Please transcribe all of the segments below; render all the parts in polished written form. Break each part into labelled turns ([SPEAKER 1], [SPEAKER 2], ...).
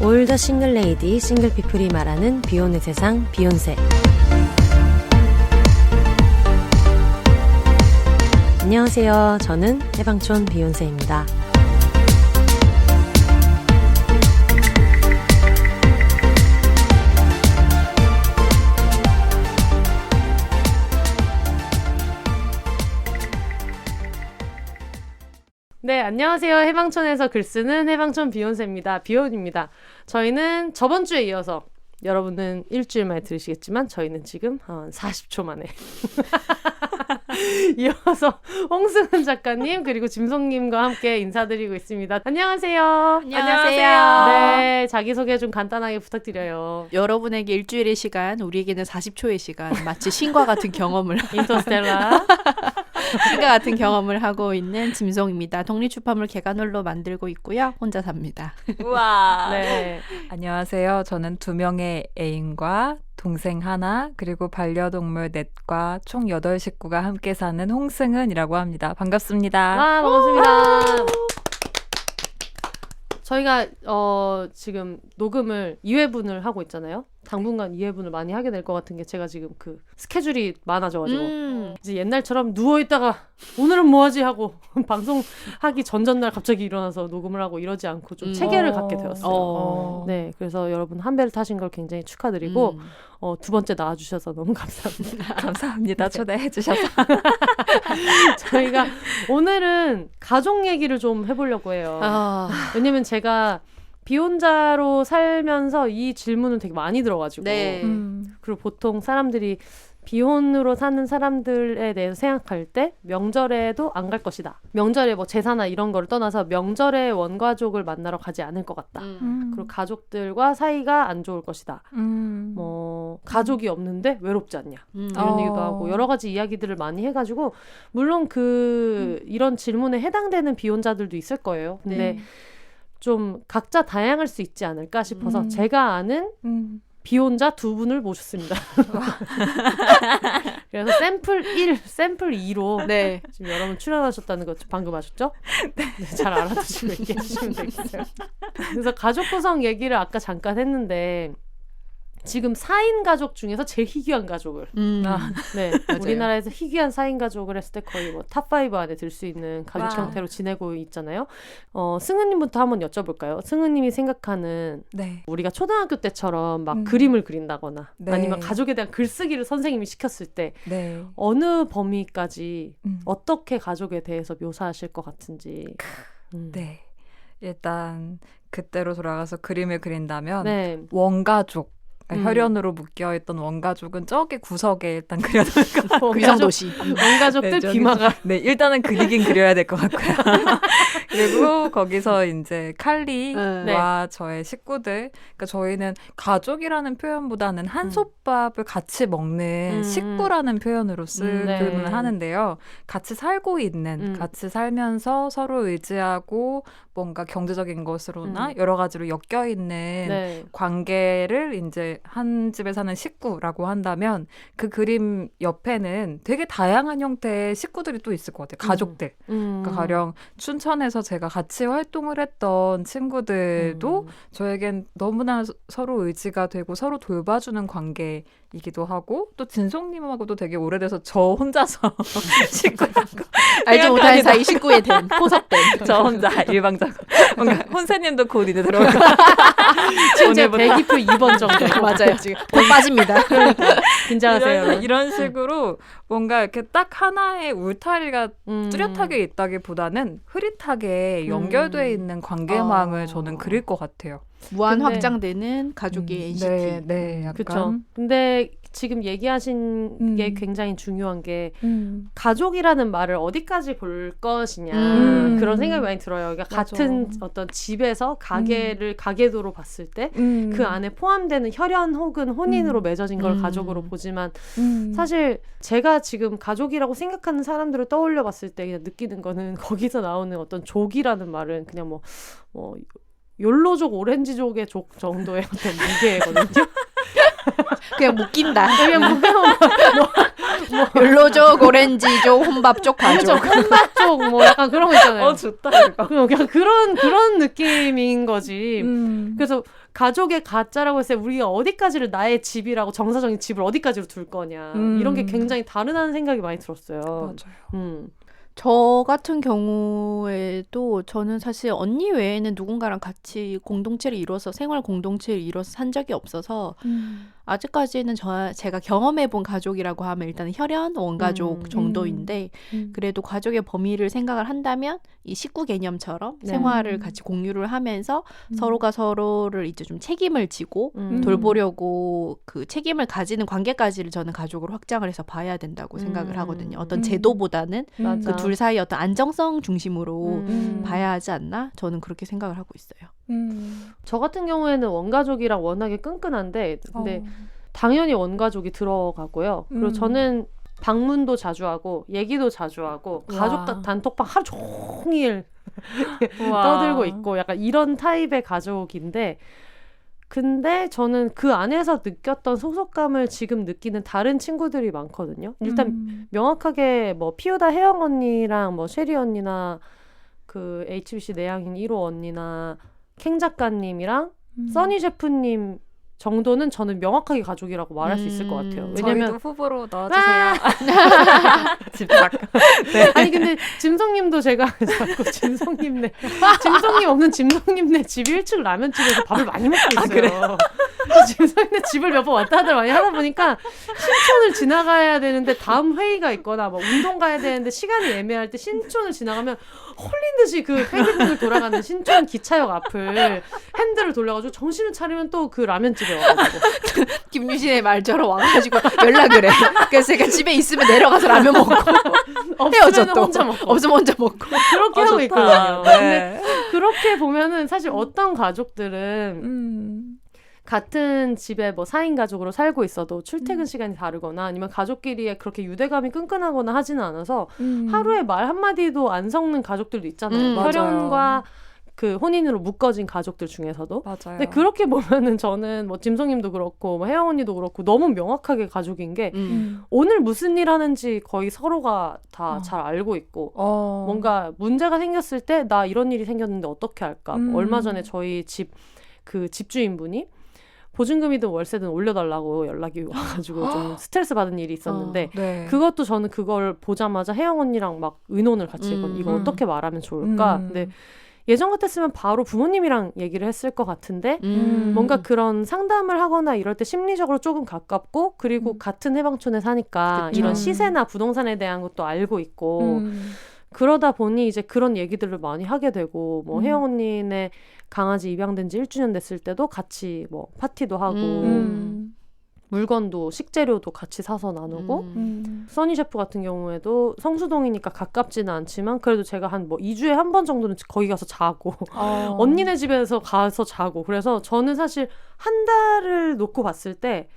[SPEAKER 1] 올더 싱글 레이디, 싱글 피플이 말하는 비혼의 세상, 비욘세. 안녕하세요. 저는 해방촌 비욘세입니다.
[SPEAKER 2] 네, 안녕하세요. 해방촌에서 글 쓰는 해방촌 비욘세입니다. 비욘입니다. 저희는 저번 주에 이어서 여러분은 일주일 만에 들으시겠지만 저희는 지금 한 40초 만에 이어서 홍승은 작가님 그리고 짐송님과 함께 인사드리고 있습니다. 안녕하세요.
[SPEAKER 3] 안녕하세요.
[SPEAKER 2] 네, 자기소개 좀 간단하게 부탁드려요.
[SPEAKER 3] 여러분에게 일주일의 시간, 우리에게는 40초의 시간, 마치 신과 같은 경험을
[SPEAKER 2] 인터스텔라.
[SPEAKER 3] 신과 같은 경험을 하고 있는 짐송입니다. 독립출판물 개간홀로 만들고 있고요. 혼자 삽니다.
[SPEAKER 4] 우와.
[SPEAKER 2] 네.
[SPEAKER 4] 안녕하세요. 저는 2명의 애인과 동생 하나 그리고 반려동물 넷과 총 8식구가 함께 사는 홍승은이라고 합니다. 반갑습니다.
[SPEAKER 2] 와, 반갑습니다. 저희가 지금 녹음을 2회분을 하고 있잖아요. 당분간 2회분을 많이 하게 될 것 같은 게 제가 지금 그 스케줄이 많아져가지고 이제 옛날처럼 누워있다가 오늘은 뭐하지 하고 방송하기 전전날 갑자기 일어나서 녹음을 하고 이러지 않고 좀 체계를 갖게 되었어요. 네, 그래서 여러분 한 배를 타신 걸 굉장히 축하드리고 두 번째 나와주셔서 너무 감사합니다.
[SPEAKER 4] 감사합니다. 초대해 주셔서.
[SPEAKER 2] 저희가 오늘은 가족 얘기를 좀 해보려고 해요. 왜냐면 제가 비혼자로 살면서 이 질문을 되게 많이 들어가지고
[SPEAKER 3] 네.
[SPEAKER 2] 그리고 보통 사람들이 비혼으로 사는 사람들에 대해서 생각할 때 명절에도 안 갈 것이다. 명절에 뭐 제사나 이런 거를 떠나서 명절에 원가족을 만나러 가지 않을 것 같다. 그리고 가족들과 사이가 안 좋을 것이다. 뭐 가족이 없는데 외롭지 않냐. 이런 얘기도 하고 여러 가지 이야기들을 많이 해가지고 물론 이런 질문에 해당되는 비혼자들도 있을 거예요. 근데 좀 각자 다양할 수 있지 않을까 싶어서 제가 아는 비혼자 2분을 모셨습니다. 그래서 샘플 1, 샘플 2로
[SPEAKER 3] 네.
[SPEAKER 2] 지금 여러분 출연하셨다는 거 방금 아셨죠? 네, 잘 알아두시고 얘기해 주시면 되겠어요. 그래서 가족 구성 얘기를 아까 잠깐 했는데 지금 4인 가족 중에서 제일 희귀한 가족을 네, 우리나라에서 희귀한 4인 가족을 했을 때 거의 뭐 탑5 안에 들 수 있는 가족 형태로 지내고 있잖아요. 승은님부터 한번 여쭤볼까요? 승은님이 생각하는
[SPEAKER 4] 네.
[SPEAKER 2] 우리가 초등학교 때처럼 막 그림을 그린다거나
[SPEAKER 4] 네.
[SPEAKER 2] 아니면 가족에 대한 글쓰기를 선생님이 시켰을 때
[SPEAKER 4] 네.
[SPEAKER 2] 어느 범위까지 어떻게 가족에 대해서 묘사하실 것 같은지.
[SPEAKER 4] 네. 일단 그때로 돌아가서 그림을 그린다면
[SPEAKER 2] 네.
[SPEAKER 4] 원가족 혈연으로 묶여있던 원가족은 저기 구석에 일단 그려놓을 것 같고요.
[SPEAKER 3] 위성도시.
[SPEAKER 2] 원가족들 귀마가.
[SPEAKER 4] 네, 일단은 그리긴 그려야 될 것 같고요. 그리고 거기서 이제 칼리와 저의 식구들, 그러니까 저희는 가족이라는 표현보다는 한솥밥을 같이 먹는 식구라는 표현으로 쓰기는 하는데요. 같이 살고 있는, 같이 살면서 서로 의지하고 뭔가 경제적인 것으로나 여러 가지로 엮여있는 관계를 이제 한 집에 사는 식구라고 한다면 그 그림 옆에는 되게 다양한 형태의 식구들이 또 있을 것 같아요. 가족들. 그러니까 가령 춘천에서 제가 같이 활동을 했던 친구들도 저에겐 너무나 서로 의지가 되고 서로 돌봐주는 관계이기도 하고 또 진송님하고도 되게 오래돼서 저 혼자서 식구라고
[SPEAKER 3] 알지 못하는 사이 식구에 된 포섭된
[SPEAKER 4] 저 혼자 일방적으로 뭔가 혼세님도 곧 이제 들어올 거
[SPEAKER 2] 지금 제가 102표 2번 정도.
[SPEAKER 3] 맞아요. 지금 곧 빠집니다.
[SPEAKER 2] 긴장하세요.
[SPEAKER 4] 이런 식으로 뭔가 이렇게 딱 하나의 울타리가 뚜렷하게 있다기보다는 흐릿하게 연결되어 있는 관계망을 저는 그릴 것 같아요.
[SPEAKER 3] 무한 확장되는 가족의 NCT.
[SPEAKER 4] 네, 약간.
[SPEAKER 2] 그렇죠. 근데 지금 얘기하신 게 굉장히 중요한 게 가족이라는 말을 어디까지 볼 것이냐 그런 생각이 많이 들어요. 그러니까 같은 어떤 집에서 가계도로 봤을 때 그 안에 포함되는 혈연 혹은 혼인으로 맺어진 걸 가족으로 보지만 사실 제가 지금 가족이라고 생각하는 사람들을 떠올려 봤을 때 그냥 느끼는 거는 거기서 나오는 어떤 족이라는 말은 그냥 뭐 욜로족, 오렌지족의 족 정도의 어떤 무게거든요.
[SPEAKER 3] 그냥 묶인다.
[SPEAKER 2] 그냥
[SPEAKER 3] 욜로족, 오렌지족, 혼밥족, 과족.
[SPEAKER 2] 혼밥족 뭐 약간 그런 거 있잖아요.
[SPEAKER 4] 좋다.
[SPEAKER 2] 그냥 그런 느낌인 거지. 그래서 가족의 가짜라고 했을 때 우리가 어디까지를 나의 집이라고 정서적인 집을 어디까지로 둘 거냐. 이런 게 굉장히 다르다는 생각이 많이 들었어요.
[SPEAKER 4] 맞아요.
[SPEAKER 3] 저 같은 경우에도 저는 사실 언니 외에는 누군가랑 같이 공동체를 이뤄서 생활 공동체를 이뤄서 산 적이 없어서 아직까지는 제가 경험해본 가족이라고 하면 일단 혈연 원가족 정도인데 그래도 가족의 범위를 생각을 한다면 이 식구 개념처럼 생활을 같이 공유를 하면서 서로가 서로를 이제 좀 책임을 지고 돌보려고 그 책임을 가지는 관계까지를 저는 가족으로 확장을 해서 봐야 된다고 생각을 하거든요. 어떤 제도보다는 그 둘 사이 어떤 안정성 중심으로 봐야 하지 않나? 저는 그렇게 생각을 하고 있어요.
[SPEAKER 2] 저 같은 경우에는 원가족이랑 워낙에 끈끈한데 근데 당연히 원가족이 들어가고요. 그리고 저는 방문도 자주 하고 얘기도 자주 하고 가족 단톡방 하루 종일 떠들고 있고 약간 이런 타입의 가족인데 근데 저는 그 안에서 느꼈던 소속감을 지금 느끼는 다른 친구들이 많거든요. 일단 명확하게 뭐 피우다 혜영 언니랑 뭐 쉐리 언니나 그 HBC 내향인 1호 언니나 캥 작가님이랑 써니 셰프님 정도는 저는 명확하게 가족이라고 말할 수 있을 것 같아요. 왜냐면
[SPEAKER 4] 저희도 후보로 넣어주세요. 집착.
[SPEAKER 2] 네. 아니 근데 짐성님도 제가 자꾸 짐성님네 없는 짐성님네 집 1층 라면집에서 밥을 많이 먹고 있어요. 짐성님네 집을 몇 번 왔다 갔다 많이 하다 보니까 신촌을 지나가야 되는데 다음 회의가 있거나 뭐 운동 가야 되는데 시간이 애매할 때 신촌을 지나가면 홀린 듯이 그 회기봉을 돌아가는 신촌 기차역 앞을 핸들을 돌려가지고 정신을 차리면 또 그 라면집에 와가지고
[SPEAKER 3] 김유진의 말처럼 와가지고 연락을 해. 그래서 제가 집에 있으면 내려가서 라면 먹고 헤어져 또.
[SPEAKER 2] 혼자 먹고.
[SPEAKER 3] 없으면 혼자 먹고.
[SPEAKER 2] 그렇게 하고
[SPEAKER 4] 좋다.
[SPEAKER 2] 있거든요.
[SPEAKER 4] 네.
[SPEAKER 2] 근데 그렇게 보면은 사실 어떤 가족들은 같은 집에 뭐 4인 가족으로 살고 있어도 출퇴근 시간이 다르거나 아니면 가족끼리의 그렇게 유대감이 끈끈하거나 하지는 않아서 하루에 말 한마디도 안 섞는 가족들도 있잖아요. 혈연과 그 혼인으로 묶어진 가족들 중에서도.
[SPEAKER 4] 맞아요.
[SPEAKER 2] 근데 그렇게 보면은 저는 뭐 짐성님도 그렇고 뭐 혜영 언니도 그렇고 너무 명확하게 가족인 게 오늘 무슨 일 하는지 거의 서로가 다 잘 알고 있고 뭔가 문제가 생겼을 때 나 이런 일이 생겼는데 어떻게 할까. 얼마 전에 저희 집 그 집주인분이 보증금이든 월세든 올려달라고 연락이 와가지고 좀 스트레스 받은 일이 있었는데
[SPEAKER 4] 네.
[SPEAKER 2] 그것도 저는 그걸 보자마자 혜영 언니랑 막 의논을 같이 했거든요. 이거 어떻게 말하면 좋을까. 근데 예전 같았으면 바로 부모님이랑 얘기를 했을 것 같은데 뭔가 그런 상담을 하거나 이럴 때 심리적으로 조금 가깝고 그리고 같은 해방촌에 사니까
[SPEAKER 3] 그쵸.
[SPEAKER 2] 이런 시세나 부동산에 대한 것도 알고 있고 그러다 보니 이제 그런 얘기들을 많이 하게 되고 뭐 혜영 언니네 강아지 입양된 지 1주년 됐을 때도 같이 뭐 파티도 하고 물건도 식재료도 같이 사서 나누고 써니 셰프 같은 경우에도 성수동이니까 가깝지는 않지만 그래도 제가 한 뭐 2주에 한 번 정도는 거기 가서 자고 언니네 집에서 가서 자고 그래서 저는 사실 한 달을 놓고 봤을 때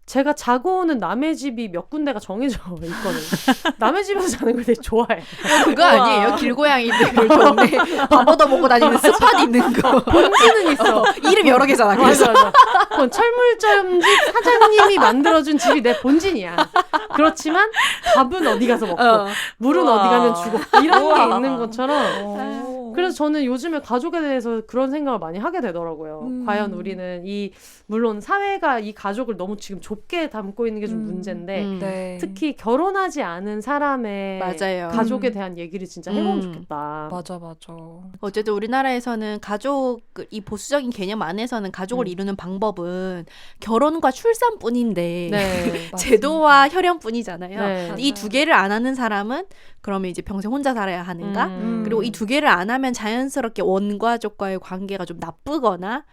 [SPEAKER 2] 제가 자고 오는 남의 집이 몇 군데가 정해져 있거든요. 남의 집에서 자는 걸 되게 좋아해.
[SPEAKER 3] 그거 아니에요? 길고양이들 동네 밥 얻어먹고 다니는 스팟 있는 거.
[SPEAKER 2] 본지는 있어.
[SPEAKER 3] 이름 여러 개잖아. 그래서.
[SPEAKER 2] 맞아. 그건 철물점집 사장님이 만들어준 집이 내 본진이야. 그렇지만 밥은 어디 가서 먹고 물은
[SPEAKER 4] 우와.
[SPEAKER 2] 어디 가면 주고 이런
[SPEAKER 4] 우와.
[SPEAKER 2] 게 있는 것처럼 그래서 저는 요즘에 가족에 대해서 그런 생각을 많이 하게 되더라고요. 과연 우리는 물론 사회가 이 가족을 너무 지금 좁게 담고 있는 게 좀 문제인데
[SPEAKER 4] 네.
[SPEAKER 2] 특히 결혼하지 않은 사람의
[SPEAKER 3] 맞아요.
[SPEAKER 2] 가족에 대한 얘기를 진짜 해보면 좋겠다.
[SPEAKER 4] 맞아.
[SPEAKER 3] 어쨌든 우리나라에서는 가족 이 보수적인 개념 안에서는 가족을 이루는 방법은 결혼과 출산뿐인데
[SPEAKER 2] 네.
[SPEAKER 3] 제도와 혈연뿐이잖아요.
[SPEAKER 2] 네.
[SPEAKER 3] 이 두 개를 안 하는 사람은 그러면 이제 평생 혼자 살아야 하는가? 그리고 이 두 개를 안 하면 자연스럽게 원가족과의 관계가 좀 나쁘거나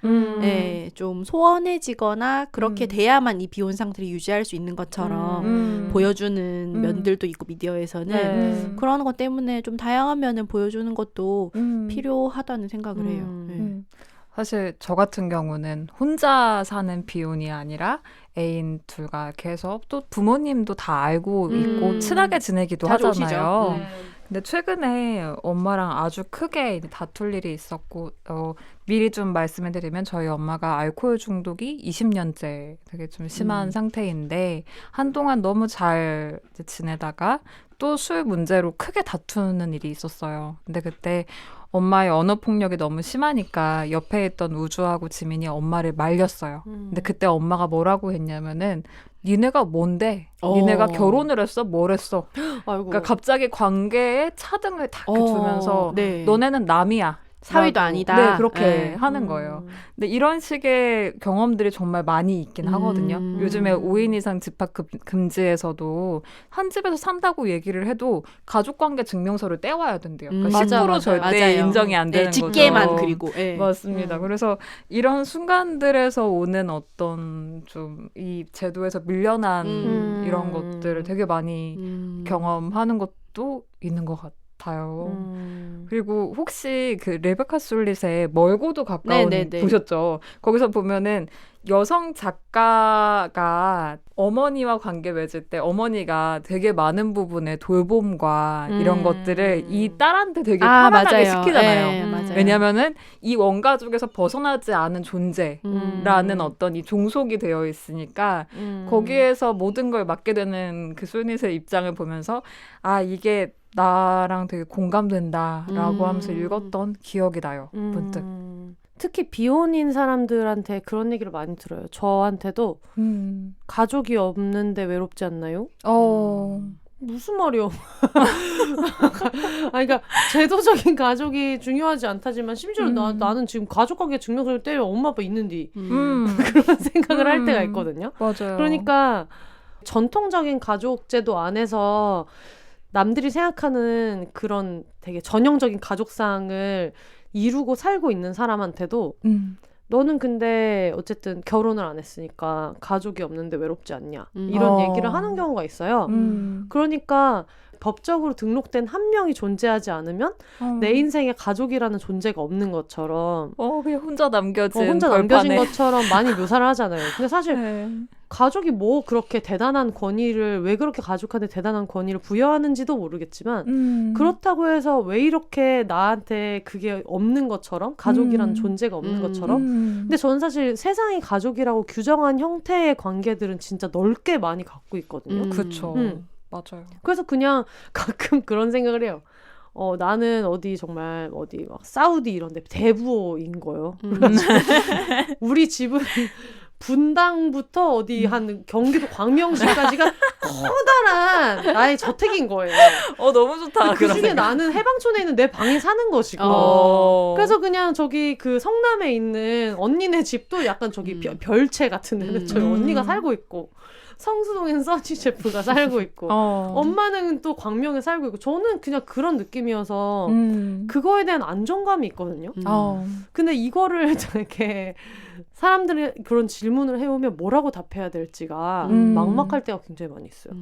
[SPEAKER 3] 예, 좀 소원해지거나 그렇게 돼야만 이 비혼 상태를 유지할 수 있는 것처럼 보여주는 면들도 있고 미디어에서는 그런 것 때문에 좀 다양한 면을 보여주는 것도 필요하다는 생각을 해요. 네.
[SPEAKER 4] 사실 저 같은 경우는 혼자 사는 비혼이 아니라 애인 둘과 이렇게 해서 또 부모님도 다 알고 있고 친하게 지내기도
[SPEAKER 3] 자주
[SPEAKER 4] 하잖아요.
[SPEAKER 3] 오시죠.
[SPEAKER 4] 근데 최근에 엄마랑 아주 크게 이제 다툴 일이 있었고 미리 좀 말씀을 드리면 저희 엄마가 알코올 중독이 20년째 되게 좀 심한 상태인데 한동안 너무 잘 이제 지내다가 또 술 문제로 크게 다투는 일이 있었어요. 근데 그때 엄마의 언어 폭력이 너무 심하니까 옆에 있던 우주하고 지민이 엄마를 말렸어요. 근데 그때 엄마가 뭐라고 했냐면은 니네가 뭔데? 니네가 결혼을 했어? 뭘 했어?
[SPEAKER 2] 아이고.
[SPEAKER 4] 그러니까 갑자기 관계에 차등을 딱 두면서
[SPEAKER 3] 네.
[SPEAKER 4] 너네는 남이야.
[SPEAKER 3] 사위도
[SPEAKER 4] 라고.
[SPEAKER 3] 아니다.
[SPEAKER 4] 네, 그렇게
[SPEAKER 3] 네.
[SPEAKER 4] 하는 거예요. 근데 이런 식의 경험들이 정말 많이 있긴 하거든요. 요즘에 5인 이상 집합 금지에서도 한 집에서 산다고 얘기를 해도 가족관계 증명서를 떼와야 된대요. 그러니까
[SPEAKER 3] 맞아,
[SPEAKER 4] 10%
[SPEAKER 3] 맞아.
[SPEAKER 4] 절대
[SPEAKER 3] 맞아요.
[SPEAKER 4] 인정이 안 되는 거죠.
[SPEAKER 3] 직계만 그리고. 네.
[SPEAKER 4] 맞습니다. 그래서 이런 순간들에서 오는 어떤 좀 이 제도에서 밀려난 이런 것들을 되게 많이 경험하는 것도 있는 것 같아요. 그리고 혹시 그 레베카 솔릿의 멀고도 가까운
[SPEAKER 3] 네네네.
[SPEAKER 4] 보셨죠? 거기서 보면은 여성 작가가 어머니와 관계 맺을 때 어머니가 되게 많은 부분에 돌봄과 이런 것들을 이 딸한테 되게 편안하게 시키잖아요.
[SPEAKER 3] 네, 맞아요.
[SPEAKER 4] 왜냐면은 이 원가족에서 벗어나지 않은 존재라는 어떤 이 종속이 되어 있으니까 거기에서 모든 걸 맡게 되는 그 솔릿의 입장을 보면서 아 이게 나랑 되게 공감된다라고 하면서 읽었던 기억이 나요. 문득.
[SPEAKER 2] 특히 비혼인 사람들한테 그런 얘기를 많이 들어요. 저한테도 가족이 없는데 외롭지 않나요? 무슨 말이요? 아니, 그러니까 제도적인 가족이 중요하지 않다지만 심지어 나는 지금 가족관계 증명서를 떼면 엄마 아빠 있는디 그런 생각을 할 때가 있거든요.
[SPEAKER 4] 맞아요.
[SPEAKER 2] 그러니까 전통적인 가족 제도 안에서 남들이 생각하는 그런 되게 전형적인 가족상을 이루고 살고 있는 사람한테도 너는 근데 어쨌든 결혼을 안 했으니까 가족이 없는데 외롭지 않냐 이런 얘기를 하는 경우가 있어요. 그러니까 법적으로 등록된 한 명이 존재하지 않으면 내 인생에 가족이라는 존재가 없는 것처럼
[SPEAKER 4] 그냥 혼자 남겨진
[SPEAKER 2] 혼자
[SPEAKER 4] 벌판에.
[SPEAKER 2] 남겨진 것처럼 많이 묘사를 하잖아요. 근데 사실
[SPEAKER 4] 네.
[SPEAKER 2] 가족이 뭐 그렇게 대단한 권위를 왜 그렇게 가족한테 대단한 권위를 부여하는지도 모르겠지만 그렇다고 해서 왜 이렇게 나한테 그게 없는 것처럼 가족이라는 존재가 없는 것처럼 근데 저는 사실 세상이 가족이라고 규정한 형태의 관계들은 진짜 넓게 많이 갖고 있거든요.
[SPEAKER 4] 그렇죠. 맞아요.
[SPEAKER 2] 그래서 그냥 가끔 그런 생각을 해요. 나는 어디 정말 어디 막 사우디 이런 데 대부호인 거예요. 우리 집은 분당부터 어디 한 경기도 광명시까지가 커다란 나의 저택인 거예요.
[SPEAKER 4] 너무 좋다.
[SPEAKER 2] 그 중에 나는 해방촌에 있는 내 방에 사는 것이고. 그래서 그냥 저기 그 성남에 있는 언니네 집도 약간 저기 별채 같은 데는 저희 언니가 살고 있고. 성수동엔 써니 셰프가 살고 있고 엄마는 또 광명에 살고 있고 저는 그냥 그런 느낌이어서 그거에 대한 안정감이 있거든요. 근데 이거를 이렇게 사람들이 그런 질문을 해오면 뭐라고 답해야 될지가 막막할 때가 굉장히 많이 있어요.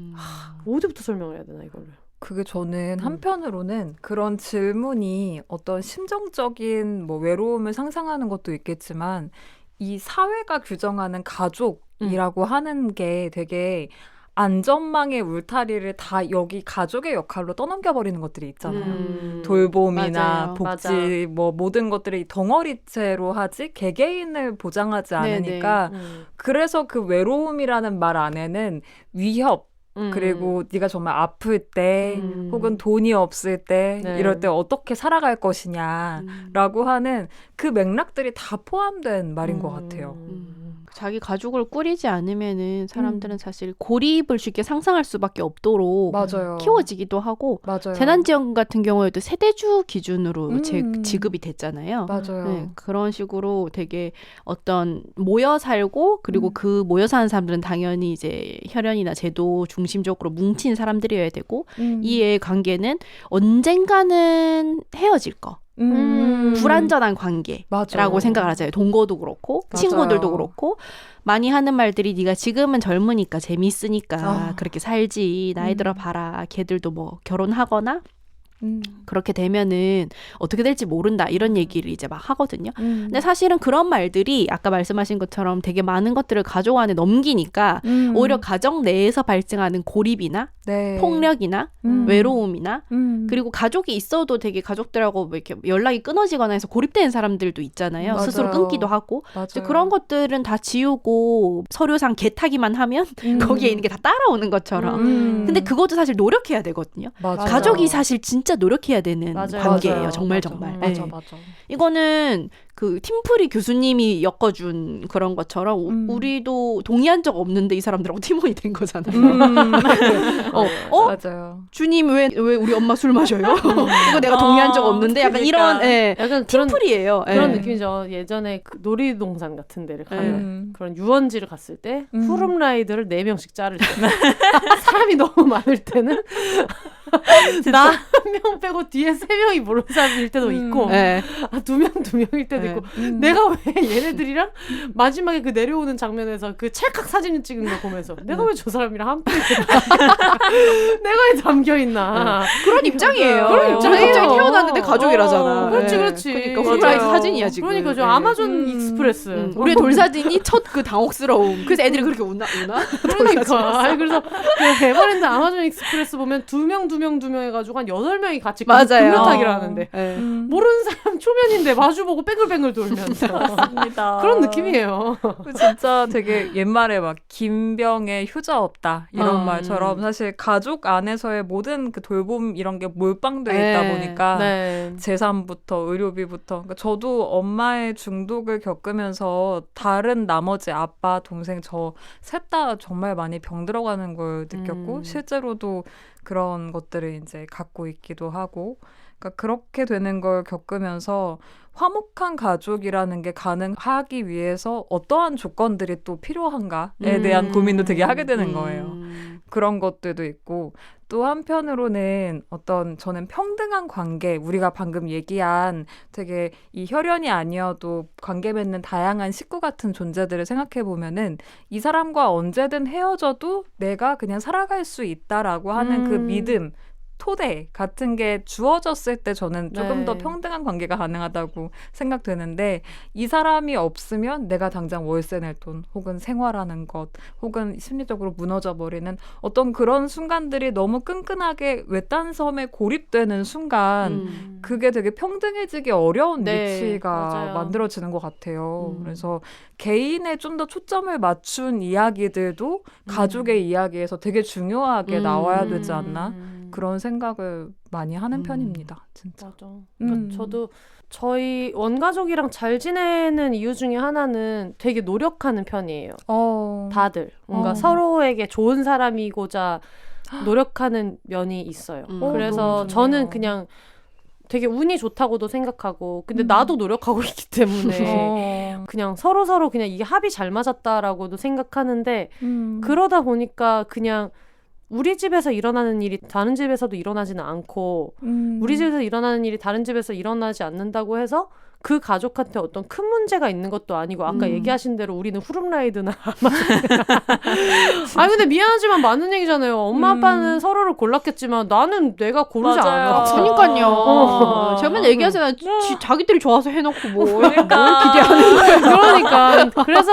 [SPEAKER 2] 어디부터 설명을 해야 되나 이거를.
[SPEAKER 4] 그게 저는 한편으로는 그런 질문이 어떤 심정적인 뭐 외로움을 상상하는 것도 있겠지만 이 사회가 규정하는 가족이라고 하는 게 되게 안전망의 울타리를 다 여기 가족의 역할로 떠넘겨버리는 것들이 있잖아요. 돌봄이나
[SPEAKER 3] 맞아요.
[SPEAKER 4] 복지
[SPEAKER 3] 맞아.
[SPEAKER 4] 뭐 모든 것들이 덩어리째로 하지 개개인을 보장하지 않으니까 그래서 그 외로움이라는 말 안에는 위협 그리고 네가 정말 아플 때 혹은 돈이 없을 때 이럴 때 어떻게 살아갈 것이냐라고 하는 그 맥락들이 다 포함된 말인 것 같아요.
[SPEAKER 3] 자기 가족을 꾸리지 않으면은 사람들은 사실 고립을 쉽게 상상할 수밖에 없도록
[SPEAKER 4] 맞아요.
[SPEAKER 3] 키워지기도 하고
[SPEAKER 4] 맞아요.
[SPEAKER 3] 재난지원금 같은 경우에도 세대주 기준으로 지급이 됐잖아요.
[SPEAKER 4] 맞아요.
[SPEAKER 3] 네, 그런 식으로 되게 어떤 모여 살고 그리고 그 모여 사는 사람들은 당연히 이제 혈연이나 제도 중심적으로 뭉친 사람들이어야 되고 이의 관계는 언젠가는 헤어질 거. 불안전한 관계라고
[SPEAKER 4] 맞아요.
[SPEAKER 3] 생각을 하잖아요. 동거도 그렇고
[SPEAKER 4] 맞아요.
[SPEAKER 3] 친구들도 그렇고 많이 하는 말들이 네가 지금은 젊으니까 재밌으니까 그렇게 살지 나이 들어 봐라. 걔들도 뭐 결혼하거나 그렇게 되면은 어떻게 될지 모른다 이런 얘기를 이제 막 하거든요. 근데 사실은 그런 말들이 아까 말씀하신 것처럼 되게 많은 것들을 가족 안에 넘기니까 오히려 가정 내에서 발생하는 고립이나 폭력이나 외로움이나 그리고 가족이 있어도 되게 가족들하고 뭐 이렇게 연락이 끊어지거나 해서 고립되는 사람들도 있잖아요.
[SPEAKER 4] 맞아요.
[SPEAKER 3] 스스로 끊기도 하고 이제
[SPEAKER 4] 맞아요.
[SPEAKER 3] 그런 것들은 다 지우고 서류상 개타기만 하면 거기에 있는 게 다 따라오는 것처럼 근데 그것도 사실 노력해야 되거든요.
[SPEAKER 4] 맞아요.
[SPEAKER 3] 가족이 사실 진짜 진짜 노력해야 되는
[SPEAKER 2] 맞아요.
[SPEAKER 3] 관계예요.
[SPEAKER 2] 맞아요.
[SPEAKER 3] 정말
[SPEAKER 2] 맞아.
[SPEAKER 3] 정말.
[SPEAKER 4] 맞아
[SPEAKER 3] 네.
[SPEAKER 4] 맞아.
[SPEAKER 3] 이거는 그 팀플이 교수님이 엮어준 그런 것처럼 우리도 동의한 적 없는데 이 사람들하고 팀원이 된 거잖아요.
[SPEAKER 4] 맞아요.
[SPEAKER 3] 주님 왜 우리 엄마 술 마셔요? 이거 내가 동의한 적 없는데 약간
[SPEAKER 4] 그러니까.
[SPEAKER 3] 이런 예,
[SPEAKER 2] 약간 그런
[SPEAKER 3] 팀플이에요.
[SPEAKER 2] 그런
[SPEAKER 3] 예.
[SPEAKER 2] 느낌이죠. 예전에 그 놀이동산 같은 데를 가면
[SPEAKER 3] 네.
[SPEAKER 2] 그런 유원지를 갔을 때 후룸 라이드를 4명씩 자를 때 사람이 너무 많을 때는 나 한 명 빼고 뒤에 3명이 모르는 사람일 때도 있고
[SPEAKER 3] 예.
[SPEAKER 2] 2명일 때도
[SPEAKER 3] 네.
[SPEAKER 2] 있고 내가 왜 얘네들이랑 마지막에 그 내려오는 장면에서 그 찰칵 사진을 찍은 걸 보면서 내가 왜 저 사람이랑 함께 내가 왜 담겨있나
[SPEAKER 3] 그런 입장이에요.
[SPEAKER 2] 그런 입장이에요.
[SPEAKER 3] 갑자기 태어났는데 가족이라잖아.
[SPEAKER 2] 그렇지
[SPEAKER 3] 예.
[SPEAKER 2] 그렇지
[SPEAKER 3] 그러니까
[SPEAKER 4] 맞아요.
[SPEAKER 3] 후라이드 사진이야 지금.
[SPEAKER 2] 그러니까 저
[SPEAKER 3] 예.
[SPEAKER 2] 아마존 익스프레스
[SPEAKER 3] 우리의 돌사진이 첫 그 당혹스러움. 그래서 애들이 그렇게 우나?
[SPEAKER 2] 그러니까. 아니, 그래서 그 에버랜드 아마존 익스프레스 보면 2명 해가지고 한 8명이 같이
[SPEAKER 3] 맞아요.
[SPEAKER 2] 금요타기를 하는데
[SPEAKER 3] 예.
[SPEAKER 2] 모르는 사람 초면인데 마주보고 뱅글뱅글 돌면서
[SPEAKER 4] 맞습니다.
[SPEAKER 2] 그런 느낌이에요.
[SPEAKER 4] 진짜 되게 옛말에 막 김병에 효자 없다 이런
[SPEAKER 2] 어.
[SPEAKER 4] 말처럼 사실 가족 안에서의 모든 그 돌봄 이런 게 몰빵돼 있다
[SPEAKER 3] 네.
[SPEAKER 4] 보니까
[SPEAKER 2] 네.
[SPEAKER 4] 재산부터 의료비부터 그러니까 저도 엄마의 중독을 겪으면서 다른 나머지 아빠 동생 저 셋 다 정말 많이 병 들어가는 걸 느꼈고 실제로도 그런 것들을 이제 갖고 있기도 하고 그러니까 그렇게 되는 걸 겪으면서 화목한 가족이라는 게 가능하기 위해서 어떠한 조건들이 또 필요한가에 대한 고민도 되게 하게 되는 거예요. 그런 것들도 있고 또 한편으로는 어떤 저는 평등한 관계 우리가 방금 얘기한 되게 이 혈연이 아니어도 관계 맺는 다양한 식구 같은 존재들을 생각해 보면은 이 사람과 언제든 헤어져도 내가 그냥 살아갈 수 있다라고 하는 그 믿음 토대 같은 게 주어졌을 때 저는 조금
[SPEAKER 2] 네.
[SPEAKER 4] 더 평등한 관계가 가능하다고 생각되는데 이 사람이 없으면 내가 당장 월세 낼 돈 혹은 생활하는 것 혹은 심리적으로 무너져 버리는 어떤 그런 순간들이 너무 끈끈하게 외딴 섬에 고립되는 순간 그게 되게 평등해지기 어려운
[SPEAKER 3] 네,
[SPEAKER 4] 위치가
[SPEAKER 2] 맞아요.
[SPEAKER 4] 만들어지는 것 같아요. 그래서 개인에 좀 더 초점을 맞춘 이야기들도 가족의 이야기에서 되게 중요하게 나와야 되지 않나 그런 생각을 많이 하는 편입니다. 진짜.
[SPEAKER 2] 맞아. 그러니까 저도 저희 원가족이랑 잘 지내는 이유 중에 하나는 되게 노력하는 편이에요. 다들 뭔가 서로에게 좋은 사람이고자 노력하는 면이 있어요. 그래서
[SPEAKER 4] 너무 좋네요.
[SPEAKER 2] 저는 그냥 되게 운이 좋다고도 생각하고 근데 나도 노력하고 있기 때문에 그냥 서로 그냥 이게 합이 잘 맞았다라고도 생각하는데 그러다 보니까 그냥 우리 집에서 일어나는 일이 다른 집에서도 일어나지는 않고 우리 집에서 일어나는 일이 다른 집에서 일어나지 않는다고 해서 그 가족한테 어떤 큰 문제가 있는 것도 아니고 아까 얘기하신 대로 우리는 후룸라이드나 아니 근데 미안하지만 맞는 얘기잖아요. 엄마 아빠는 서로를 골랐겠지만 나는 내가 고르지
[SPEAKER 4] 맞아요.
[SPEAKER 2] 않았어.
[SPEAKER 3] 그러니까요. 제가 맨날 얘기하잖아요. 자기들이 좋아서 해놓고 뭘
[SPEAKER 4] 그러니까.
[SPEAKER 3] 기대하는 거예요.
[SPEAKER 2] 그러니까 그래서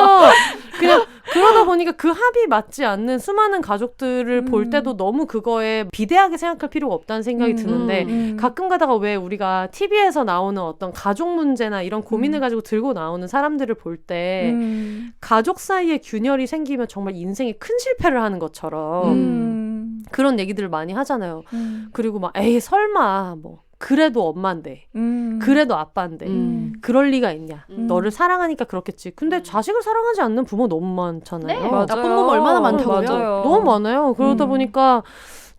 [SPEAKER 2] 그냥 그러다 보니까 그 합이 맞지 않는 수많은 가족들을 볼 때도 너무 그거에 비대하게 생각할 필요가 없다는 생각이 드는데 가끔 가다가 왜 우리가 TV에서 나오는 어떤 가족 문제나 이런 고민을 가지고 들고 나오는 사람들을 볼 때 가족 사이에 균열이 생기면 정말 인생에 큰 실패를 하는 것처럼 그런 얘기들을 많이 하잖아요. 그리고 막 에이 설마 뭐 그래도 엄마인데 그래도 아빠인데 그럴 리가 있냐. 너를 사랑하니까 그렇겠지. 근데 자식을 사랑하지 않는 부모 너무 많잖아요.
[SPEAKER 3] 네. 나쁜 부모 얼마나 많다고요?
[SPEAKER 4] 맞아요.
[SPEAKER 2] 너무 많아요. 그러다 보니까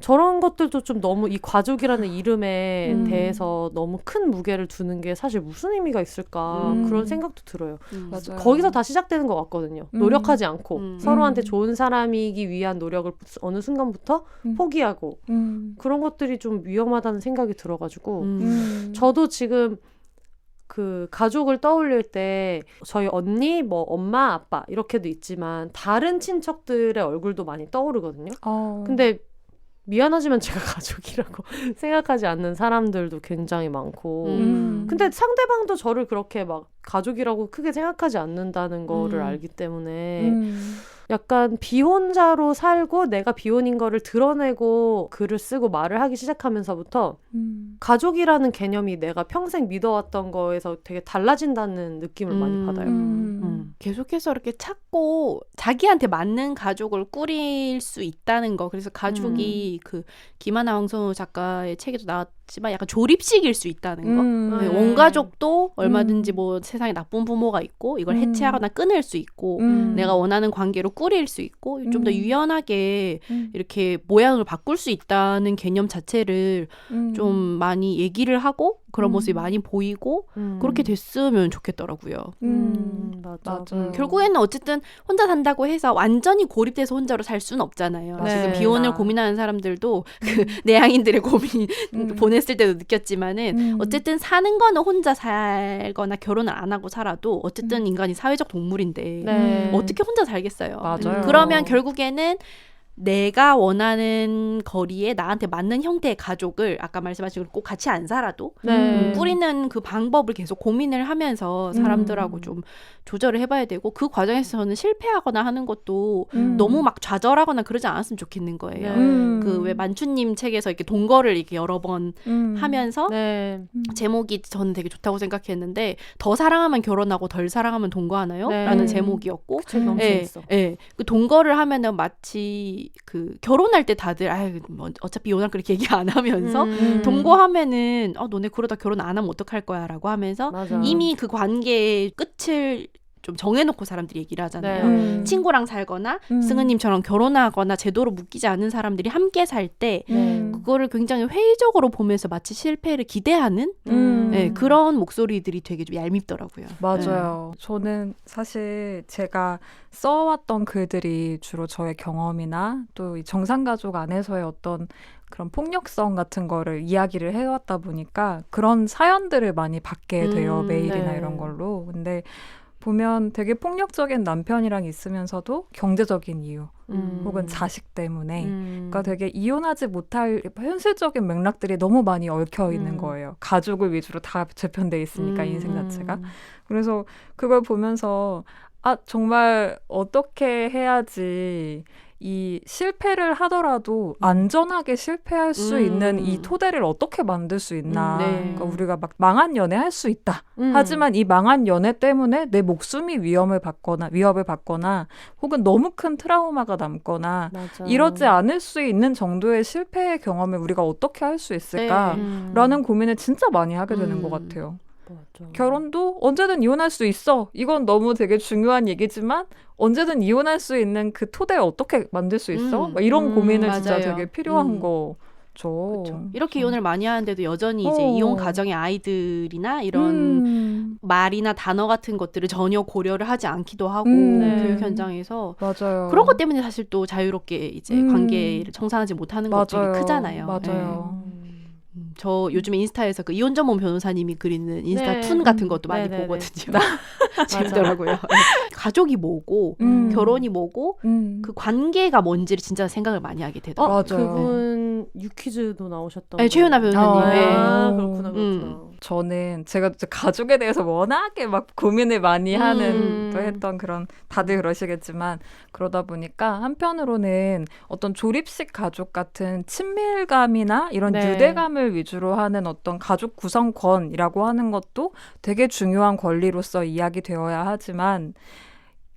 [SPEAKER 2] 저런 것들도 좀 너무 이 가족이라는 이름에 대해서 너무 큰 무게를 두는 게 사실 무슨 의미가 있을까 그런 생각도 들어요.
[SPEAKER 4] 맞아요.
[SPEAKER 2] 거기서 다 시작되는 것 같거든요. 노력하지 않고 서로한테 좋은 사람이기 위한 노력을 어느 순간부터 포기하고 그런 것들이 좀 위험하다는 생각이 들어가지고 저도 지금 그 가족을 떠올릴 때 저희 언니, 뭐 엄마, 아빠 이렇게도 있지만 다른 친척들의 얼굴도 많이 떠오르거든요. 근데 미안하지만 제가 가족이라고 생각하지 않는 사람들도 굉장히 많고 근데 상대방도 저를 그렇게 막 가족이라고 크게 생각하지 않는다는 거를 알기 때문에 약간 비혼자로 살고 내가 비혼인 거를 드러내고 글을 쓰고 말을 하기 시작하면서부터 가족이라는 개념이 내가 평생 믿어왔던 거에서 되게 달라진다는 느낌을 많이 받아요.
[SPEAKER 3] 계속해서 이렇게 찾고 자기한테 맞는 가족을 꾸릴 수 있다는 거. 그래서 가족이 그 김하나 황선우 작가의 책에도 나왔지만 약간 조립식일 수 있다는 거. 네, 원가족도 얼마든지 뭐 세상에 나쁜 부모가 있고 이걸 해체하거나 끊을 수 있고 내가 원하는 관계로 꾸릴 수 있고 좀 더 유연하게 이렇게 모양을 바꿀 수 있다는 개념 자체를 좀 많이 얘기를 하고 그런 모습이 많이 보이고 그렇게 됐으면 좋겠더라고요.
[SPEAKER 2] 맞아.
[SPEAKER 3] 결국에는 어쨌든 혼자 산다고 해서 완전히 고립돼서 혼자로 살 수는 없잖아요.
[SPEAKER 2] 네.
[SPEAKER 3] 지금 비혼을 고민하는 사람들도 그 내향인들의 고민 보냈을 때도 느꼈지만은 어쨌든 사는 거는 혼자 살거나 결혼을 안 하고 살아도 어쨌든 인간이 사회적 동물인데
[SPEAKER 2] 네.
[SPEAKER 3] 어떻게 혼자 살겠어요.
[SPEAKER 4] 맞아요.
[SPEAKER 3] 그러면 결국에는 내가 원하는 거리에 나한테 맞는 형태의 가족을 아까 말씀하신 꼭 같이 안 살아도 꾸리는 그 방법을 계속 고민을 하면서 사람들하고 좀 조절을 해봐야 되고 그 과정에서 저는 실패하거나 하는 것도 너무 막 좌절하거나 그러지 않았으면 좋겠는 거예요. 그 왜 만추님 책에서 이렇게 동거를 이렇게 여러 번 하면서 제목이 저는 되게 좋다고 생각했는데 더 사랑하면 결혼하고 덜 사랑하면 동거하나요? 라는 제목이었고
[SPEAKER 2] 너무 재밌어.
[SPEAKER 3] 그 동거를 하면은 마치 그 결혼할 때 다들 아유 뭐 어차피 이혼할 거 이렇게 얘기 안 하면서 동거하면은 너네 그러다 결혼 안 하면 어떡할 거야라고 하면서
[SPEAKER 2] 맞아.
[SPEAKER 3] 이미 그 관계의 끝을 좀 정해놓고 사람들이 얘기를 하잖아요. 친구랑 살거나 승은님처럼 결혼하거나 제도로 묶이지 않은 사람들이 함께 살 때 그거를 굉장히 회의적으로 보면서 마치 실패를 기대하는 그런 목소리들이 되게 좀 얄밉더라고요.
[SPEAKER 4] 맞아요. 저는 사실 제가 써왔던 글들이 주로 저의 경험이나 또 이 정상가족 안에서의 어떤 그런 폭력성 같은 거를 이야기를 해왔다 보니까 그런 사연들을 많이 받게 돼요. 메일이나 이런 걸로. 근데 보면 되게 폭력적인 남편이랑 있으면서도 경제적인 이유 혹은 자식 때문에 그러니까 되게 이혼하지 못할 현실적인 맥락들이 너무 많이 얽혀 있는 거예요. 가족을 위주로 다 재편돼 있으니까 인생 자체가. 그래서 그걸 보면서 정말 어떻게 해야지 이 실패를 하더라도 안전하게 실패할 수 있는 이 토대를 어떻게 만들 수 있나. 그러니까 우리가 막 망한 연애 할 수 있다. 하지만 이 망한 연애 때문에 내 목숨이 위협을 받거나 혹은 너무 큰 트라우마가 남거나
[SPEAKER 2] 맞아.
[SPEAKER 4] 이러지 않을 수 있는 정도의 실패의 경험을 우리가 어떻게 할 수 있을까라는 고민을 진짜 많이 하게 되는 것 같아요.
[SPEAKER 2] 맞아.
[SPEAKER 4] 결혼도 언제든 이혼할 수 있어. 이건 너무 되게 중요한 얘기지만 언제든 이혼할 수 있는 그 토대를 어떻게 만들 수 있어? 막 이런 고민을 진짜
[SPEAKER 3] 맞아요.
[SPEAKER 4] 되게 필요한 거죠.
[SPEAKER 3] 그렇죠. 이렇게 이혼을 많이 하는데도 여전히 이제 이혼 가정의 아이들이나 이런 말이나 단어 같은 것들을 전혀 고려를 하지 않기도 하고 교육 현장에서
[SPEAKER 4] 맞아요.
[SPEAKER 3] 그런 것 때문에 사실 또 자유롭게 이제 관계를 청산하지 못하는 것들이 크잖아요.
[SPEAKER 4] 맞아요.
[SPEAKER 3] 저 요즘에 인스타에서 그 이혼 전문 변호사님이 그리는 인스타 툰 같은 것도 많이 보거든요. 재밌더라고요. 가족이 뭐고 결혼이 뭐고 그 관계가 뭔지를 진짜 생각을 많이 하게 되더라고요.
[SPEAKER 2] 그분 유퀴즈도 나오셨던
[SPEAKER 3] 네, 최윤아 변호사님.
[SPEAKER 2] 그렇구나.
[SPEAKER 4] 저는 제가 가족에 대해서 워낙에 막 고민을 많이 하는 또 했던 그런 다들 그러시겠지만 그러다 보니까 한편으로는 어떤 조립식 가족 같은 친밀감이나 이런 유대감을 위주로 하는 어떤 가족 구성권이라고 하는 것도 되게 중요한 권리로서 이야기되어야 하지만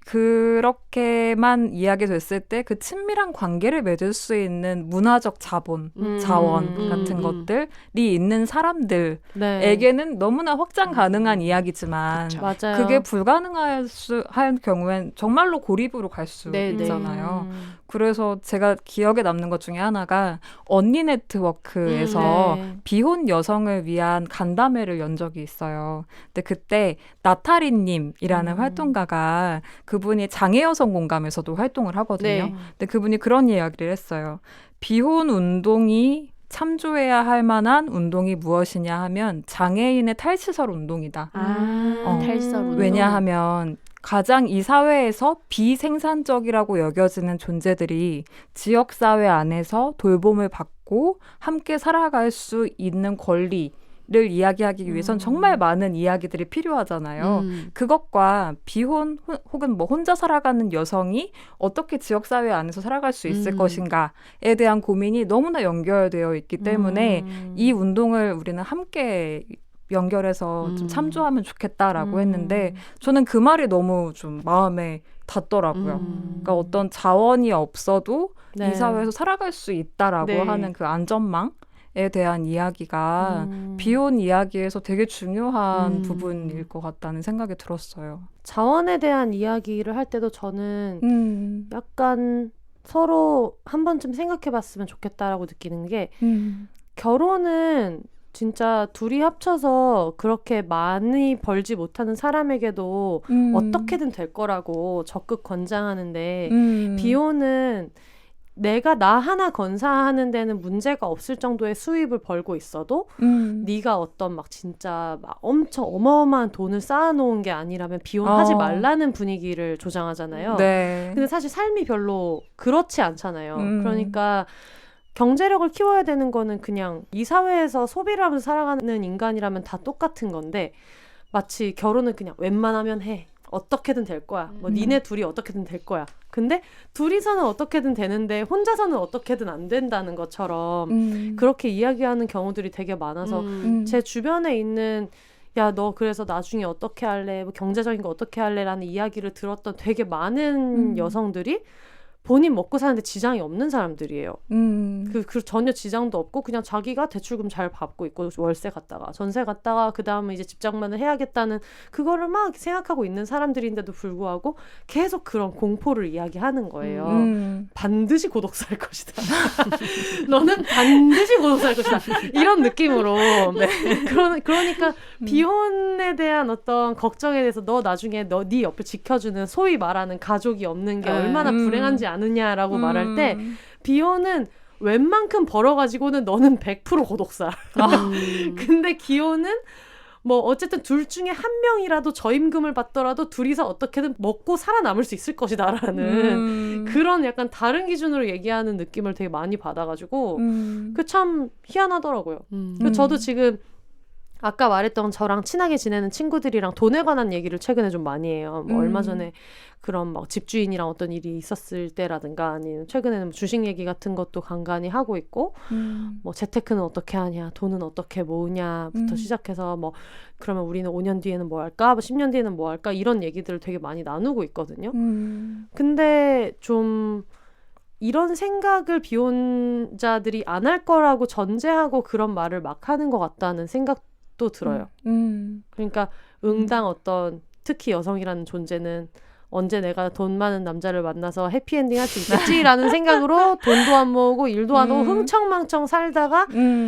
[SPEAKER 4] 그렇게만 이야기됐을 때 그 친밀한 관계를 맺을 수 있는 문화적 자원 같은 것들이 있는 사람들에게는 너무나 확장 가능한 이야기지만
[SPEAKER 2] 맞아요.
[SPEAKER 4] 그게 불가능할 경우엔 정말로 고립으로 갈 수 있잖아요. 그래서 제가 기억에 남는 것 중에 하나가 언니 네트워크에서 비혼 여성을 위한 간담회를 연 적이 있어요. 근데 그때 나타리님이라는 활동가가 그분이 장애 여성 공감에서도 활동을 하거든요. 근데 그분이 그런 이야기를 했어요. 비혼 운동이 참조해야 할 만한 운동이 무엇이냐 하면 장애인의 탈시설 운동이다.
[SPEAKER 3] 탈시설 운동.
[SPEAKER 4] 왜냐하면 가장 이 사회에서 비생산적이라고 여겨지는 존재들이 지역사회 안에서 돌봄을 받고 함께 살아갈 수 있는 권리를 이야기하기 위해선 정말 많은 이야기들이 필요하잖아요. 그것과 비혼 혹은 뭐 혼자 살아가는 여성이 어떻게 지역사회 안에서 살아갈 수 있을 것인가에 대한 고민이 너무나 연결되어 있기 때문에 이 운동을 우리는 함께 연결해서 좀 참조하면 좋겠다라고 했는데 저는 그 말이 너무 좀 마음에 닿더라고요. 그러니까 어떤 자원이 없어도
[SPEAKER 2] 네.
[SPEAKER 4] 이 사회에서 살아갈 수 있다라고
[SPEAKER 2] 네.
[SPEAKER 4] 하는 그 안전망에 대한 이야기가 비혼 이야기에서 되게 중요한 부분일 것 같다는 생각이 들었어요.
[SPEAKER 2] 자원에 대한 이야기를 할 때도 저는 약간 서로 한 번쯤 생각해봤으면 좋겠다라고 느끼는 게 결혼은 진짜 둘이 합쳐서 그렇게 많이 벌지 못하는 사람에게도 어떻게든 될 거라고 적극 권장하는데 비혼은 내가 나 하나 건사하는 데는 문제가 없을 정도의 수입을 벌고 있어도 네가 어떤 막 진짜 막 엄청 어마어마한 돈을 쌓아놓은 게 아니라면 비혼하지 말라는 분위기를 조장하잖아요.
[SPEAKER 4] 네.
[SPEAKER 2] 근데 사실 삶이 별로 그렇지 않잖아요. 그러니까 경제력을 키워야 되는 거는 그냥 이 사회에서 소비를 하면서 살아가는 인간이라면 다 똑같은 건데 마치 결혼은 그냥 웬만하면 해. 어떻게든 될 거야. 뭐 니네 둘이 어떻게든 될 거야. 근데 둘이서는 어떻게든 되는데 혼자서는 어떻게든 안 된다는 것처럼 그렇게 이야기하는 경우들이 되게 많아서 제 주변에 있는 야, 너 그래서 나중에 어떻게 할래? 뭐 경제적인 거 어떻게 할래? 라는 이야기를 들었던 되게 많은 여성들이 본인 먹고 사는데 지장이 없는 사람들이에요. 그 전혀 지장도 없고 그냥 자기가 대출금 잘 받고 있고 월세 갔다가 전세 갔다가 그 다음에 이제 집장만을 해야겠다는 그거를 막 생각하고 있는 사람들인데도 불구하고 계속 그런 공포를 이야기하는 거예요. 반드시 고독 살 것이다. 너는 반드시 고독 살 것이다. 이런 느낌으로. 네. 그러니까 비혼에 대한 어떤 걱정에 대해서 너 나중에 네 옆을 지켜주는 소위 말하는 가족이 없는 게 얼마나 불행한지 아느냐라고 말할 때 비혼은 웬만큼 벌어가지고는 너는 100% 고독살. 근데 기혼은 뭐 어쨌든 둘 중에 한 명이라도 저임금을 받더라도 둘이서 어떻게든 먹고 살아남을 수 있을 것이다라는 그런 약간 다른 기준으로 얘기하는 느낌을 되게 많이 받아가지고 그 참 희한하더라고요. 저도 지금 아까 말했던 저랑 친하게 지내는 친구들이랑 돈에 관한 얘기를 최근에 좀 많이 해요. 뭐 얼마 전에 그런 막 집주인이랑 어떤 일이 있었을 때라든가 아니면 최근에는 주식 얘기 같은 것도 간간히 하고 있고 뭐 재테크는 어떻게 하냐, 돈은 어떻게 모으냐부터 시작해서 뭐 그러면 우리는 5년 뒤에는 뭐 할까, 뭐 10년 뒤에는 뭐 할까 이런 얘기들을 되게 많이 나누고 있거든요. 근데 좀 이런 생각을 비혼자들이 안 할 거라고 전제하고 그런 말을 막 하는 것 같다는 생각도 들어요. 그러니까 응당 어떤 특히 여성이라는 존재는 언제 내가 돈 많은 남자를 만나서 해피엔딩 할 수 있겠지라는 생각으로 돈도 안 모으고 일도 안 하고 흥청망청 살다가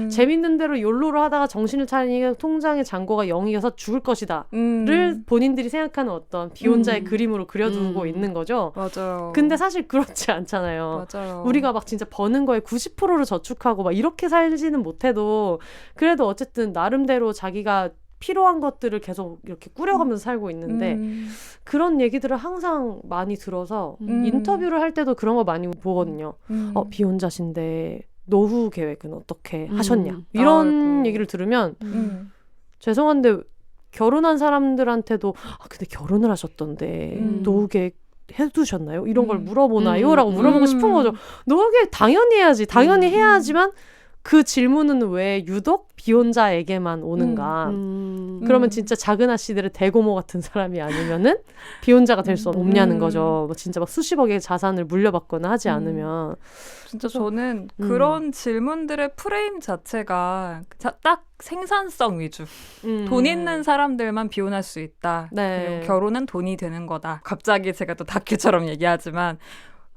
[SPEAKER 2] 재밌는 대로 욜로를 하다가 정신을 차리니까 통장의 잔고가 0이어서 죽을 것이다를 본인들이 생각하는 어떤 비혼자의 그림으로 그려두고 있는 거죠.
[SPEAKER 4] 맞아요.
[SPEAKER 2] 근데 사실 그렇지 않잖아요.
[SPEAKER 4] 맞아요.
[SPEAKER 2] 우리가 막 진짜 버는 거에 90%를 저축하고 막 이렇게 살지는 못해도 그래도 어쨌든 나름대로 자기가 필요한 것들을 계속 이렇게 꾸려가면서 살고 있는데 그런 얘기들을 항상 많이 들어서 인터뷰를 할 때도 그런 거 많이 보거든요. 비혼자신데 노후 계획은 어떻게 하셨냐 이런
[SPEAKER 4] 아이고.
[SPEAKER 2] 얘기를 들으면 죄송한데 결혼한 사람들한테도 근데 결혼을 하셨던데 노후 계획 해두셨나요? 이런 걸 물어보나요? 라고 물어보고 싶은 거죠. 노후 계획 당연히 해야지. 당연히 해야 하지만 그 질문은 왜 유독 비혼자에게만 오는가? 그러면 진짜 작은 아씨들의 대고모 같은 사람이 아니면은 비혼자가 될 수 없냐는 거죠. 뭐 진짜 막 수십억의 자산을 물려받거나 하지 않으면.
[SPEAKER 4] 진짜 저는 그런 질문들의 프레임 자체가 딱 생산성 위주. 돈 있는 사람들만 비혼할 수 있다.
[SPEAKER 2] 네.
[SPEAKER 4] 그리고 결혼은 돈이 되는 거다. 갑자기 제가 또 다큐처럼 얘기하지만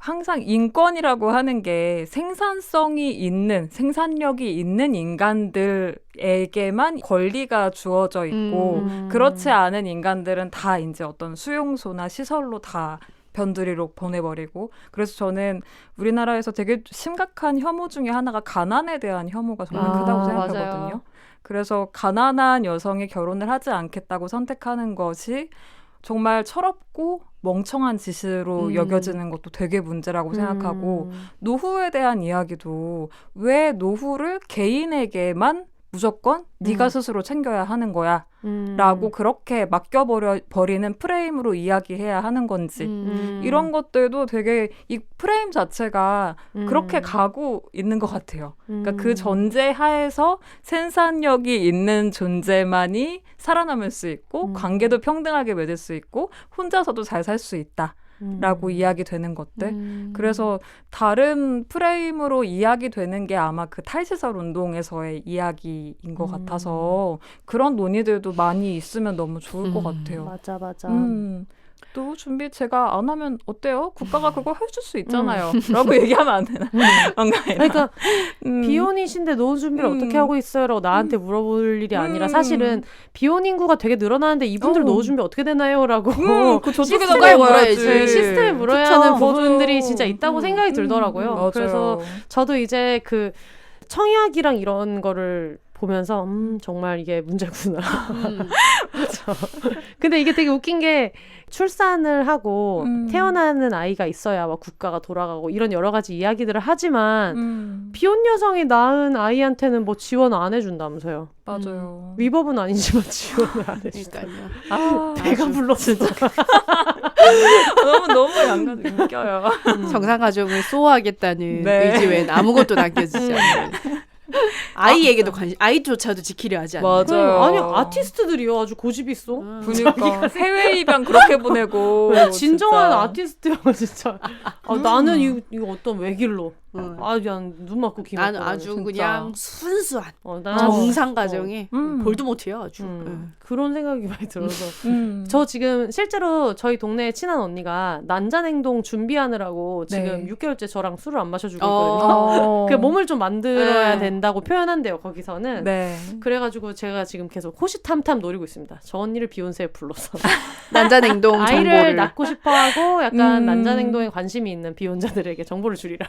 [SPEAKER 4] 항상 인권이라고 하는 게 생산성이 있는, 생산력이 있는 인간들에게만 권리가 주어져 있고 그렇지 않은 인간들은 다 이제 어떤 수용소나 시설로 다 변두리로 보내버리고 그래서 저는 우리나라에서 되게 심각한 혐오 중에 하나가 가난에 대한 혐오가 정말 크다고 생각하거든요.
[SPEAKER 2] 맞아요.
[SPEAKER 4] 그래서 가난한 여성이 결혼을 하지 않겠다고 선택하는 것이 정말 철없고 멍청한 짓으로 여겨지는 것도 되게 문제라고 생각하고 노후에 대한 이야기도 왜 노후를 개인에게만 무조건 네가 스스로 챙겨야 하는 거야 라고 그렇게 맡겨버리는 프레임으로 이야기해야 하는 건지 이런 것들도 되게 이 프레임 자체가 그렇게 가고 있는 것 같아요. 그러니까 그 전제 하에서 생산력이 있는 존재만이 살아남을 수 있고 관계도 평등하게 맺을 수 있고 혼자서도 잘 살 수 있다. 라고 이야기되는 것들. 그래서 다른 프레임으로 이야기되는 게 아마 그 탈시설 운동에서의 이야기인 것 같아서 그런 논의들도 많이 있으면 너무 좋을 것 같아요.
[SPEAKER 2] 맞아.
[SPEAKER 4] 또 준비 제가 안 하면 어때요? 국가가 그걸 해줄 수 있잖아요. 라고 얘기하면 안 되나?
[SPEAKER 2] 그러니까 비혼이신데 노후 준비를 어떻게 하고 있어요? 라고 나한테 물어볼 일이 아니라 사실은 비혼 인구가 되게 늘어나는데 이분들 노후 준비 어떻게 되나요? 라고
[SPEAKER 4] 그 저쪽에다
[SPEAKER 2] 물어야지. 시스템에 물어야 하는 부분들이 진짜 있다고 생각이 들더라고요.
[SPEAKER 4] 맞아요.
[SPEAKER 2] 그래서 저도 이제 그 청약이랑 이런 거를 보면서 정말 이게 문제구나. 그렇죠. 근데 이게 되게 웃긴 게 출산을 하고 태어나는 아이가 있어야 막 국가가 돌아가고 이런 여러 가지 이야기들을 하지만 비혼 여성이 낳은 아이한테는 뭐 지원 안 해준다면서요.
[SPEAKER 4] 맞아요.
[SPEAKER 2] 위법은 아니지만 지원을 안 해준다. 배가 불렀어.
[SPEAKER 4] 너무 양가도 웃겨요.
[SPEAKER 3] 정상 가정을 소화하겠다는
[SPEAKER 4] 네.
[SPEAKER 3] 의지 외엔 아무것도 남겨지지 않는. 아이에게도 아이조차도 지키려 하지 않는.
[SPEAKER 4] 맞아요.
[SPEAKER 2] 아니 아티스트들이요 아주 고집이 있어.
[SPEAKER 4] 그러니까 해외 입양 그렇게 보내고
[SPEAKER 2] 진정한
[SPEAKER 4] 진짜.
[SPEAKER 2] 아티스트야 진짜. 나는 이거 어떤 외길로. 그냥 눈 맞고 귀 맞고.
[SPEAKER 3] 나는 아주
[SPEAKER 2] 진짜.
[SPEAKER 3] 그냥 순수한
[SPEAKER 2] 나는
[SPEAKER 3] 정상 가정에 볼드모트야 아주.
[SPEAKER 2] 그런 생각이 많이 들어서 저 지금 실제로 저희 동네에 친한 언니가 난자냉동 준비하느라고 지금 6개월째 저랑 술을 안 마셔주고 있거든요. 그 몸을 좀 만들어야 된다고 표현한대요 거기서는.
[SPEAKER 4] 네.
[SPEAKER 2] 그래가지고 제가 지금 계속 호시탐탐 노리고 있습니다. 저 언니를 비욘세에 불러서
[SPEAKER 3] 난자냉동
[SPEAKER 2] 아이를
[SPEAKER 3] 정보를
[SPEAKER 2] 낳고 싶어하고 약간 난자냉동에 관심이 있는 비혼자들에게 정보를 주리라.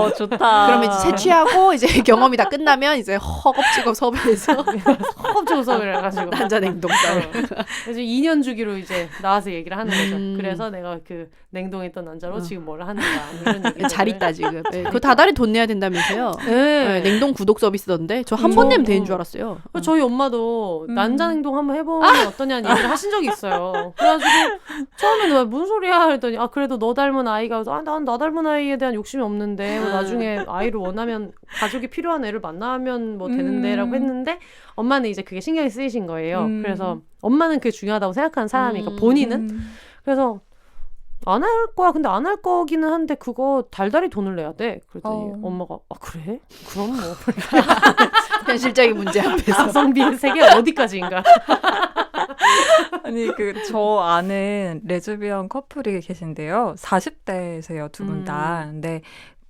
[SPEAKER 4] 좋다.
[SPEAKER 3] 그러면 이제 채취하고 이제 경험이 다 끝나면 이제 허겁지겁 섭외해서
[SPEAKER 2] 허겁지겁 섭외를 해가지고
[SPEAKER 3] 난자냉동 쌀.
[SPEAKER 2] 그래서 2년 주기로 이제 나와서 얘기를 하는 거죠. 그래서 내가 그 냉동에 있던 난자로 지금 뭘 하는가 이런 얘기.
[SPEAKER 3] 잘 있다 지금. 그거 다달이 돈 내야 된다면서요.
[SPEAKER 2] 네.
[SPEAKER 3] 냉동 구독 서비스던데 저 한 번 내면 되는 줄 알았어요.
[SPEAKER 2] 저희 엄마도 난자냉동 한번 해보면 어떠냐는 얘기를 하신 적이 있어요. 그래가지고 처음에는 왜 무슨 소리야 했더니 그래도 너 닮은 아이가 난 나 닮은 아이에 대한 욕심이 없는데 나중에 아이를 원하면 가족이 필요한 애를 만나면 뭐 되는데 라고 했는데 엄마는 이제 그게 신경이 쓰이신 거예요. 그래서 엄마는 그게 중요하다고 생각하는 사람이니까 본인은 그래서 안 할 거야. 근데 안 할 거기는 한데 그거 달달이 돈을 내야 돼. 그랬더니 엄마가 그래? 그럼 뭐
[SPEAKER 3] 현실적인 문제 앞에서
[SPEAKER 2] 가성비의 세계 어디까지인가.
[SPEAKER 4] 아니 저 아는 레즈비언 커플이 계신데요. 40대세요 두 분 다. 근데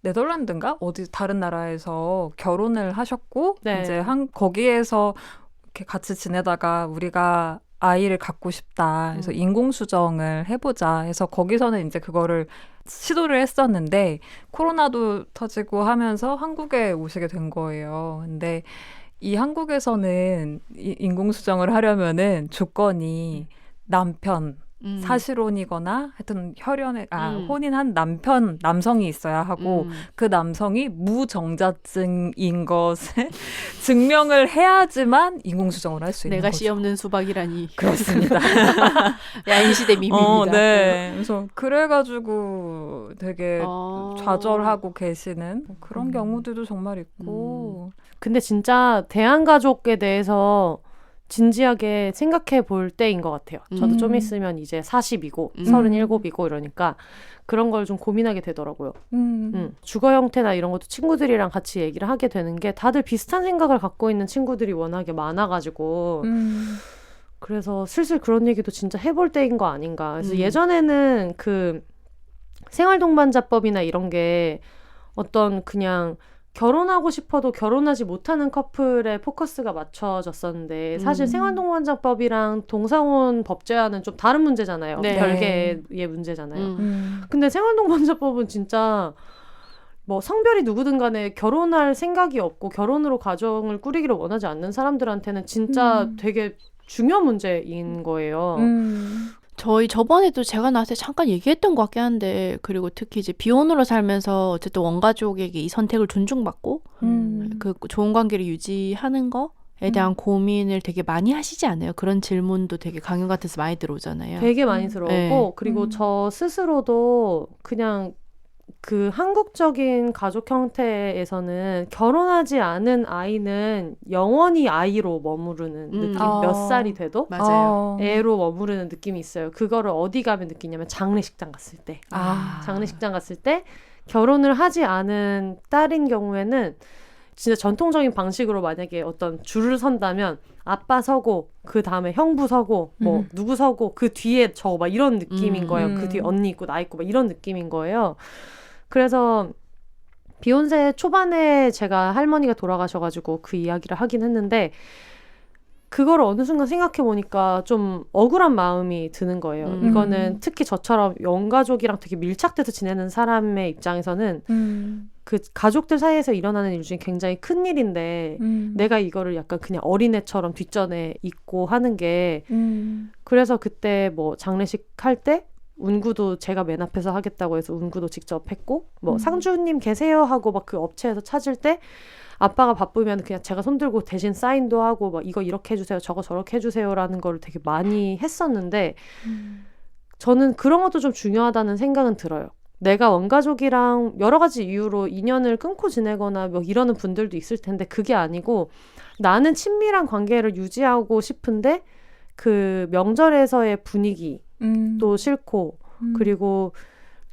[SPEAKER 4] 네덜란드인가 어디 다른 나라에서 결혼을 하셨고 이제 거기에서 이렇게 같이 지내다가 우리가 아이를 갖고 싶다. 그래서 인공수정을 해보자 해서 거기서는 이제 그거를 시도를 했었는데 코로나도 터지고 하면서 한국에 오시게 된 거예요. 근데 이 한국에서는 인공수정을 하려면은 조건이 남편 사실혼이거나 하여튼 혈연에 혼인한 남성이 있어야 하고 그 남성이 무정자증인 것을 증명을 해야지만 인공수정을 할 수 있는
[SPEAKER 3] 내가
[SPEAKER 4] 거죠.
[SPEAKER 3] 씨 없는 수박이라니.
[SPEAKER 4] 그렇습니다.
[SPEAKER 3] 야인시대 밈입니다.
[SPEAKER 4] 네. 그래서 그래가지고 되게 좌절하고 계시는 그런 경우들도 정말 있고.
[SPEAKER 2] 근데 진짜 대한가족에 대해서 진지하게 생각해 볼 때인 것 같아요. 저도 좀 있으면 이제 40이고 37이고 이러니까 그런 걸 좀 고민하게 되더라고요. 주거 형태나 이런 것도 친구들이랑 같이 얘기를 하게 되는 게 다들 비슷한 생각을 갖고 있는 친구들이 워낙에 많아가지고 그래서 슬슬 그런 얘기도 진짜 해볼 때인 거 아닌가. 그래서 예전에는 그 생활동반자법이나 이런 게 어떤 그냥 결혼하고 싶어도 결혼하지 못하는 커플에 포커스가 맞춰졌었는데 사실 생활동반자법이랑 동사혼 법제화는 좀 다른 문제잖아요.
[SPEAKER 3] 네.
[SPEAKER 2] 별개의 문제잖아요. 근데 생활동반자법은 진짜 뭐 성별이 누구든 간에 결혼할 생각이 없고 결혼으로 가정을 꾸리기를 원하지 않는 사람들한테는 진짜 되게 중요한 문제인 거예요.
[SPEAKER 3] 저희 저번에도 제가 나한테 잠깐 얘기했던 것 같긴 한데 그리고 특히 이제 비혼으로 살면서 어쨌든 원가족에게 이 선택을 존중받고 그 좋은 관계를 유지하는 거 대한 고민을 되게 많이 하시지 않아요? 그런 질문도 되게 강연 같아서 많이 들어오잖아요.
[SPEAKER 2] 되게 많이 들어오고
[SPEAKER 3] 네.
[SPEAKER 2] 그리고 저 스스로도 그냥 그 한국적인 가족 형태에서는 결혼하지 않은 아이는 영원히 아이로 머무르는 느낌. 몇 살이 돼도
[SPEAKER 3] 맞아요.
[SPEAKER 2] 애로 머무르는 느낌이 있어요. 그거를 어디 가면 느끼냐면 장례식장 갔을 때. 장례식장 갔을 때 결혼을 하지 않은 딸인 경우에는 진짜 전통적인 방식으로 만약에 어떤 줄을 선다면 아빠 서고 그 다음에 형부 서고 뭐 누구 서고 그 뒤에 저 막 이런 느낌인 거예요. 그 뒤에 언니 있고 나 있고 막 이런 느낌인 거예요. 그래서 비욘세 초반에 제가 할머니가 돌아가셔가지고 그 이야기를 하긴 했는데 그걸 어느 순간 생각해보니까 좀 억울한 마음이 드는 거예요. 이거는 특히 저처럼 영가족이랑 되게 밀착돼서 지내는 사람의 입장에서는 그 가족들 사이에서 일어나는 일 중에 굉장히 큰 일인데 내가 이거를 약간 그냥 어린애처럼 뒷전에 있고 하는 게 그래서 그때 뭐 장례식 할 때 운구도 제가 맨 앞에서 하겠다고 해서 운구도 직접 했고 뭐 상주님 계세요 하고 막 그 업체에서 찾을 때 아빠가 바쁘면 그냥 제가 손들고 대신 사인도 하고 막 이거 이렇게 해주세요 저거 저렇게 해주세요라는 거를 되게 많이 했었는데 저는 그런 것도 좀 중요하다는 생각은 들어요. 내가 원가족이랑 여러 가지 이유로 인연을 끊고 지내거나 뭐 이러는 분들도 있을 텐데 그게 아니고 나는 친밀한 관계를 유지하고 싶은데 그 명절에서의 분위기도 싫고 그리고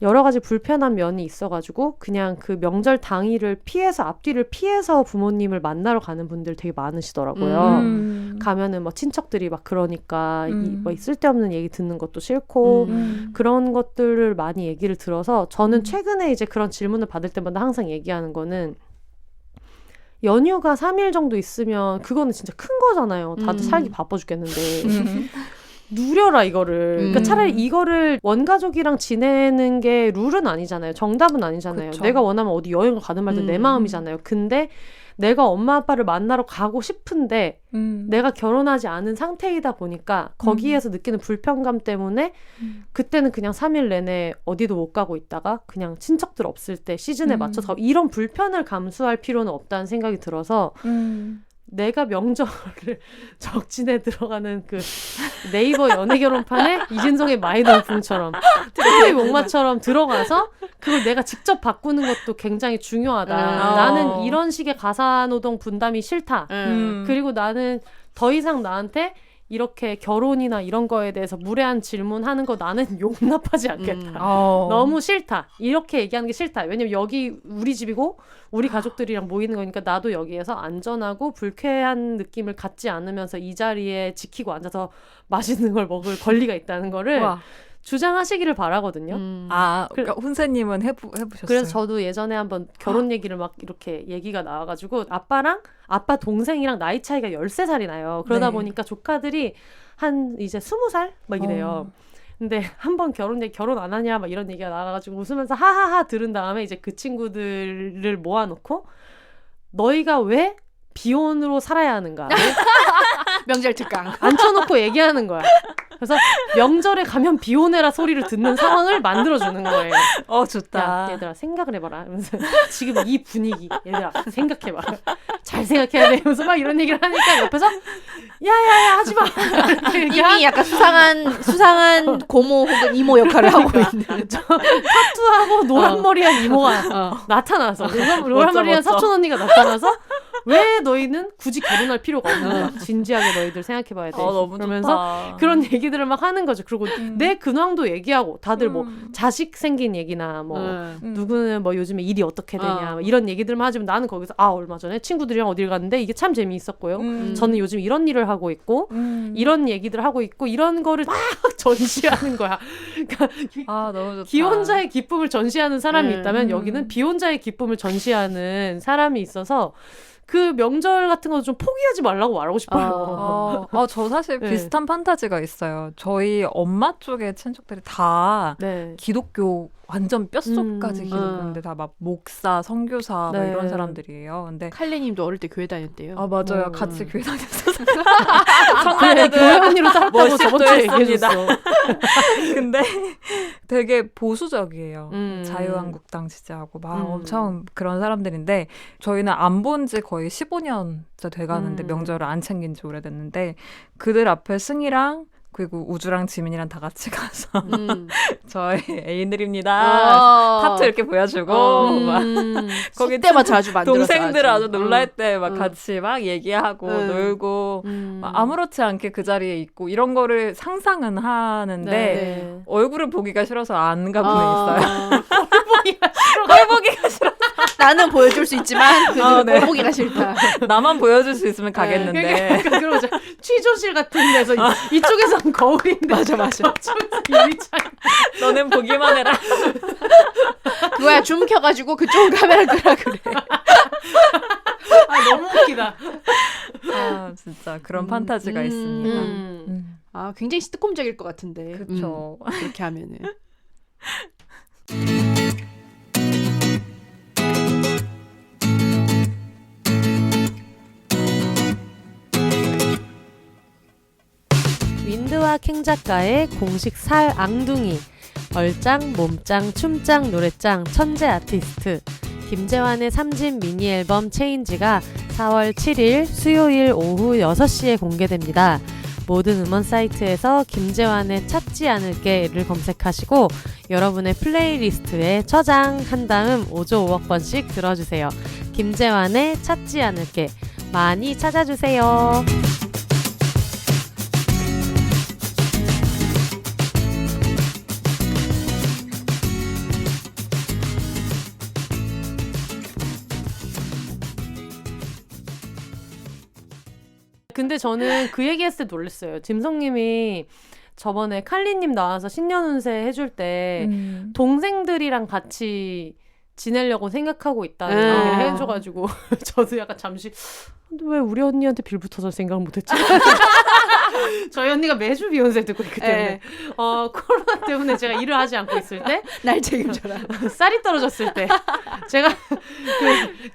[SPEAKER 2] 여러 가지 불편한 면이 있어가지고 그냥 그 명절 당일을 피해서 앞뒤를 피해서 부모님을 만나러 가는 분들 되게 많으시더라고요. 가면은 뭐 친척들이 막 그러니까 뭐 쓸데없는 얘기 듣는 것도 싫고 그런 것들을 많이 얘기를 들어서 저는 최근에 이제 그런 질문을 받을 때마다 항상 얘기하는 거는 연휴가 3일 정도 있으면 그거는 진짜 큰 거잖아요. 다들 살기 바빠 죽겠는데. 누려라 이거를. 그러니까 차라리 이거를 원가족이랑 지내는 게 룰은 아니잖아요. 정답은 아니잖아요.
[SPEAKER 4] 그쵸.
[SPEAKER 2] 내가 원하면 어디 여행을 가든 말든 내 마음이잖아요. 근데 내가 엄마 아빠를 만나러 가고 싶은데 내가 결혼하지 않은 상태이다 보니까 거기에서 느끼는 불편감 때문에 그때는 그냥 3일 내내 어디도 못 가고 있다가 그냥 친척들 없을 때 시즌에 맞춰서 이런 불편을 감수할 필요는 없다는 생각이 들어서 내가 명절을 적진에 들어가는 그 네이버 연애 결혼판에 이진성의 마이돌풍처럼 트로이 목마처럼 들어가서 그걸 내가 직접 바꾸는 것도 굉장히 중요하다. 나는 이런 식의 가사노동 분담이 싫다. 그리고 나는 더 이상 나한테 이렇게 결혼이나 이런 거에 대해서 무례한 질문하는 거 나는 용납하지 않겠다. 너무 싫다. 이렇게 얘기하는 게 싫다. 왜냐면 여기 우리 집이고 우리 가족들이랑 모이는 거니까 나도 여기에서 안전하고 불쾌한 느낌을 갖지 않으면서 이 자리에 지키고 앉아서 맛있는 걸 먹을 권리가 있다는 거를 주장하시기를 바라거든요.
[SPEAKER 4] 그러니까 훈세님은 해보셨어요?
[SPEAKER 2] 그래서 저도 예전에 한번 결혼 얘기를 막 이렇게 얘기가 나와가지고 아빠 동생이랑 나이 차이가 13살이 나요. 그러다 보니까 조카들이 한 이제 20살? 막 이래요. 근데 한번 결혼 안 하냐 막 이런 얘기가 나와가지고 웃으면서 하하하 들은 다음에 이제 그 친구들을 모아놓고 너희가 왜 비혼으로 살아야 하는가?
[SPEAKER 3] 명절 특강.
[SPEAKER 2] 앉혀놓고 얘기하는 거야. 그래서 명절에 가면 비혼해라 소리를 듣는 상황을 만들어주는 거예요.
[SPEAKER 4] 좋다.
[SPEAKER 2] 야, 얘들아 생각을 해봐라. 이러면서 지금 이 분위기 얘들아 생각해봐. 잘 생각해야 돼. 이러면서 막 이런 얘기를 하니까 옆에서 야야야 하지마.
[SPEAKER 3] 이미 약간 수상한 고모 혹은 이모 역할을 하고 있는.
[SPEAKER 2] 타투하고 노란머리한 이모가 나타나서 노란머리한 사촌 언니가 나타나서 왜 너희는 굳이 결혼할 필요가 없는가. 진지하게 너희들 생각해봐야 돼.
[SPEAKER 4] 너무
[SPEAKER 2] 그러면서
[SPEAKER 4] 좋다.
[SPEAKER 2] 그런 얘기들을 막 하는 거죠. 그리고 내 근황도 얘기하고 다들 뭐 자식 생긴 얘기나 뭐 누구는 뭐 요즘에 일이 어떻게 되냐 뭐 이런 얘기들만 하지만 나는 거기서 얼마 전에 친구들이랑 어딜 갔는데 이게 참 재미있었고요. 저는 요즘 이런 일을 하고 있고 이런 얘기들을 하고 있고 이런 거를 막 전시하는 거야. 그러니까
[SPEAKER 4] 너무 좋다.
[SPEAKER 2] 기혼자의 기쁨을 전시하는 사람이 있다면 여기는 비혼자의 기쁨을 전시하는 사람이 있어서 그 명절 같은 거 좀 포기하지 말라고 말하고 싶어요.
[SPEAKER 4] 저 사실 비슷한 판타지가 있어요. 저희 엄마 쪽의 친척들이 다 기독교 완전 뼛속까지 기독교인데 다 막 목사, 선교사 막 이런 사람들이에요. 근데
[SPEAKER 3] 칼리님도 어릴 때 교회 다녔대요.
[SPEAKER 4] 맞아요. 같이 교회 다녔었어요. 성난에도
[SPEAKER 2] 교회 언니로 살았다고
[SPEAKER 4] 멋있도
[SPEAKER 2] 저번 주에
[SPEAKER 4] 했습니다.
[SPEAKER 2] 얘기해줬어.
[SPEAKER 4] 근데 되게 보수적이에요.
[SPEAKER 2] 음.
[SPEAKER 4] 자유한국당 지지하고 막 엄청 그런 사람들인데 저희는 안 본 지 거의 15년째 돼가는데 명절을 안 챙긴 지 오래됐는데 그들 앞에 승희랑 그리고 우주랑 지민이랑 다 같이 가서 저희 애인들입니다. 타투 이렇게 보여주고 막 거기
[SPEAKER 3] 때만 자주 만들어서
[SPEAKER 4] 동생들 아주 놀랄 때 막 같이 막 얘기하고 놀고 막 아무렇지 않게 그 자리에 있고 이런 거를 상상은 하는데
[SPEAKER 2] 네.
[SPEAKER 4] 얼굴을 보기가 싫어서 안 가보는 있어요.
[SPEAKER 2] 꼴 보기가 싫어.
[SPEAKER 3] 나는 보여줄 수 있지만
[SPEAKER 4] 네.
[SPEAKER 3] 꼴 보기가 싫다.
[SPEAKER 4] 나만 보여줄 수 있으면 가겠는데.
[SPEAKER 2] 그러니까 그러죠. 취조실 같은 데서 이쪽에서는 거울인데
[SPEAKER 3] 맞아.
[SPEAKER 2] 저쪽에서 유리창.
[SPEAKER 4] 너는 보기만 해라.
[SPEAKER 3] 그거야 줌 켜가지고 그쪽 카메라 끄라 그래.
[SPEAKER 2] 아 너무 웃기다.
[SPEAKER 4] 아 진짜 그런 판타지가 있습니다.
[SPEAKER 3] 아 굉장히 시트콤적일 것 같은데.
[SPEAKER 4] 그렇죠.
[SPEAKER 3] 그렇게 하면은.
[SPEAKER 1] 윈드와 캥 작가의 공식 살 앙둥이, 얼짱, 몸짱, 춤짱, 노래짱, 천재 아티스트 김재환의 3집 미니 앨범 체인지가 4월 7일 수요일 오후 6시에 공개됩니다. 모든 음원 사이트에서 김재환의 찾지 않을게를 검색하시고 여러분의 플레이리스트에 저장한 다음 5조 5억 번씩 들어주세요. 김재환의 찾지 않을게 많이 찾아주세요.
[SPEAKER 2] 근데 저는 그 얘기했을 때 놀랐어요. 짐성님이 저번에 칼리님 나와서 신년운세 해줄 때 동생들이랑 같이 지내려고 생각하고 있다는 얘기를 해줘가지고 저도 약간 잠시 근데 왜 우리 언니한테 빌붙어서 생각을 못했지? 저희 언니가 매주 비욘세 듣고 있기 때문에 코로나 때문에 제가 일을 하지 않고 있을 때
[SPEAKER 3] 날 책임져라.
[SPEAKER 2] 쌀이 떨어졌을 때 제가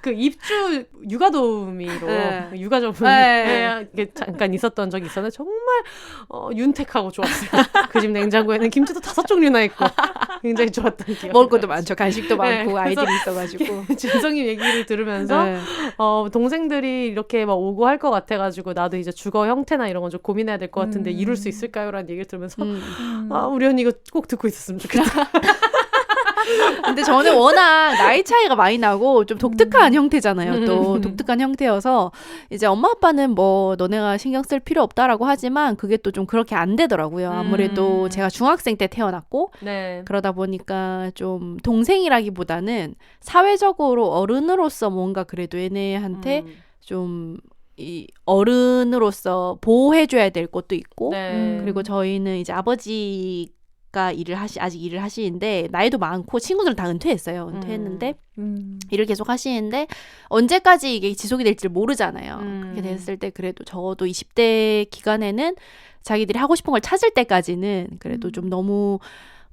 [SPEAKER 2] 그 입주 육아 도우미로 육아 전문에 잠깐 있었던 적이 있었는데 정말 윤택하고 좋았어요. 그 집 냉장고에는 김치도 5종류나 있고 굉장히 좋았던 기억.
[SPEAKER 3] 먹을 것도 많죠. 간식도 많고 아이들이 있어가지고.
[SPEAKER 2] 진성님 얘기를 들으면서 동생들이 이렇게 막 오고 할 것 같아가지고 나도 이제 주거 형태나 이런 건 좀 고민해야 될 것 같은데 이룰 수 있을까요? 라는 얘기를 들으면서 우리 언니 이거 꼭 듣고 있었으면 좋겠다.
[SPEAKER 3] 근데 저는 워낙 나이 차이가 많이 나고 좀 독특한 형태잖아요. 또 독특한 형태여서 이제 엄마 아빠는 뭐 너네가 신경 쓸 필요 없다라고 하지만 그게 또 좀 그렇게 안 되더라고요. 아무래도 제가 중학생 때 태어났고 그러다 보니까 좀 동생이라기보다는 사회적으로 어른으로서 뭔가 그래도 얘네한테 좀 이 어른으로서 보호해줘야 될 것도 있고 그리고 저희는 이제 아버지가 아직 일을 하시는데 나이도 많고 친구들은 다 은퇴했어요. 은퇴했는데 일을 계속 하시는데 언제까지 이게 지속이 될지 모르잖아요. 그렇게 됐을 때 그래도 적어도 20대 기간에는 자기들이 하고 싶은 걸 찾을 때까지는 그래도 좀 너무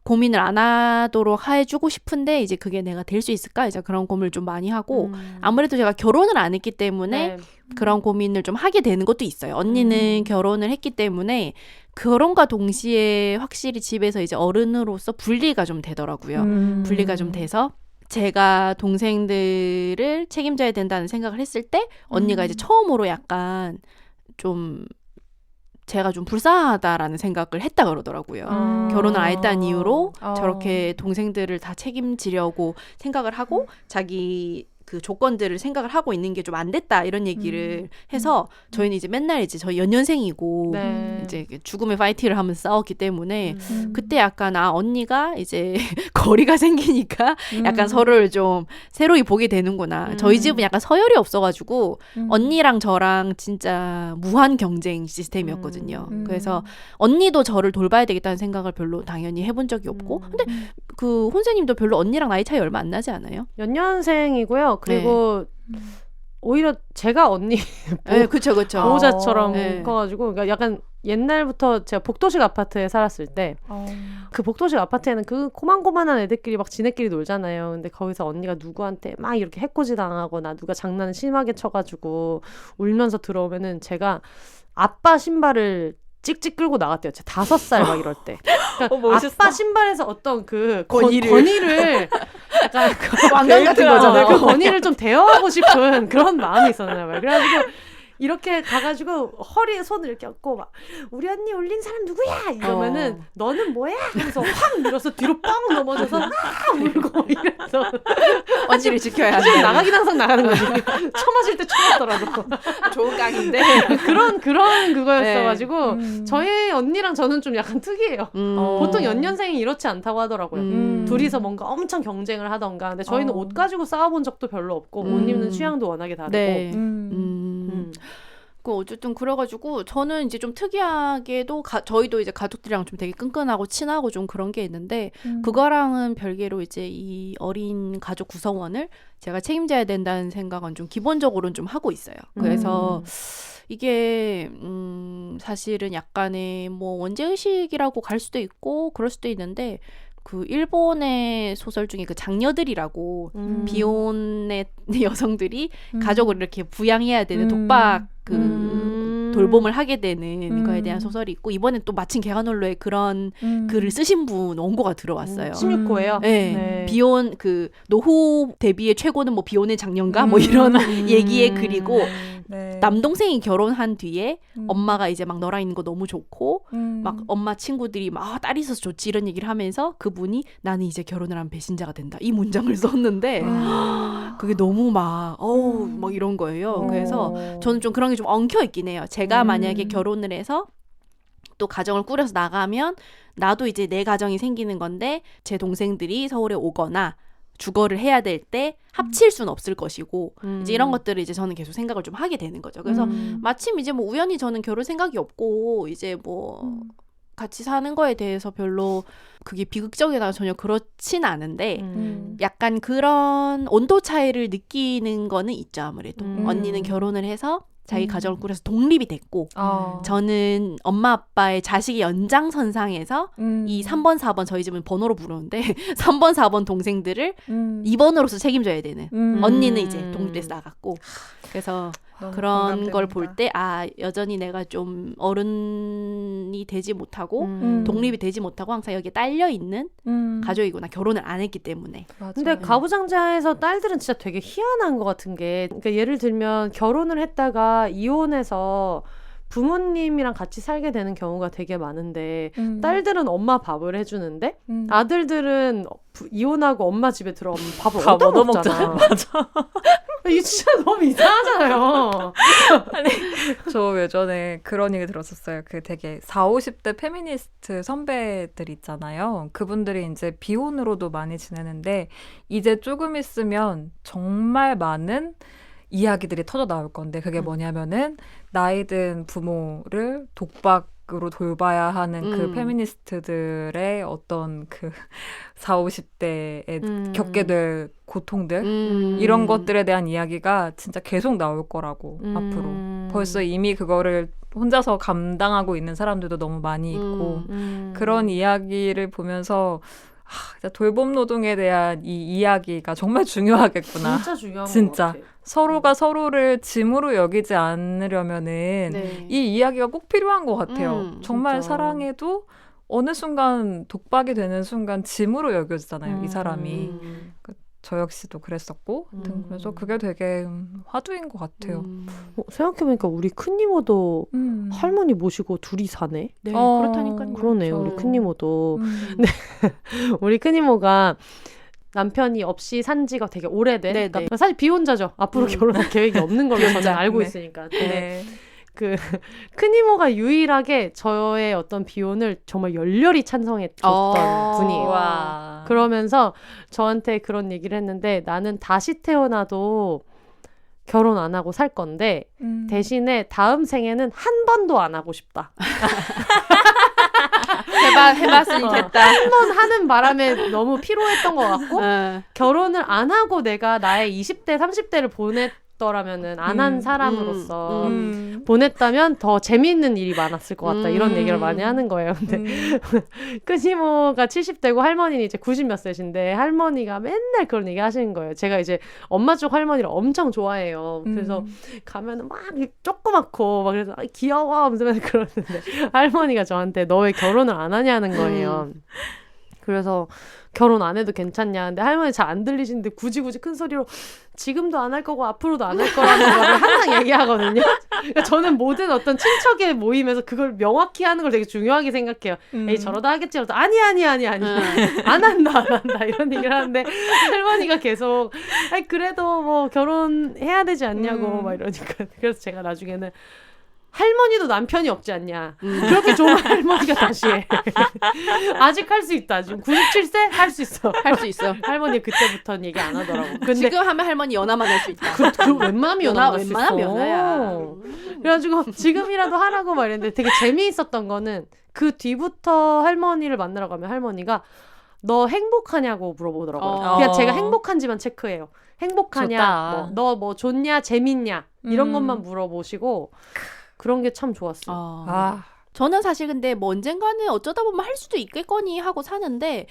[SPEAKER 3] 고민을 안 하도록 해주고 싶은데 이제 그게 내가 될 수 있을까? 이제 그런 고민을 좀 많이 하고 아무래도 제가 결혼을 안 했기 때문에 그런 고민을 좀 하게 되는 것도 있어요. 언니는 결혼을 했기 때문에 결혼과 동시에 확실히 집에서 이제 어른으로서 분리가 좀 되더라고요. 분리가 좀 돼서 제가 동생들을 책임져야 된다는 생각을 했을 때 언니가 이제 처음으로 약간 좀 제가 좀 불쌍하다라는 생각을 했다 그러더라고요. 결혼을 안 했다는 이유로 저렇게 동생들을 다 책임지려고 생각을 하고 자기 그 조건들을 생각을 하고 있는 게 좀 안 됐다 이런 얘기를 해서 저희는 이제 맨날 이제 저희 연년생이고 이제 죽음의 파이팅을 하면서 싸웠기 때문에 그때 약간 언니가 이제 거리가 생기니까 약간 서로를 좀 새로이 보게 되는구나. 저희 집은 약간 서열이 없어가지고 언니랑 저랑 진짜 무한 경쟁 시스템이었거든요. 그래서 언니도 저를 돌봐야 되겠다는 생각을 별로 당연히 해본 적이 없고 근데 그 혼세님도 별로 언니랑 나이 차이 얼마 안 나지 않아요?
[SPEAKER 2] 연년생이고요. 그리고 오히려 제가 언니
[SPEAKER 3] 그쵸.
[SPEAKER 2] 보호자처럼 커가지고 그러니까 약간 옛날부터 제가 복도식 아파트에 살았을 때 그 복도식 아파트에는 그 고만고만한 애들끼리 막 지네끼리 놀잖아요. 근데 거기서 언니가 누구한테 막 이렇게 해코지 당하거나 누가 장난을 심하게 쳐가지고 울면서 들어오면은 제가 아빠 신발을 찍찍 끌고 나갔대요. 제가 5살 막 이럴 때. 그러니까 아빠 신발에서 어떤 그 권위를 약간
[SPEAKER 3] 왕관 같은 거잖아요.
[SPEAKER 2] 그 권위를 좀 대여하고 싶은 그런 마음이 있었나 봐요. 그래가지고 이렇게 가가지고 허리에 손을 이렇게 얹고 막 우리 언니 울린 사람 누구야? 이러면은 너는 뭐야? 하면서 확 밀어서 뒤로 뻥 넘어져서 울고 이래서
[SPEAKER 3] 언니를 지켜야
[SPEAKER 2] 사실
[SPEAKER 3] 돼.
[SPEAKER 2] 나가긴 항상 나가는 거지. 처맞을 때 처맞더라도.
[SPEAKER 3] 좋은 강인데.
[SPEAKER 2] 그런 그거였어가지고 저희 언니랑 저는 좀 약간 특이해요. 보통 연년생이 이렇지 않다고 하더라고요. 둘이서 뭔가 엄청 경쟁을 하던가. 근데 저희는 옷 가지고 싸워본 적도 별로 없고 옷 입는 취향도 워낙에 다르고.
[SPEAKER 3] 네. 그 어쨌든 그래가지고 저는 이제 좀 특이하게도 저희도 이제 가족들이랑 좀 되게 끈끈하고 친하고 좀 그런 게 있는데 그거랑은 별개로 이제 이 어린 가족 구성원을 제가 책임져야 된다는 생각은 좀 기본적으로는 좀 하고 있어요. 그래서 이게 사실은 약간의 뭐 원죄의식이라고 갈 수도 있고 그럴 수도 있는데 그 일본의 소설 중에 그 장녀들이라고 비혼의 여성들이 가족을 이렇게 부양해야 되는 독박 돌봄을 하게 되는 거에 대한 소설이 있고 이번엔 또 마침 개간홀로에 그런 글을 쓰신 분 원고가 들어왔어요.
[SPEAKER 2] 16호예요.
[SPEAKER 3] 네. 비혼 그 노후 대비의 최고는 뭐 비혼의 장년가 뭐 이런 얘기의 글이고
[SPEAKER 4] 네.
[SPEAKER 3] 남동생이 결혼한 뒤에 엄마가 이제 막 너랑 있는 거 너무 좋고 막 엄마 친구들이 막 딸이 있어서 좋지 이런 얘기를 하면서 그분이 나는 이제 결혼을 하면 배신자가 된다 이 문장을 썼는데 그게 너무 막 막 이런 거예요. 그래서 저는 좀 그런 게 좀 엉켜 있긴 해요. 제가 만약에 결혼을 해서 또 가정을 꾸려서 나가면 나도 이제 내 가정이 생기는 건데 제 동생들이 서울에 오거나 주거를 해야 될 때 합칠 수는 없을 것이고 이제 이런 것들을 이제 저는 계속 생각을 좀 하게 되는 거죠. 그래서 마침 이제 뭐 우연히 저는 결혼 생각이 없고 이제 뭐 같이 사는 거에 대해서 별로 그게 비극적이다 전혀 그렇진 않은데 약간 그런 온도 차이를 느끼는 거는 있죠. 아무래도 언니는 결혼을 해서 자기 가정을 꾸려서 독립이 됐고 저는 엄마 아빠의 자식의 연장선상에서 이 3번 4번 저희 집은 번호로 부르는데 3번 4번 동생들을 2번으로서 책임져야 되는 언니는 이제 독립돼서 나갔고 그래서 그런 걸 볼 때 여전히 내가 좀 어른이 되지 못하고 독립이 되지 못하고 항상 여기에 딸려 있는 가족이구나. 결혼을 안 했기 때문에.
[SPEAKER 2] 근데 가부장자에서 딸들은 진짜 되게 희한한 것 같은 게 그러니까 예를 들면 결혼을 했다가 이혼해서 부모님이랑 같이 살게 되는 경우가 되게 많은데 딸들은 엄마 밥을 해주는데 아들들은 이혼하고 엄마 집에 들어가면 밥을 얻어먹잖아.
[SPEAKER 4] 맞아.
[SPEAKER 2] 이게 진짜 너무 이상하잖아요.
[SPEAKER 4] 아니, 저 예전에 그런 얘기 들었었어요. 그 되게 40, 50대 페미니스트 선배들 있잖아요. 그분들이 이제 비혼으로도 많이 지내는데 이제 조금 있으면 정말 많은 이야기들이 터져 나올 건데 그게 뭐냐면은 나이 든 부모를 독박으로 돌봐야 하는 그 페미니스트들의 어떤 그 40, 50대에 겪게 될 고통들 이런 것들에 대한 이야기가 진짜 계속 나올 거라고 앞으로 벌써 이미 그거를 혼자서 감당하고 있는 사람들도 너무 많이 있고 그런 이야기를 보면서 진짜 돌봄 노동에 대한 이 이야기가 정말 중요하겠구나.
[SPEAKER 2] 진짜 중요한
[SPEAKER 4] 진짜.
[SPEAKER 2] 것 같아.
[SPEAKER 4] 서로가 서로를 짐으로 여기지 않으려면은
[SPEAKER 3] 네.
[SPEAKER 4] 이 이야기가 꼭 필요한 것 같아요. 정말
[SPEAKER 2] 진짜.
[SPEAKER 4] 사랑해도 어느 순간 독박이 되는 순간 짐으로 여겨지잖아요. 이 사람이. 저 역시도 그랬었고 그래서 그게 되게 화두인 것 같아요.
[SPEAKER 2] 생각해보니까 우리 큰이모도 할머니 모시고 둘이 사네.
[SPEAKER 3] 네, 그렇다니까요.
[SPEAKER 2] 그러네요.
[SPEAKER 3] 그렇죠.
[SPEAKER 2] 우리 큰이모도. 근데 우리 큰이모가 남편이 없이 산 지가 되게 오래된.
[SPEAKER 3] 네,
[SPEAKER 2] 그러니까 사실 비혼자죠. 앞으로 결혼할 계획이 없는 걸로 저는 알고
[SPEAKER 4] 네.
[SPEAKER 2] 있으니까. 근데
[SPEAKER 4] 네.
[SPEAKER 2] 그 큰이모가 유일하게 저의 어떤 비혼을 정말 열렬히 찬성했던 분이에요.
[SPEAKER 4] 와.
[SPEAKER 2] 그러면서 저한테 그런 얘기를 했는데 나는 다시 태어나도 결혼 안 하고 살 건데 대신에 다음 생에는 한 번도 안 하고 싶다.
[SPEAKER 3] 해봤으니 됐다.
[SPEAKER 2] 한 번 하는 바람에 너무 피로했던 것 같고 결혼을 안 하고 내가 나의 20대, 30대를 보냈더라면은 안 한 사람으로서
[SPEAKER 4] 음.
[SPEAKER 2] 보냈다면 더 재미있는 일이 많았을 것 같다. 이런 얘기를 많이 하는 거예요. 근데 큰 이모가 70대고 할머니는 이제 90 몇 세신데 할머니가 맨날 그런 얘기 하시는 거예요. 제가 이제 엄마 쪽 할머니를 엄청 좋아해요. 그래서 가면은 막 조그맣고 막 그래서 귀여워 하면서 맨날 그러는데 할머니가 저한테 너 왜 결혼을 안 하냐는 거예요. 그래서 결혼 안 해도 괜찮냐. 근데 할머니 잘 안 들리시는데 굳이 큰 소리로 지금도 안 할 거고 앞으로도 안 할 거라는 거를 항상 얘기하거든요. 그러니까 저는 모든 어떤 친척의 모임에서 그걸 명확히 하는 걸 되게 중요하게 생각해요. 에이 저러다 하겠지. 저러다 아니 안 한다 이런 얘기를 하는데 할머니가 계속 아니 그래도 뭐 결혼해야 되지 않냐고 막 이러니까 그래서 제가 나중에는 할머니도 남편이 없지 않냐. 그렇게 좋은 할머니가 다시 해. 아직 할 수 있다. 지금 97세? 할 수 있어.
[SPEAKER 3] 할 수 있어.
[SPEAKER 2] 할머니 그때부터는 얘기 안 하더라고. 근데
[SPEAKER 3] 지금 하면 할머니 연하만 할 수 있다.
[SPEAKER 2] 그 웬만하면 연하 할수 있어.
[SPEAKER 3] 웬만하면 연하야.
[SPEAKER 2] 그래가지고 지금이라도 하라고 말했는데 되게 재미있었던 거는 그 뒤부터 할머니를 만나러 가면 할머니가 너 행복하냐고 물어보더라고요. 그냥 제가 행복한지만 체크해요. 행복하냐, 너 뭐 좋냐, 재밌냐 이런 것만 물어보시고 그런 게 참 좋았어요.
[SPEAKER 3] 저는 사실 근데 뭐 언젠가는 어쩌다 보면 할 수도 있겠거니 하고 사는데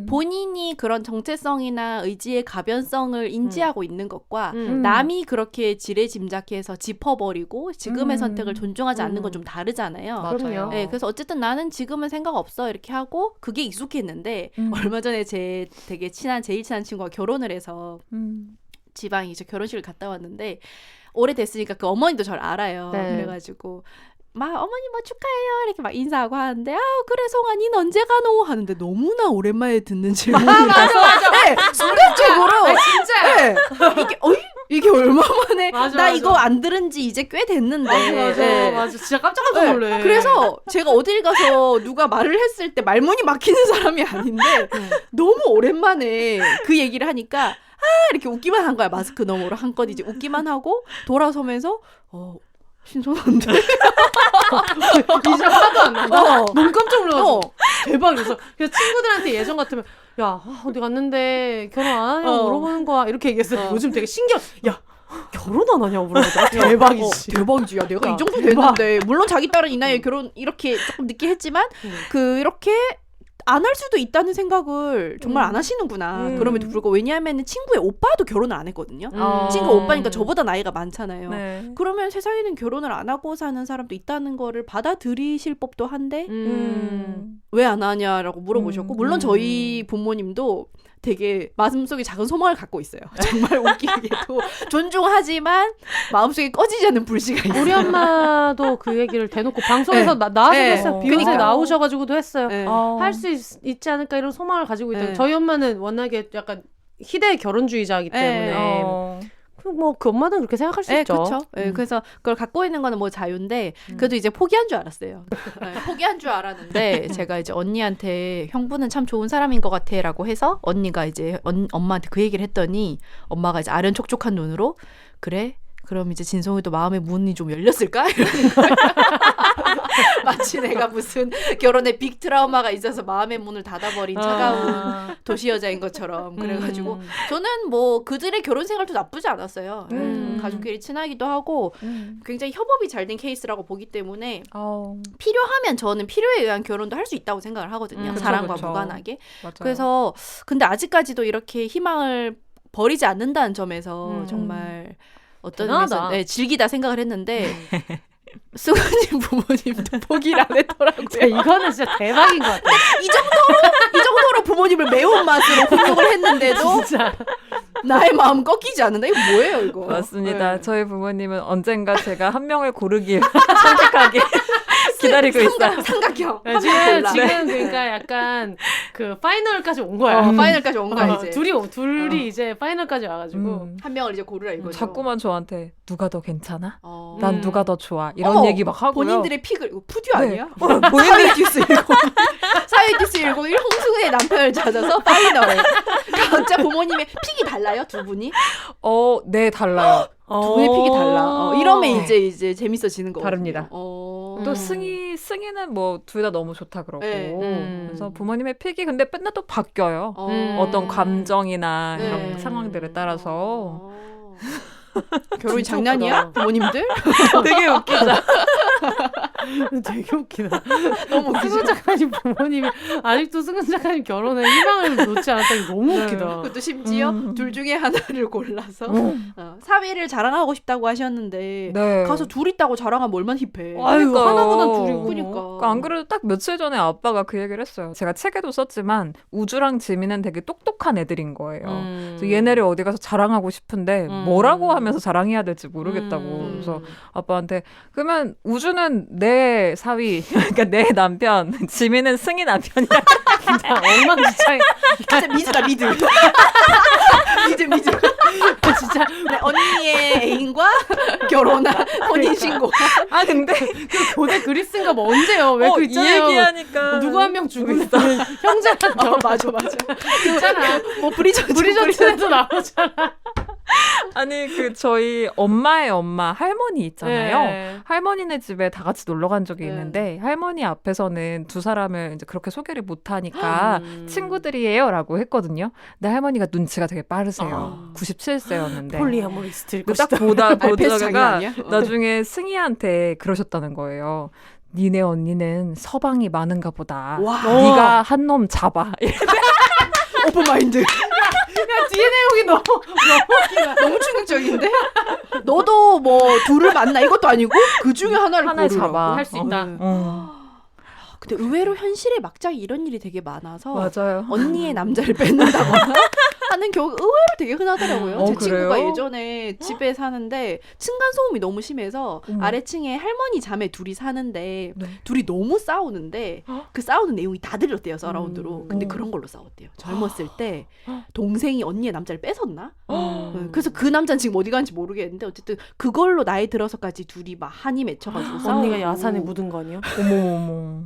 [SPEAKER 3] 본인이 그런 정체성이나 의지의 가변성을 인지하고 있는 것과 남이 그렇게 지레짐작해서 짚어버리고 지금의 선택을 존중하지 않는 건 좀 다르잖아요.
[SPEAKER 2] 맞아요.
[SPEAKER 3] 네, 그래서 어쨌든 나는 지금은 생각 없어 이렇게 하고 그게 익숙했는데 얼마 전에 제 되게 제일 친한 친구가 결혼을 해서 지방에 이제 결혼식을 갔다 왔는데 오래됐으니까 그 어머니도 저를 알아요.
[SPEAKER 2] 네.
[SPEAKER 3] 그래가지고 막 어머니 뭐 축하해요 이렇게 막 인사하고 하는데 그래 송아 닌 언제 가노 하는데 너무나 오랜만에 듣는 질문이라서
[SPEAKER 2] 맞아.
[SPEAKER 3] 네, 순간적으로
[SPEAKER 2] 진짜.
[SPEAKER 3] 네, 이게 얼마 만에
[SPEAKER 2] 맞아,
[SPEAKER 3] 나
[SPEAKER 2] 맞아.
[SPEAKER 3] 이거 안 들은 지 이제 꽤 됐는데
[SPEAKER 2] 맞아. 진짜 깜짝 놀래.
[SPEAKER 3] 그래서 제가 어딜 가서 누가 말을 했을 때 말문이 막히는 사람이 아닌데 너무 오랜만에 그 얘기를 하니까 이렇게 웃기만 한 거야. 마스크 너머로 한껏 이제 웃기만 하고 돌아서면서 신선한데
[SPEAKER 2] 이제 하나도 안 난다. 너무 깜짝 놀랐어.
[SPEAKER 3] 어.
[SPEAKER 2] 대박. 그래서 친구들한테 예전 같으면 야 어디 갔는데 결혼 안 하냐고 물어보는 거야 이렇게 얘기했어요. 요즘 되게 신기해. 야 결혼 안 하냐고 물어보더라. 대박이지.
[SPEAKER 3] 대박이지. 야 내가 이 정도 됐는데 물론 자기 딸은 이 나이에 결혼 이렇게 조금 늦게 했지만 그렇게 안 할 수도 있다는 생각을 정말 안 하시는구나. 그럼에도 불구하고 왜냐하면 친구의 오빠도 결혼을 안 했거든요. 친구 오빠니까 저보다 나이가 많잖아요.
[SPEAKER 4] 네.
[SPEAKER 3] 그러면 세상에는 결혼을 안 하고 사는 사람도 있다는 거를 받아들이실 법도 한데 왜 안 하냐라고 물어보셨고 물론 저희 부모님도 되게 마음속에 작은 소망을 갖고 있어요. 정말 웃기게도 존중하지만 마음속에 꺼지지 않는 불씨가 있어요.
[SPEAKER 2] 우리 엄마도 그 얘기를 대놓고 방송에서 나와서 했어요. 비욘세
[SPEAKER 3] 그러니까요.
[SPEAKER 2] 나오셔가지고도 했어요.
[SPEAKER 3] 네.
[SPEAKER 2] 할 수 있지 않을까 이런 소망을 가지고 있다.
[SPEAKER 3] 네.
[SPEAKER 2] 저희 엄마는 워낙에 약간 희대 결혼주의자이기 때문에 뭐 그 엄마는 그렇게 생각할 수 있죠.
[SPEAKER 3] 그렇죠. 그래서 그걸 갖고 있는 거는 뭐 자유인데 그래도 이제 포기한 줄 알았어요. 포기한 줄 알았는데 제가 이제 언니한테 형부는 참 좋은 사람인 것 같아라고 해서 언니가 이제 엄마한테 그 얘기를 했더니 엄마가 이제 아련촉촉한 눈으로 그래? 그럼 이제 진성이도 마음의 문이 좀 열렸을까? 이러는 거예요. 마치 내가 무슨 결혼에 빅 트라우마가 있어서 마음의 문을 닫아버린 차가운 도시 여자인 것처럼 그래가지고 저는 뭐 그들의 결혼 생활도 나쁘지 않았어요. 가족끼리 친하기도 하고 굉장히 협업이 잘 된 케이스라고 보기 때문에 필요하면 저는 필요에 의한 결혼도 할 수 있다고 생각을 하거든요. 사랑과
[SPEAKER 4] 그쵸.
[SPEAKER 3] 무관하게.
[SPEAKER 4] 맞아요.
[SPEAKER 3] 그래서 근데 아직까지도 이렇게 희망을 버리지 않는다는 점에서 정말 어떤
[SPEAKER 2] 대단하다.
[SPEAKER 3] 의미에서 즐기다 생각을 했는데 승우님 부모님도 포기를 안 했더라고요.
[SPEAKER 2] 이거는 진짜 대박인 것 같아요.
[SPEAKER 3] 이 정도로 부모님을 매운맛으로 훈육을 했는데도
[SPEAKER 2] 진짜.
[SPEAKER 3] 나의 마음 꺾이지 않는다. 이거 뭐예요 이거.
[SPEAKER 4] 맞습니다.
[SPEAKER 3] 네.
[SPEAKER 4] 저희 부모님은 언젠가 제가 한 명을 고르길 선택하게 기다리고 있어요.
[SPEAKER 3] 삼각형.
[SPEAKER 2] 네,
[SPEAKER 3] 한 명 골라.
[SPEAKER 2] 지금 그러니까 약간 그 파이널까지 온 거야.
[SPEAKER 3] 파이널까지 온 거야 이제.
[SPEAKER 2] 둘이 이제 파이널까지 와가지고
[SPEAKER 3] 한 명을 이제 고르라 이거죠.
[SPEAKER 4] 자꾸만 저한테 누가 더 괜찮아?
[SPEAKER 3] 어.
[SPEAKER 4] 난 누가 더 좋아? 이런
[SPEAKER 3] 어머,
[SPEAKER 4] 얘기 막 하고요.
[SPEAKER 3] 본인들의 픽을 이거 푸듀 아니야?
[SPEAKER 4] 본인들이
[SPEAKER 3] 사회디스 101 홍수의 남편을 찾아서 파이널. 각자 부모님의 픽이 달라요 두 분이?
[SPEAKER 4] 네 달라요.
[SPEAKER 3] 두 분의 픽이 달라. 이러면 이제 재밌어지는 거거든요.
[SPEAKER 4] 다릅니다. 또 승희는 뭐 둘 다 너무 좋다 그러고 그래서 부모님의 픽이 근데 맨날 또 바뀌어요. 어떤 감정이나 이런 상황들에 따라서
[SPEAKER 3] 결혼이
[SPEAKER 2] 진짜
[SPEAKER 3] 장난이야?
[SPEAKER 2] 웃기다.
[SPEAKER 3] 부모님들?
[SPEAKER 4] 되게 웃기죠.
[SPEAKER 2] 되게 웃기다.
[SPEAKER 3] 너무 웃기죠.
[SPEAKER 2] 승훈 작가님 부모님이 아직도 승훈 작가님 결혼에 희망을 놓지 않았다는 게 너무
[SPEAKER 4] 네.
[SPEAKER 2] 웃기다.
[SPEAKER 3] 그것도 심지어 둘 중에 하나를 골라서 사위를 자랑하고 싶다고 하셨는데
[SPEAKER 4] 네.
[SPEAKER 3] 가서 둘 있다고 자랑하면 얼마나 힙해.
[SPEAKER 2] 아유
[SPEAKER 4] 그러니까요.
[SPEAKER 2] 하나보단 둘이고.
[SPEAKER 3] 그러니까.
[SPEAKER 4] 안 그래도 딱 며칠 전에 아빠가 그 얘기를 했어요. 제가 책에도 썼지만 우주랑 지민은 되게 똑똑한 애들인 거예요. 그래서 얘네를 어디 가서 자랑하고 싶은데 뭐라고 하면서 자랑해야 될지 모르겠다고. 그래서 아빠한테 그러면 우주는 내 사위, 그러니까 내 남편, 지민은 승희 남편이야.
[SPEAKER 2] 진짜 엉망진창.
[SPEAKER 3] 진짜 미드다 미드. 미드.
[SPEAKER 2] 진짜
[SPEAKER 3] 네, 언니의 애인과 결혼한 혼인신고.
[SPEAKER 4] 아 근데
[SPEAKER 2] 고대 그리스인가 뭐 언제요? 왜 그
[SPEAKER 4] 이
[SPEAKER 2] 있잖아요.
[SPEAKER 4] 얘기하니까
[SPEAKER 2] 누구 한 명 죽으면 형제랑 결혼
[SPEAKER 3] 맞아.
[SPEAKER 2] 있잖아.
[SPEAKER 3] 뭐
[SPEAKER 2] 브리저튼에도 나오잖아.
[SPEAKER 4] 아니 그 저희 엄마의 엄마 할머니 있잖아요.
[SPEAKER 2] 네.
[SPEAKER 4] 할머니네 집에 다 같이 놀러 간 적이
[SPEAKER 3] 네.
[SPEAKER 4] 있는데 할머니 앞에서는 두 사람을 이제 그렇게 소개를 못 하니까 친구들이에요라고 했거든요. 근데 할머니가 눈치가 되게 빠르세요. 97세였는데.
[SPEAKER 2] 폴리아모리스트일
[SPEAKER 4] 딱
[SPEAKER 2] 것이다.
[SPEAKER 3] 알페스 장인
[SPEAKER 4] 보다가
[SPEAKER 3] 아니야?
[SPEAKER 4] 나중에 승희한테 그러셨다는 거예요. 니네 언니는 서방이 많은가 보다.
[SPEAKER 3] 와.
[SPEAKER 4] 네가 한 놈 잡아.
[SPEAKER 3] 오픈마인드.
[SPEAKER 2] 야 뒤에 내용이 너무
[SPEAKER 3] 너무 충격적인데? 너도 뭐 둘을 만나 이것도 아니고 그 중에 하나를
[SPEAKER 4] 하나를
[SPEAKER 3] 고르라고.
[SPEAKER 4] 잡아.
[SPEAKER 2] 할 수 있다.
[SPEAKER 3] 근데 의외로 현실에 막장 이런 일이 되게 많아서
[SPEAKER 4] 맞아요.
[SPEAKER 3] 언니의 남자를 뺏는다거나 하는 경우가 의외로 되게 흔하더라고요. 제
[SPEAKER 4] 그래요?
[SPEAKER 3] 친구가 예전에 집에 사는데 층간소음이 너무 심해서 아래층에 할머니 자매 둘이 사는데
[SPEAKER 4] 네.
[SPEAKER 3] 둘이 너무 싸우는데 그 싸우는 내용이 다 들렸대요, 서라운드로. 근데 그런 걸로 싸웠대요. 젊었을 때 동생이 언니의 남자를 뺏었나? 그래서 그 남자는 지금 어디 가는지 모르겠는데 어쨌든 그걸로 나이 들어서까지 둘이 막 한이 맺혀가지고 싸우고.
[SPEAKER 2] 언니가 야산에 묻은 거 아니야?
[SPEAKER 4] 어머.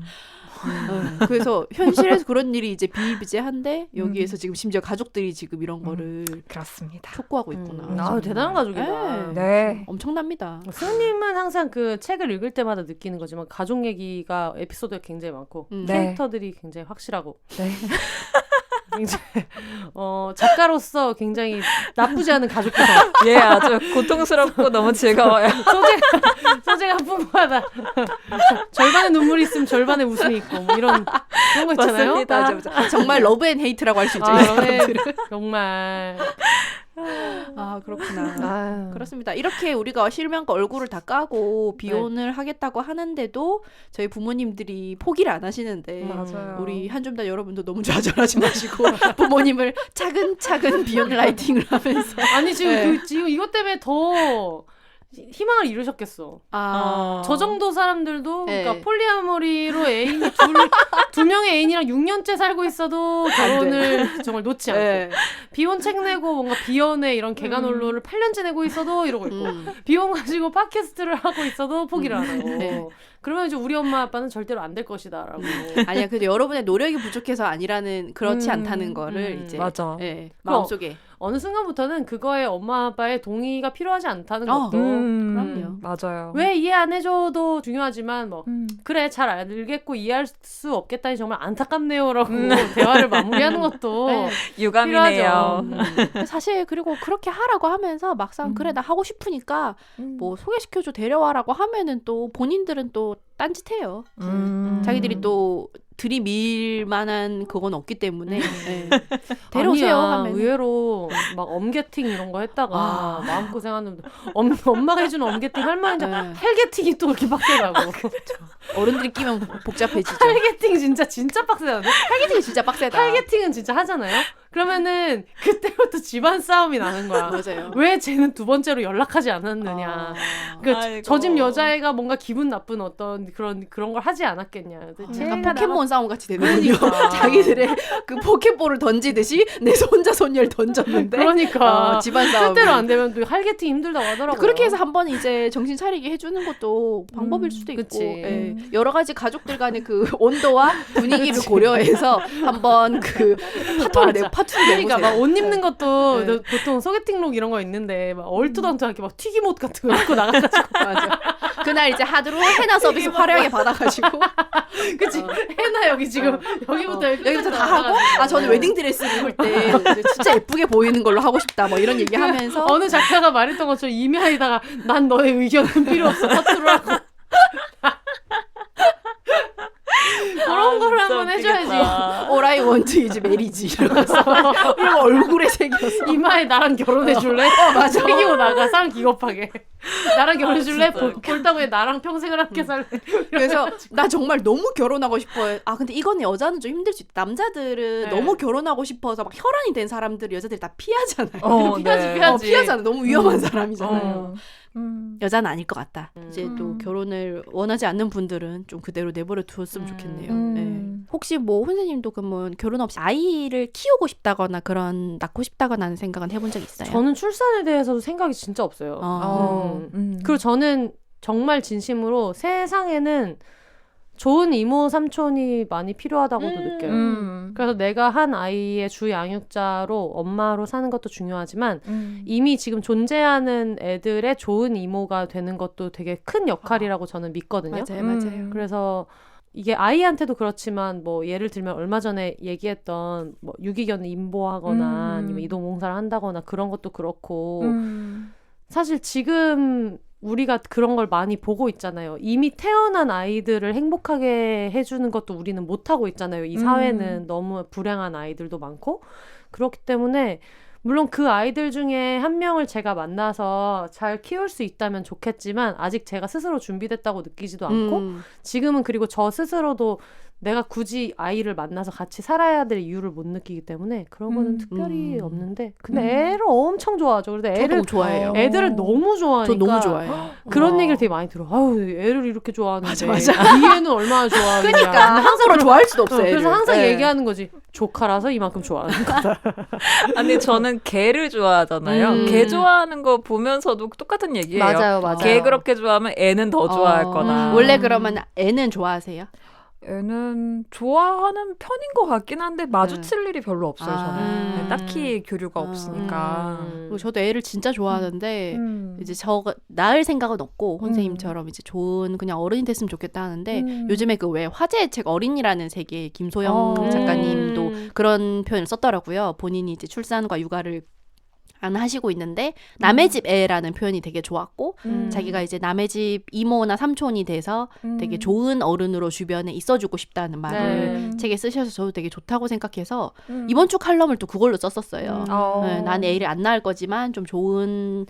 [SPEAKER 3] 그래서 현실에서 그런 일이 이제 비일비재한데 여기에서 지금 심지어 가족들이 지금 이런 거를
[SPEAKER 4] 그렇습니다.
[SPEAKER 3] 촉구하고 있구나.
[SPEAKER 2] 아 대단한 가족이다.
[SPEAKER 4] 네.
[SPEAKER 3] 엄청납니다.
[SPEAKER 2] 승님은 항상 그 책을 읽을 때마다 느끼는 거지만 가족 얘기가 에피소드가 굉장히 많고
[SPEAKER 3] 네.
[SPEAKER 2] 캐릭터들이 굉장히 확실하고
[SPEAKER 4] 네.
[SPEAKER 2] 굉장히 작가로서 굉장히 나쁘지 않은 가족 구성.
[SPEAKER 4] 예, 아주 고통스럽고 너무 즐거워요.
[SPEAKER 2] 소재가 풍부하다. 절반의 눈물이 있으면 절반의 웃음이 있고 뭐 이런 그런 거 있잖아요.
[SPEAKER 4] 맞습니다.
[SPEAKER 3] 정말 러브 앤 헤이트라고 할 수 있죠. 이
[SPEAKER 2] 아, 네.
[SPEAKER 3] 사람들은.
[SPEAKER 2] 정말
[SPEAKER 3] 아 그렇구나.
[SPEAKER 2] 아유.
[SPEAKER 3] 그렇습니다. 이렇게 우리가 실명과 얼굴을 다 까고 비혼을 하겠다고 하는데도 저희 부모님들이 포기를 안 하시는데
[SPEAKER 4] 맞아요.
[SPEAKER 3] 우리 한줌다 여러분도 너무 좌절하지 마시고 부모님을 차근차근 비혼 라이팅을 하면서
[SPEAKER 2] 아니 지금
[SPEAKER 3] 네.
[SPEAKER 2] 지금 이것 때문에 더 희망을 잃으셨겠어. 저 정도 사람들도
[SPEAKER 3] 네.
[SPEAKER 2] 그러니까 폴리아모리로 애인이 두 명의 애인이랑 6년째 살고 있어도 결혼을 정말 놓지 않고
[SPEAKER 3] 네.
[SPEAKER 2] 비혼 책 내고 뭔가 비연애 이런 개간홀로를 8년째 내고 있어도 이러고 있고 비혼 가지고 팟캐스트를 하고 있어도 포기를 안 하고
[SPEAKER 3] 네.
[SPEAKER 2] 그러면 이제 우리 엄마 아빠는 절대로 안 될 것이다라고
[SPEAKER 3] 아니야. 근데 여러분의 노력이 부족해서 아니라는 그렇지 않다는 거를 이제
[SPEAKER 4] 맞아.
[SPEAKER 3] 네, 마음속에
[SPEAKER 2] 어느 순간부터는 그거에 엄마 아빠의 동의가 필요하지 않다는 것도
[SPEAKER 3] 그럼요.
[SPEAKER 4] 맞아요.
[SPEAKER 2] 왜 이해 안 해줘도 중요하지만 뭐 그래 잘 알겠고 이해할 수 없겠다니 정말 안타깝네요라고 대화를 마무리하는 것도
[SPEAKER 3] 네.
[SPEAKER 4] 유감이네요.
[SPEAKER 2] 필요하죠.
[SPEAKER 3] 사실 그리고 그렇게 하라고 하면서 막상 그래 나 하고 싶으니까 뭐 소개시켜줘 데려와라고 하면은 또 본인들은 또 딴짓해요. 자기들이 또 들이밀 만한 그건 없기 때문에 네. 데려오세요
[SPEAKER 2] 아니야,
[SPEAKER 3] 하면
[SPEAKER 2] 의외로 막 엄게팅 이런 거 했다가 마음고생하는 엄마가 해주는 엄게팅 할머니
[SPEAKER 3] 네.
[SPEAKER 2] 헬게팅이 또 이렇게 빡세다고.
[SPEAKER 3] 어른들이 끼면 복잡해지죠.
[SPEAKER 2] 헬게팅 진짜 빡세다는데
[SPEAKER 3] 할게팅이 진짜 빡세다.
[SPEAKER 2] 헬게팅은 진짜 하잖아요. 그러면은 그때부터 집안 싸움이 나는 거야.
[SPEAKER 3] 맞아요.
[SPEAKER 2] 왜 쟤는 두 번째로 연락하지 않았느냐.
[SPEAKER 4] 아이고.
[SPEAKER 2] 저 집 여자애가 뭔가 기분 나쁜 어떤 그런 걸 하지 않았겠냐.
[SPEAKER 3] 약간 포켓몬 싸움 같이 되는군요.
[SPEAKER 2] 그러니까.
[SPEAKER 3] 자기들의 그 포켓볼을 던지듯이 내 혼자 손녀를 던졌는데
[SPEAKER 2] 그러니까
[SPEAKER 3] 집안 싸움.
[SPEAKER 2] 뜻대로 안 되면 또 할게팅 힘들다고 하더라고요.
[SPEAKER 3] 그렇게 해서 한번 이제 정신 차리게 해주는 것도 방법일 수도 있고
[SPEAKER 2] 그치.
[SPEAKER 3] 예. 여러 가지 가족들 간의 그 온도와 분위기를 고려해서 한번 그 사투리
[SPEAKER 2] 그러니까
[SPEAKER 3] 내보세요.
[SPEAKER 2] 막 옷 입는 것도
[SPEAKER 3] 네.
[SPEAKER 2] 보통 소개팅룩 이런 거 있는데 막 얼토당토하게 막 튀김옷 같은 거 입고 나가가지고
[SPEAKER 3] 맞아. 그날 이제 하드로 헤나 서비스 화려하게 받아가지고
[SPEAKER 2] 그치 해나 여기 지금 여기부터
[SPEAKER 3] 여기부터 다 하고 저는 웨딩 드레스를 입을 때 진짜 예쁘게 보이는 걸로 하고 싶다 뭐 이런 얘기 하면서
[SPEAKER 2] 어느 작가가 말했던 것처럼 이메일에다가 난 너의 의견은 필요 없어 커트로라고 그런 걸 한번 해줘야지.
[SPEAKER 3] All I want is marriage 이러면서 이거 얼굴에 새겨서
[SPEAKER 2] 이마에 나랑 결혼해 줄래?
[SPEAKER 3] 맞아.
[SPEAKER 2] 새기고 나가 쌍 기겁하게 나랑 결혼해 줄래? 볼따구에 나랑 평생을 함께 살래?
[SPEAKER 3] 그래서 나 정말 너무 결혼하고 싶어요. 근데 이건 여자는 좀 힘들 수 있다. 남자들은
[SPEAKER 2] 네.
[SPEAKER 3] 너무 결혼하고 싶어서 막 혈안이 된 사람들 여자들이 다 피하잖아요.
[SPEAKER 2] 피하지.
[SPEAKER 3] 피하잖아. 너무 위험한 사람이잖아요.
[SPEAKER 4] 음.
[SPEAKER 3] 여자는 아닐 것 같다. 이제 또
[SPEAKER 4] 음.
[SPEAKER 3] 결혼을 원하지 않는 분들은 좀 그대로 내버려 두었으면 좋겠네요.
[SPEAKER 4] 음.
[SPEAKER 3] 네. 혹시 뭐 혼세님도 그러면 결혼 없이 아이를 키우고 싶다거나 그런 낳고 싶다거나 하는 생각은 해본 적 있어요?
[SPEAKER 2] 저는 출산에 대해서도 생각이 진짜 없어요. 그리고 저는 정말 진심으로 세상에는 좋은 이모 삼촌이 많이 필요하다고도 느껴요. 그래서 내가 한 아이의 주 양육자로 엄마로 사는 것도 중요하지만 이미 지금 존재하는 애들의 좋은 이모가 되는 것도 되게 큰 역할이라고 저는 믿거든요.
[SPEAKER 3] 맞아요.
[SPEAKER 2] 그래서 이게 아이한테도 그렇지만 뭐 예를 들면 얼마 전에 얘기했던 뭐 유기견 임보하거나 아니면 이동봉사를 한다거나 그런 것도 그렇고 사실 지금 우리가 그런 걸 많이 보고 있잖아요. 이미 태어난 아이들을 행복하게 해주는 것도 우리는 못하고 있잖아요. 이 사회는 너무 불행한 아이들도 많고 그렇기 때문에 물론 그 아이들 중에 한 명을 제가 만나서 잘 키울 수 있다면 좋겠지만 아직 제가 스스로 준비됐다고 느끼지도 않고 지금은 그리고 저 스스로도 내가 굳이 아이를 만나서 같이 살아야 될 이유를 못 느끼기 때문에 그런 거는 특별히 없는데 근데 애를 엄청 좋아하죠. 그래서 애를
[SPEAKER 3] 좋아해요.
[SPEAKER 2] 애들을 너무 좋아하니까
[SPEAKER 3] 저 너무 좋아해요.
[SPEAKER 2] 그런 얘기를 되게 많이 들어. 아유 애를 이렇게 좋아하는데
[SPEAKER 3] 맞아.
[SPEAKER 2] 이 애는 얼마나 좋아하냐.
[SPEAKER 3] 그러니까 함부로 좋아할 수도 없어요.
[SPEAKER 2] 그래서
[SPEAKER 3] 애를.
[SPEAKER 2] 항상
[SPEAKER 3] 네.
[SPEAKER 2] 얘기하는 거지. 조카라서 이만큼 좋아하는 거다.
[SPEAKER 4] 아니 저는 개를 좋아하잖아요. 개 좋아하는 거 보면서도 똑같은 얘기예요.
[SPEAKER 3] 맞아요.
[SPEAKER 4] 개 그렇게 좋아하면 애는 더 좋아할 거다.
[SPEAKER 3] 원래 그러면 애는 좋아하세요?
[SPEAKER 4] 애는 좋아하는 편인 것 같긴 한데 마주칠 일이 별로 없어요. 저는 네, 딱히 교류가 없으니까.
[SPEAKER 3] 그리고 저도 애를 진짜 좋아하는데 이제 저가 낳을 생각은 없고 혼세님처럼 이제 좋은 그냥 어른이 됐으면 좋겠다 하는데 요즘에 그 왜 화제의 책 어린이라는 세계 김소영 작가님도 그런 표현을 썼더라고요. 본인이 이제 출산과 육아를 안 하시고 있는데 남의 집 애라는 표현이 되게 좋았고 자기가 이제 남의 집 이모나 삼촌이 돼서 되게 좋은 어른으로 주변에 있어주고 싶다는 말을 책에 쓰셔서 저도 되게 좋다고 생각해서 이번 주 칼럼을 또 그걸로 썼었어요. 네, 난 애를 안 낳을 거지만 좀 좋은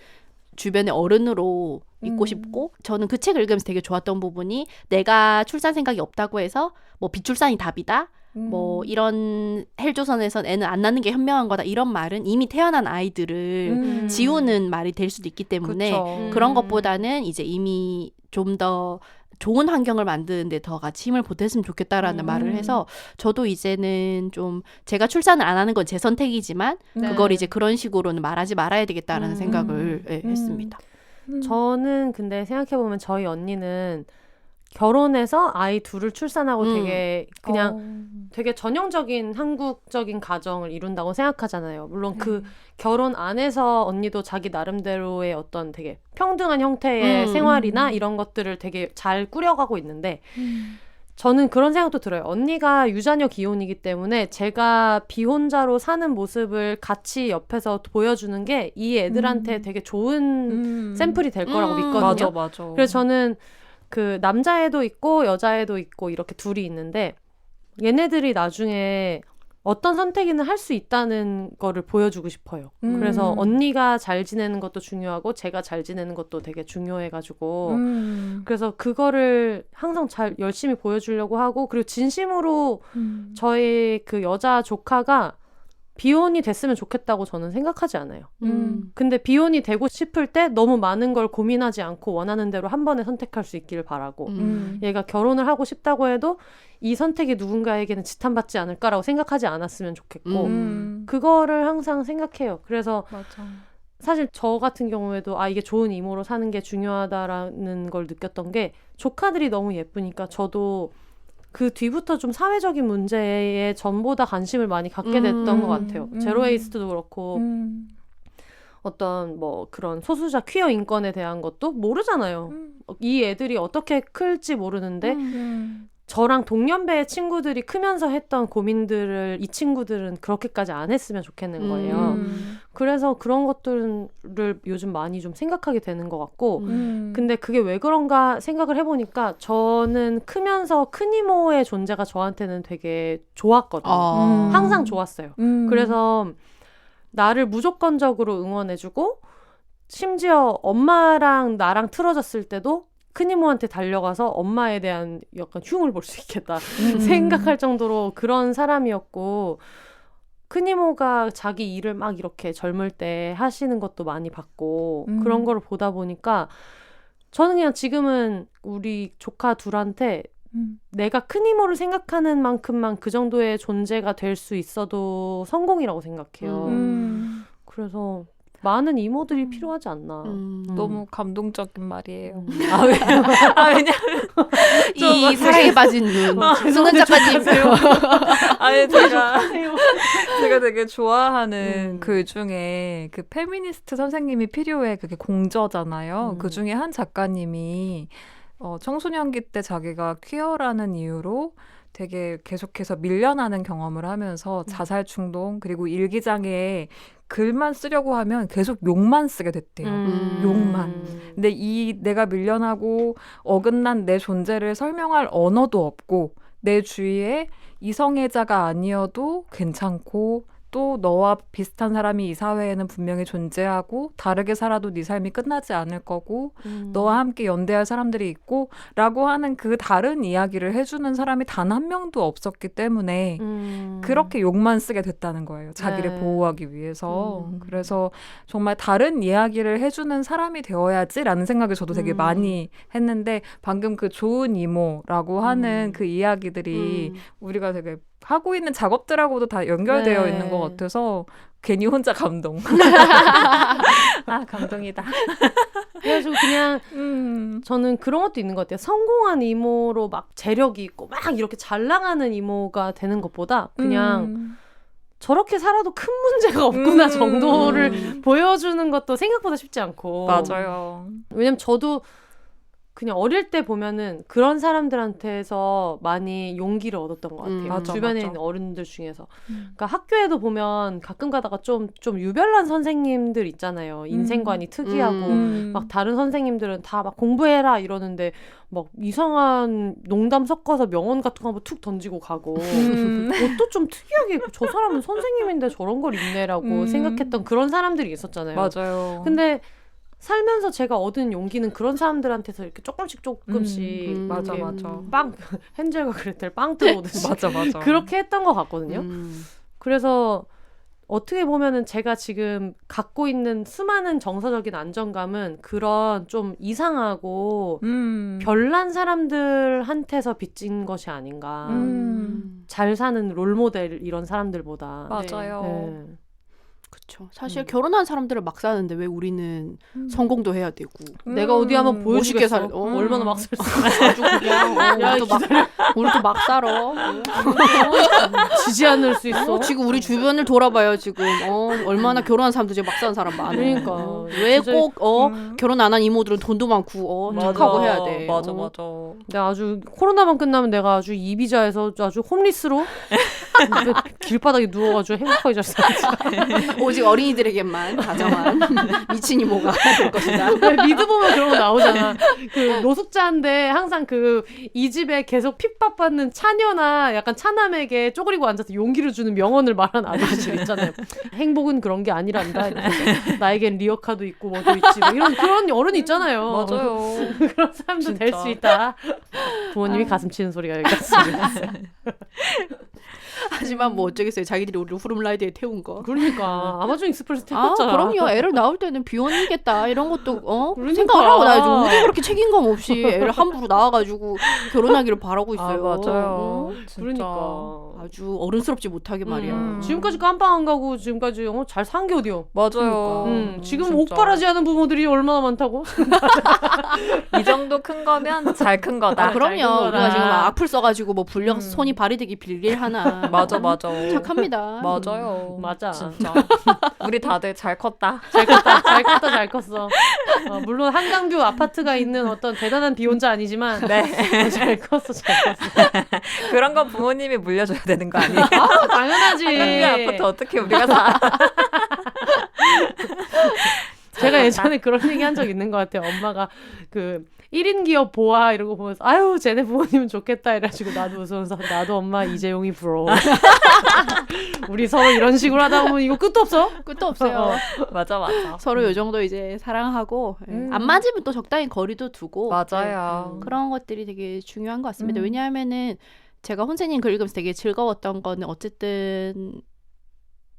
[SPEAKER 3] 주변의 어른으로 있고 싶고 저는 그 책을 읽으면서 되게 좋았던 부분이 내가 출산 생각이 없다고 해서 뭐 비출산이 답이다. 뭐 이런 헬조선에선 애는 안 낳는 게 현명한 거다 이런 말은 이미 태어난 아이들을 지우는 말이 될 수도 있기 때문에 그런 것보다는 이제 이미 좀 더 좋은 환경을 만드는데 더 같이 힘을 보탰으면 좋겠다라는 말을 해서 저도 이제는 좀 제가 출산을 안 하는 건 제 선택이지만 그걸 이제 그런 식으로는 말하지 말아야 되겠다라는 생각을 했습니다.
[SPEAKER 2] 저는 근데 생각해보면 저희 언니는 결혼해서 아이 둘을 출산하고 되게 그냥 되게 전형적인 한국적인 가정을 이룬다고 생각하잖아요. 물론 그 결혼 안에서 언니도 자기 나름대로의 어떤 되게 평등한 형태의 생활이나 이런 것들을 되게 잘 꾸려가고 있는데 저는 그런 생각도 들어요. 언니가 유자녀 기혼이기 때문에 제가 비혼자로 사는 모습을 같이 옆에서 보여주는 게 이 애들한테 되게 좋은 샘플이 될 거라고 믿거든요.
[SPEAKER 4] 맞아.
[SPEAKER 2] 그래서 저는 그 남자애도 있고 여자애도 있고 이렇게 둘이 있는데 얘네들이 나중에 어떤 선택이든 할 수 있다는 거를 보여주고 싶어요. 그래서 언니가 잘 지내는 것도 중요하고 제가 잘 지내는 것도 되게 중요해가지고 그래서 그거를 항상 잘 열심히 보여주려고 하고 그리고 진심으로 저희 그 여자 조카가 비혼이 됐으면 좋겠다고 저는 생각하지 않아요. 근데 비혼이 되고 싶을 때 너무 많은 걸 고민하지 않고 원하는 대로 한 번에 선택할 수 있기를 바라고 얘가 결혼을 하고 싶다고 해도 이 선택이 누군가에게는 지탄받지 않을까라고 생각하지 않았으면 좋겠고 그거를 항상 생각해요. 그래서 사실 저 같은 경우에도 이게 좋은 이모로 사는 게 중요하다라는 걸 느꼈던 게 조카들이 너무 예쁘니까 저도 그 뒤부터 좀 사회적인 문제에 전보다 관심을 많이 갖게 됐던 것 같아요. 제로웨이스트도 그렇고 어떤 뭐 그런 소수자 퀴어 인권에 대한 것도 모르잖아요. 이 애들이 어떻게 클지 모르는데 저랑 동년배의 친구들이 크면서 했던 고민들을 이 친구들은 그렇게까지 안 했으면 좋겠는 거예요. 그래서 그런 것들을 요즘 많이 좀 생각하게 되는 것 같고 근데 그게 왜 그런가 생각을 해보니까 저는 크면서 큰 이모의 존재가 저한테는 되게 좋았거든요. 항상 좋았어요. 그래서 나를 무조건적으로 응원해주고 심지어 엄마랑 나랑 틀어졌을 때도 큰 이모한테 달려가서 엄마에 대한 약간 흉을 볼 수 있겠다 생각할 정도로 그런 사람이었고 큰 이모가 자기 일을 막 이렇게 젊을 때 하시는 것도 많이 봤고 그런 거를 보다 보니까 저는 그냥 지금은 우리 조카 둘한테 내가 큰 이모를 생각하는 만큼만 그 정도의 존재가 될 수 있어도 성공이라고 생각해요. 그래서 많은 이모들이 필요하지 않나.
[SPEAKER 4] 너무 감동적인 말이에요. 왜냐면
[SPEAKER 3] 이 사랑에 빠진 눈. 승은 작가님.
[SPEAKER 4] 아니 제가 되게 좋아하는 글 중에 그 페미니스트 선생님이 필요해 그게 공저잖아요. 그 중에 한 작가님이 청소년기 때 자기가 퀴어라는 이유로 되게 계속해서 밀려나는 경험을 하면서 자살 충동 그리고 일기장에 글만 쓰려고 하면 계속 욕만 쓰게 됐대요. 욕만. 근데 이 내가 밀려나고 어긋난 내 존재를 설명할 언어도 없고 내 주위에 이성애자가 아니어도 괜찮고 또 너와 비슷한 사람이 이 사회에는 분명히 존재하고 다르게 살아도 네 삶이 끝나지 않을 거고 너와 함께 연대할 사람들이 있고 라고 하는 그 다른 이야기를 해주는 사람이 단 한 명도 없었기 때문에 그렇게 욕만 쓰게 됐다는 거예요. 자기를 보호하기 위해서. 그래서 정말 다른 이야기를 해주는 사람이 되어야지라는 생각을 저도 되게 많이 했는데 방금 그 좋은 이모라고 하는 그 이야기들이 우리가 되게 하고 있는 작업들하고도 다 연결되어 있는 것 같아서 괜히 혼자 감동. 감동이다.
[SPEAKER 2] 그래가지고 그냥 저는 그런 것도 있는 것 같아요. 성공한 이모로 막 재력이 있고 막 이렇게 잘 나가는 이모가 되는 것보다 그냥 저렇게 살아도 큰 문제가 없구나 정도를 보여주는 것도 생각보다 쉽지 않고.
[SPEAKER 4] 맞아요.
[SPEAKER 2] 왜냐면 저도 그냥 어릴 때 보면은 그런 사람들한테서 많이 용기를 얻었던 것 같아요.
[SPEAKER 4] 맞아,
[SPEAKER 2] 주변에
[SPEAKER 4] 맞아.
[SPEAKER 2] 있는 어른들 중에서. 그러니까 학교에도 보면 가끔 가다가 좀 유별난 선생님들 있잖아요. 인생관이 특이하고 막 다른 선생님들은 다 막 공부해라 이러는데 막 이상한 농담 섞어서 명언 같은 거 한번 툭 던지고 가고 옷도 좀 특이하게 저 사람은 선생님인데 저런 걸 입네라고 생각했던 그런 사람들이 있었잖아요.
[SPEAKER 4] 맞아요.
[SPEAKER 2] 근데 살면서 제가 얻은 용기는 그런 사람들한테서 이렇게 조금씩
[SPEAKER 4] 맞아.
[SPEAKER 2] 빵 헨젤과 그레텔 빵 들어오듯이
[SPEAKER 4] 맞아.
[SPEAKER 2] 그렇게 했던 것 같거든요. 그래서 어떻게 보면은 제가 지금 갖고 있는 수많은 정서적인 안정감은 그런 좀 이상하고 별난 사람들한테서 빚진 것이 아닌가. 잘 사는 롤모델 이런 사람들보다.
[SPEAKER 4] 맞아요.
[SPEAKER 2] 네.
[SPEAKER 3] 그렇죠. 사실 결혼한 사람들은 막 사는데 왜 우리는 성공도 해야 되고
[SPEAKER 2] 내가 어디 한번
[SPEAKER 3] 멋있게
[SPEAKER 2] 보여주겠어. 얼마나 막 살 수
[SPEAKER 3] 아주 그냥 우리도 막 살아.
[SPEAKER 2] 지지 않을 수 있어.
[SPEAKER 3] 지금 우리 주변을 돌아봐요. 지금 얼마나 결혼한 사람들 지금 막 사는 사람 많아.
[SPEAKER 2] 그러니까
[SPEAKER 3] 왜 꼭 결혼 안 한 이모들은 돈도 많고 착하고 해야 돼.
[SPEAKER 4] 맞아.
[SPEAKER 2] 내가 아주 코로나만 끝나면 내가 아주 이비자에서 아주 홈리스로 길바닥에 누워가지고 행복하게 잘 살지.
[SPEAKER 3] 오직 어린이들에게만 다정한 미친 이모가 될 것이다.
[SPEAKER 2] 미드 보면 그런 거 나오잖아. 그 노숙자인데 항상 그 이 집에 계속 핍박받는 차녀나 약간 차남에게 쪼그리고 앉아서 용기를 주는 명언을 말하는 아저씨들 있잖아요. 행복은 그런 게 아니란다. 나에겐 리어카도 있고 뭐도 있지. 뭐 이런 그런 어른 있잖아요.
[SPEAKER 4] 맞아요.
[SPEAKER 2] 그런 사람도 될 수 있다. 부모님이 가슴 치는 소리가 여기까지 들렸어요.
[SPEAKER 3] 하지만 뭐 어쩌겠어요. 자기들이 우리를 후룸라이드에 태운 거.
[SPEAKER 2] 그러니까 아마존 익스프레스
[SPEAKER 3] 아,
[SPEAKER 2] 태웠잖아.
[SPEAKER 3] 그럼요. 애를 낳을 때는 비혼이겠다 이런 것도
[SPEAKER 2] 그러니까.
[SPEAKER 3] 생각을 하고 나야죠. 어디 그렇게 책임감 없이 애를 함부로 낳아가지고 결혼하기를 바라고 있어요.
[SPEAKER 4] 맞아요. 진짜.
[SPEAKER 2] 그러니까.
[SPEAKER 3] 아주 어른스럽지 못하게 말이야.
[SPEAKER 2] 지금까지 깜빵 안 가고 지금까지 잘 산 게 어디요?
[SPEAKER 4] 맞아요.
[SPEAKER 2] 지금
[SPEAKER 4] 진짜.
[SPEAKER 2] 옥바라지 하는 부모들이 얼마나 많다고?
[SPEAKER 4] 이 정도 큰 거면 잘 큰 거다.
[SPEAKER 3] 아, 그럼요.
[SPEAKER 2] 거다.
[SPEAKER 3] 우리가 지금 악플 써가지고 뭐 불려 손이 발이 되기 빌릴 하나.
[SPEAKER 4] 맞아.
[SPEAKER 3] 착합니다.
[SPEAKER 4] 맞아요.
[SPEAKER 2] 맞아.
[SPEAKER 4] 진짜. 우리 다들 잘 컸다.
[SPEAKER 2] 잘 컸다, 잘 컸어. 물론 한강뷰 아파트가 있는 어떤 대단한 비혼자 아니지만, 네. 잘 컸어.
[SPEAKER 4] 그런 건 부모님이 물려줘야 되는 거 아니에요?
[SPEAKER 2] 아, 당연하지.
[SPEAKER 4] 한강뷰 아파트 어떻게 우리가 사?
[SPEAKER 2] 제가 예전에 그런 얘기 한 적 있는 것 같아요. 엄마가 그 1인 기업 보아 이런 거 보면서 아유 쟤네 부모님은 좋겠다 이래가지고 나도 웃으면서 나도 엄마 이재용이 부러워. 우리 서로 이런 식으로 하다 보면 이거 끝도 없어.
[SPEAKER 3] 끝도 없어요.
[SPEAKER 4] 맞아.
[SPEAKER 3] 서로 요 정도 이제 사랑하고 안 맞으면 또 적당히 거리도 두고
[SPEAKER 4] 맞아요.
[SPEAKER 3] 그런 것들이 되게 중요한 것 같습니다. 왜냐하면은 제가 혼세님 글 읽으면서 되게 즐거웠던 거는 어쨌든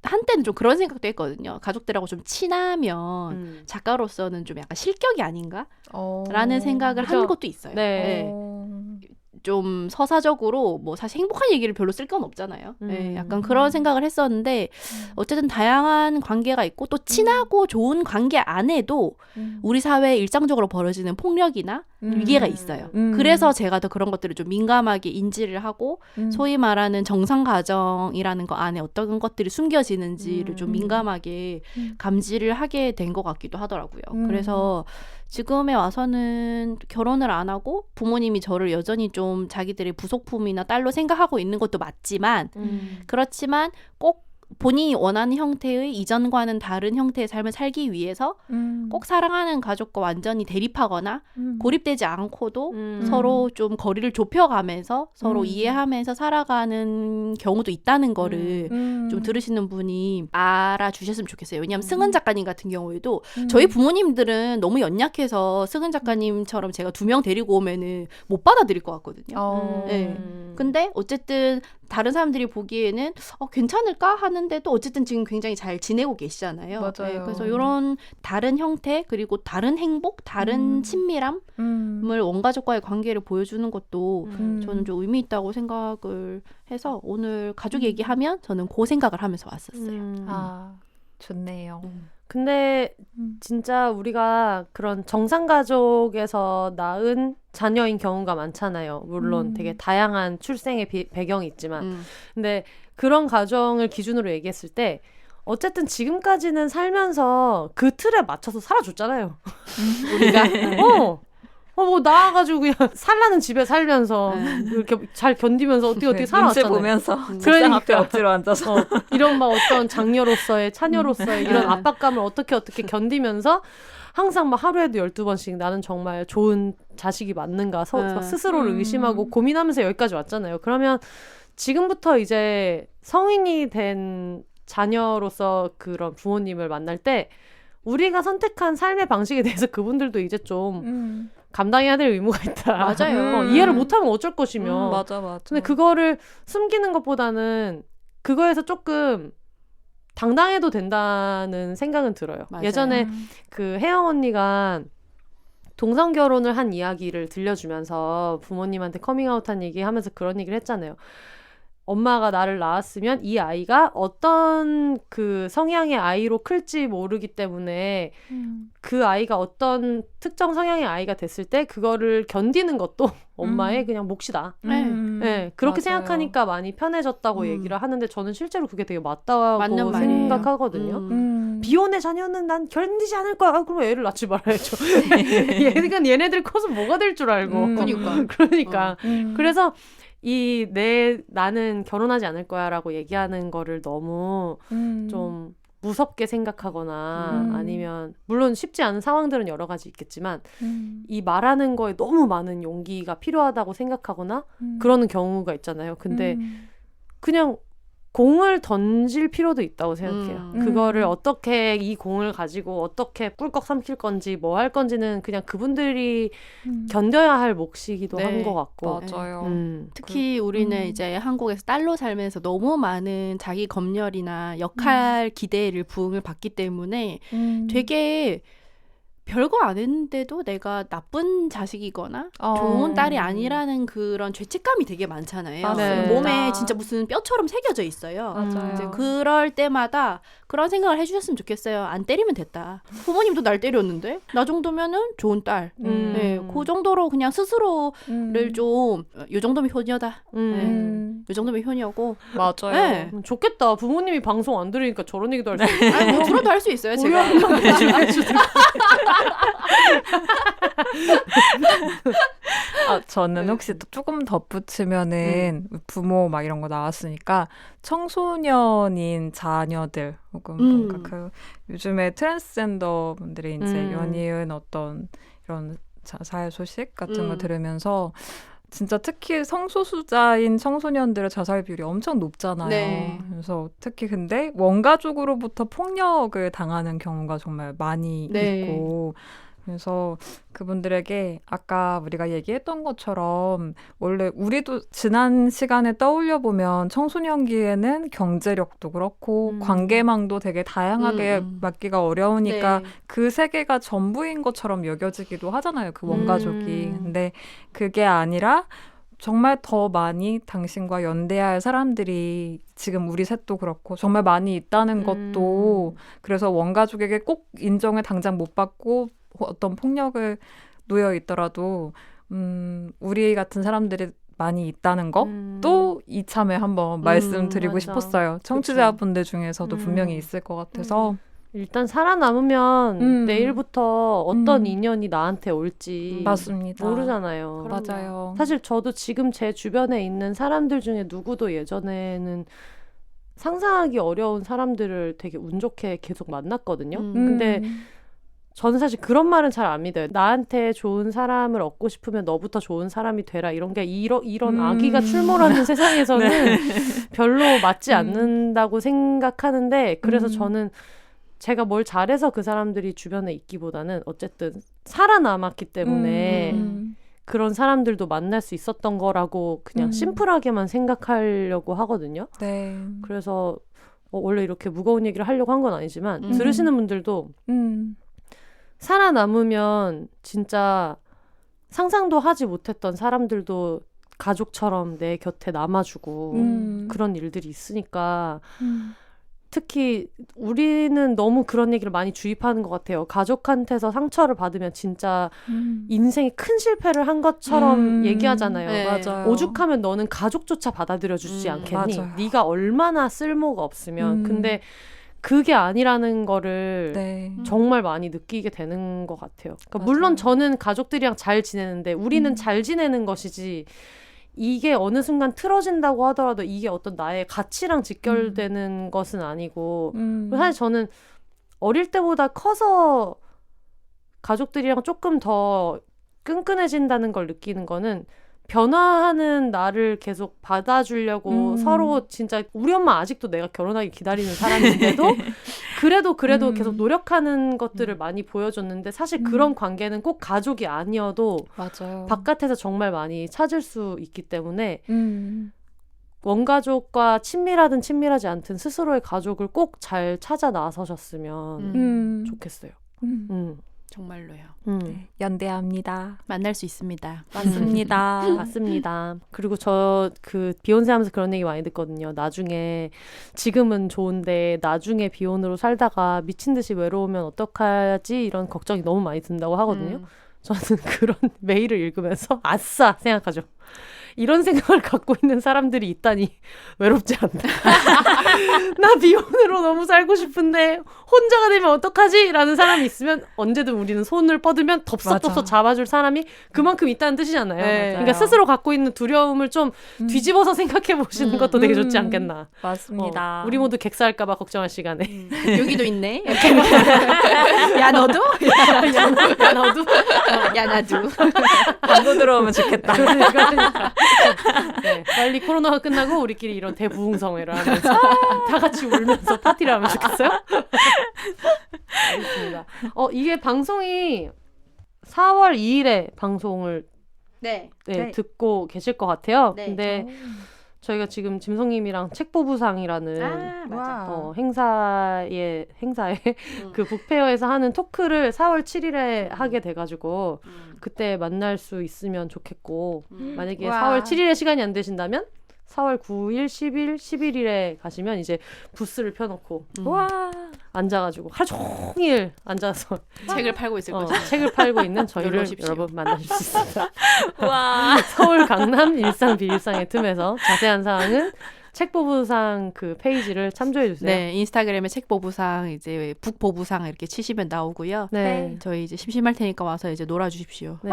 [SPEAKER 3] 한때는 좀 그런 생각도 했거든요. 가족들하고 좀 친하면 작가로서는 좀 약간 실격이 아닌가? 라는 생각을 한 것도 있어요.
[SPEAKER 2] 네.
[SPEAKER 3] 좀 서사적으로 뭐 사실 행복한 얘기를 별로 쓸 건 없잖아요. 네, 약간 그런 생각을 했었는데 어쨌든 다양한 관계가 있고 또 친하고 좋은 관계 안에도 우리 사회에 일상적으로 벌어지는 폭력이나 위계가 있어요. 그래서 제가 더 그런 것들을 좀 민감하게 인지를 하고 소위 말하는 정상 가정이라는 거 안에 어떤 것들이 숨겨지는지를 좀 민감하게 감지를 하게 된 것 같기도 하더라고요. 그래서 지금에 와서는 결혼을 안 하고 부모님이 저를 여전히 좀 자기들의 부속품이나 딸로 생각하고 있는 것도 맞지만 그렇지만 꼭 본인이 원하는 형태의 이전과는 다른 형태의 삶을 살기 위해서 꼭 사랑하는 가족과 완전히 대립하거나 고립되지 않고도 서로 좀 거리를 좁혀가면서 서로 이해하면서 살아가는 경우도 있다는 거를 좀 들으시는 분이 알아주셨으면 좋겠어요. 왜냐하면 승은 작가님 같은 경우에도 저희 부모님들은 너무 연약해서 승은 작가님처럼 제가 2명 데리고 오면은 못 받아들일 것 같거든요. 네. 근데 어쨌든 다른 사람들이 보기에는 괜찮을까 하는데도 어쨌든 지금 굉장히 잘 지내고 계시잖아요.
[SPEAKER 4] 맞아요.
[SPEAKER 3] 네, 그래서 이런 다른 형태 그리고 다른 행복, 다른 친밀함을 원가족과의 관계를 보여주는 것도 저는 좀 의미 있다고 생각을 해서 오늘 가족 얘기하면 저는 그 생각을 하면서 왔었어요.
[SPEAKER 4] 아, 좋네요.
[SPEAKER 2] 근데 진짜 우리가 그런 정상가족에서 낳은 자녀인 경우가 많잖아요. 물론 되게 다양한 출생의 배경이 있지만. 근데 그런 가정을 기준으로 얘기했을 때 어쨌든 지금까지는 살면서 그 틀에 맞춰서 살아줬잖아요. 우리가. 뭐 나와가지고 그냥 살라는 집에 살면서 이렇게 잘 견디면서 어떻게 살아왔잖아요.
[SPEAKER 4] 눈치 보면서
[SPEAKER 2] 그러니까
[SPEAKER 4] 앞에 엎드려 앉아서
[SPEAKER 2] 이런 막 어떤 장녀로서의 차녀로서의 이런 압박감을 어떻게 견디면서 항상 막 하루에도 12번씩 나는 정말 좋은 자식이 맞는가 스스로를 의심하고 고민하면서 여기까지 왔잖아요. 그러면 지금부터 이제 성인이 된 자녀로서 그런 부모님을 만날 때 우리가 선택한 삶의 방식에 대해서 그분들도 이제 좀 감당해야 될 의무가 있다.
[SPEAKER 3] 맞아요.
[SPEAKER 2] 이해를 못하면 어쩔 것이며.
[SPEAKER 4] 맞아.
[SPEAKER 2] 근데 그거를 숨기는 것보다는 그거에서 조금 당당해도 된다는 생각은 들어요.
[SPEAKER 3] 맞아요.
[SPEAKER 2] 예전에 그 혜영 언니가 동성 결혼을 한 이야기를 들려주면서 부모님한테 커밍아웃한 얘기 하면서 그런 얘기를 했잖아요. 엄마가 나를 낳았으면 이 아이가 어떤 그 성향의 아이로 클지 모르기 때문에 그 아이가 어떤 특정 성향의 아이가 됐을 때 그거를 견디는 것도 엄마의 그냥 몫이다. 네, 그렇게
[SPEAKER 4] 맞아요.
[SPEAKER 2] 생각하니까 많이 편해졌다고 얘기를 하는데 저는 실제로 그게 되게 맞다고
[SPEAKER 3] 맞는 말이에요.
[SPEAKER 2] 생각하거든요. 비혼의 자녀는 난 견디지 않을 거야. 그럼 애를 낳지 말아야죠. 얘네들 커서 뭐가 될 줄 알고. 그러니까. 그래서 나는 결혼하지 않을 거야 라고 얘기하는 거를 너무 좀 무섭게 생각하거나 아니면 물론 쉽지 않은 상황들은 여러 가지 있겠지만 이 말하는 거에 너무 많은 용기가 필요하다고 생각하거나 그러는 경우가 있잖아요. 근데 그냥 공을 던질 필요도 있다고 생각해요.
[SPEAKER 3] 음.
[SPEAKER 2] 그거를 어떻게 이 공을 가지고 어떻게 꿀꺽 삼킬 건지 뭐 할 건지는 그냥 그분들이 견뎌야 할 몫이기도
[SPEAKER 3] 네.
[SPEAKER 2] 한 것 같고.
[SPEAKER 4] 맞아요.
[SPEAKER 3] 특히 우리는 이제 한국에서 딸로 살면서 너무 많은 자기 검열이나 역할 기대를 부응을 받기 때문에 되게 별거 안 했는데도 내가 나쁜 자식이거나 좋은 딸이 아니라는 그런 죄책감이 되게 많잖아요.
[SPEAKER 2] 맞습니다.
[SPEAKER 3] 몸에 진짜 무슨 뼈처럼 새겨져 있어요.
[SPEAKER 4] 맞아요.
[SPEAKER 3] 이제 그럴 때마다 그런 생각을 해주셨으면 좋겠어요. 안 때리면 됐다. 부모님도 날 때렸는데 나 정도면은 좋은 딸. 네, 그 정도로 그냥 스스로를 좀 요 정도면 효녀다. 요 정도면 효녀고.
[SPEAKER 4] 맞아요.
[SPEAKER 3] 네.
[SPEAKER 2] 좋겠다. 부모님이 방송 안 들으니까 저런 얘기도 할 수 있고.
[SPEAKER 3] 아니, 뭐 들어도 할 수 있어요. 제가.
[SPEAKER 4] 저는 혹시 또 조금 덧붙이면은 부모 막 이런 거 나왔으니까 청소년인 자녀들 혹은 뭔가 그 요즘에 트랜스젠더 분들이 이제 연이은 어떤 이런 자살 소식 같은 거 들으면서 진짜 특히 성소수자인 청소년들의 자살 비율이 엄청 높잖아요.
[SPEAKER 3] 네.
[SPEAKER 4] 그래서 특히 근데 원가족으로부터 폭력을 당하는 경우가 정말 많이
[SPEAKER 3] 네.
[SPEAKER 4] 있고 그래서 그분들에게 아까 우리가 얘기했던 것처럼 원래 우리도 지난 시간에 떠올려 보면 청소년기에는 경제력도 그렇고 관계망도 되게 다양하게 맞기가 어려우니까
[SPEAKER 3] 네.
[SPEAKER 4] 그 세계가 전부인 것처럼 여겨지기도 하잖아요. 그 원가족이. 근데 그게 아니라 정말 더 많이 당신과 연대할 사람들이 지금 우리 셋도 그렇고 정말 많이 있다는 것도 그래서 원가족에게 꼭 인정을 당장 못 받고 어떤 폭력을 놓여 있더라도 우리 같은 사람들이 많이 있다는 것도 이참에 한번 말씀드리고
[SPEAKER 2] 맞아.
[SPEAKER 4] 싶었어요. 청취자분들 중에서도 분명히 있을 것 같아서
[SPEAKER 2] 일단 살아남으면 내일부터 어떤
[SPEAKER 3] 음.
[SPEAKER 2] 인연이 나한테 올지
[SPEAKER 4] 맞습니다.
[SPEAKER 2] 모르잖아요.
[SPEAKER 4] 맞아요.
[SPEAKER 2] 사실 저도 지금 제 주변에 있는 사람들 중에 누구도 예전에는 상상하기 어려운 사람들을 되게 운 좋게 계속 만났거든요. 근데 저는 사실 그런 말은 잘 안 믿어요. 나한테 좋은 사람을 얻고 싶으면 너부터 좋은 사람이 되라. 이런 게 이런 아기가 출몰하는 세상에서는 별로 맞지 않는다고 생각하는데 그래서 저는 제가 뭘 잘해서 그 사람들이 주변에 있기보다는 어쨌든 살아남았기 때문에 그런 사람들도 만날 수 있었던 거라고 그냥 심플하게만 생각하려고 하거든요.
[SPEAKER 4] 네.
[SPEAKER 2] 그래서 원래 이렇게 무거운 얘기를 하려고 한 건 아니지만 들으시는 분들도 살아남으면 진짜 상상도 하지 못했던 사람들도 가족처럼 내 곁에 남아주고 그런 일들이 있으니까 특히 우리는 너무 그런 얘기를 많이 주입하는 것 같아요. 가족한테서 상처를 받으면 진짜 인생이 큰 실패를 한 것처럼 얘기하잖아요.
[SPEAKER 3] 네.
[SPEAKER 4] 맞아요.
[SPEAKER 2] 오죽하면 너는 가족조차 받아들여주지 않겠니?
[SPEAKER 4] 맞아요.
[SPEAKER 2] 네가 얼마나 쓸모가 없으면. 근데 그게 아니라는 거를
[SPEAKER 4] 네.
[SPEAKER 2] 정말 많이 느끼게 되는 것 같아요. 그러니까
[SPEAKER 4] 맞아요.
[SPEAKER 2] 물론 저는 가족들이랑 잘 지내는데 우리는 잘 지내는 것이지 이게 어느 순간 틀어진다고 하더라도 이게 어떤 나의 가치랑 직결되는 것은 아니고 사실 저는 어릴 때보다 커서 가족들이랑 조금 더 끈끈해진다는 걸 느끼는 거는 변화하는 나를 계속 받아주려고 서로 진짜 우리 엄마 아직도 내가 결혼하기 기다리는 사람인데도 그래도 계속 노력하는 것들을 많이 보여줬는데 사실 그런 관계는 꼭 가족이 아니어도
[SPEAKER 4] 맞아요.
[SPEAKER 2] 바깥에서 정말 많이 찾을 수 있기 때문에 원가족과 친밀하든 친밀하지 않든 스스로의 가족을 꼭 잘 찾아 나서셨으면 좋겠어요.
[SPEAKER 3] 정말로요.
[SPEAKER 4] 연대합니다.
[SPEAKER 3] 만날 수 있습니다.
[SPEAKER 4] 맞습니다.
[SPEAKER 2] 맞습니다. 그리고 저 그 비욘세 하면서 그런 얘기 많이 듣거든요. 나중에 지금은 좋은데 나중에 비혼으로 살다가 미친 듯이 외로우면 어떡하지? 이런 걱정이 너무 많이 든다고 하거든요. 저는 그런 메일을 읽으면서 아싸 생각하죠. 이런 생각을 갖고 있는 사람들이 있다니 외롭지 않다. 나 비혼으로 너무 살고 싶은데 혼자가 되면 어떡하지? 라는 사람이 있으면 언제든 우리는 손을 뻗으면 덥석덥석
[SPEAKER 4] 맞아.
[SPEAKER 2] 잡아줄 사람이 그만큼 있다는 뜻이잖아요.
[SPEAKER 3] 네.
[SPEAKER 2] 그러니까 스스로 갖고 있는 두려움을 좀 뒤집어서 생각해 보시는 것도 되게 좋지 않겠나.
[SPEAKER 4] 맞습니다.
[SPEAKER 2] 우리 모두 객사할까 봐 걱정할 시간에.
[SPEAKER 3] 여기도 있네. 야 너도?
[SPEAKER 2] 야, 너도?
[SPEAKER 3] 야 나도.
[SPEAKER 4] 광고 들어오면 좋겠다.
[SPEAKER 2] 그러니까 네, 빨리 코로나가 끝나고 우리끼리 이런 대부흥성회를 하면서 다 같이 울면서 파티를 하면 좋겠어요? 알겠습니다. 이게 방송이 4월 2일에 방송을
[SPEAKER 3] 네.
[SPEAKER 4] 네.
[SPEAKER 2] 듣고 계실 것 같아요.
[SPEAKER 3] 네.
[SPEAKER 2] 근데 저희가 지금 짐송님이랑 책보부상이라는
[SPEAKER 4] 맞아.
[SPEAKER 2] 행사에 그 북페어에서 하는 토크를 4월 7일에 하게 돼가지고 그때 만날 수 있으면 좋겠고 만약에
[SPEAKER 4] 와.
[SPEAKER 2] 4월 7일에 시간이 안 되신다면 4월 9일, 10일, 11일에 가시면 이제 부스를 펴놓고
[SPEAKER 4] 와.
[SPEAKER 2] 앉아가지고 하루 종일 앉아서
[SPEAKER 3] 책을 팔고 있을 거죠.
[SPEAKER 2] 책을 팔고 있는 저희를
[SPEAKER 3] 놀러 오십시오.
[SPEAKER 2] 여러분 만나실 수 있습니다.
[SPEAKER 4] 와.
[SPEAKER 2] 서울, 강남, 일상, 비일상의 틈에서 자세한 사항은 책보부상 그 페이지를 참조해 주세요.
[SPEAKER 3] 네, 인스타그램에 책보부상 이제 북보부상 이렇게 치시면 나오고요.
[SPEAKER 2] 네.
[SPEAKER 3] 저희 이제 심심할 테니까 와서 이제 놀아주십시오.
[SPEAKER 2] 네.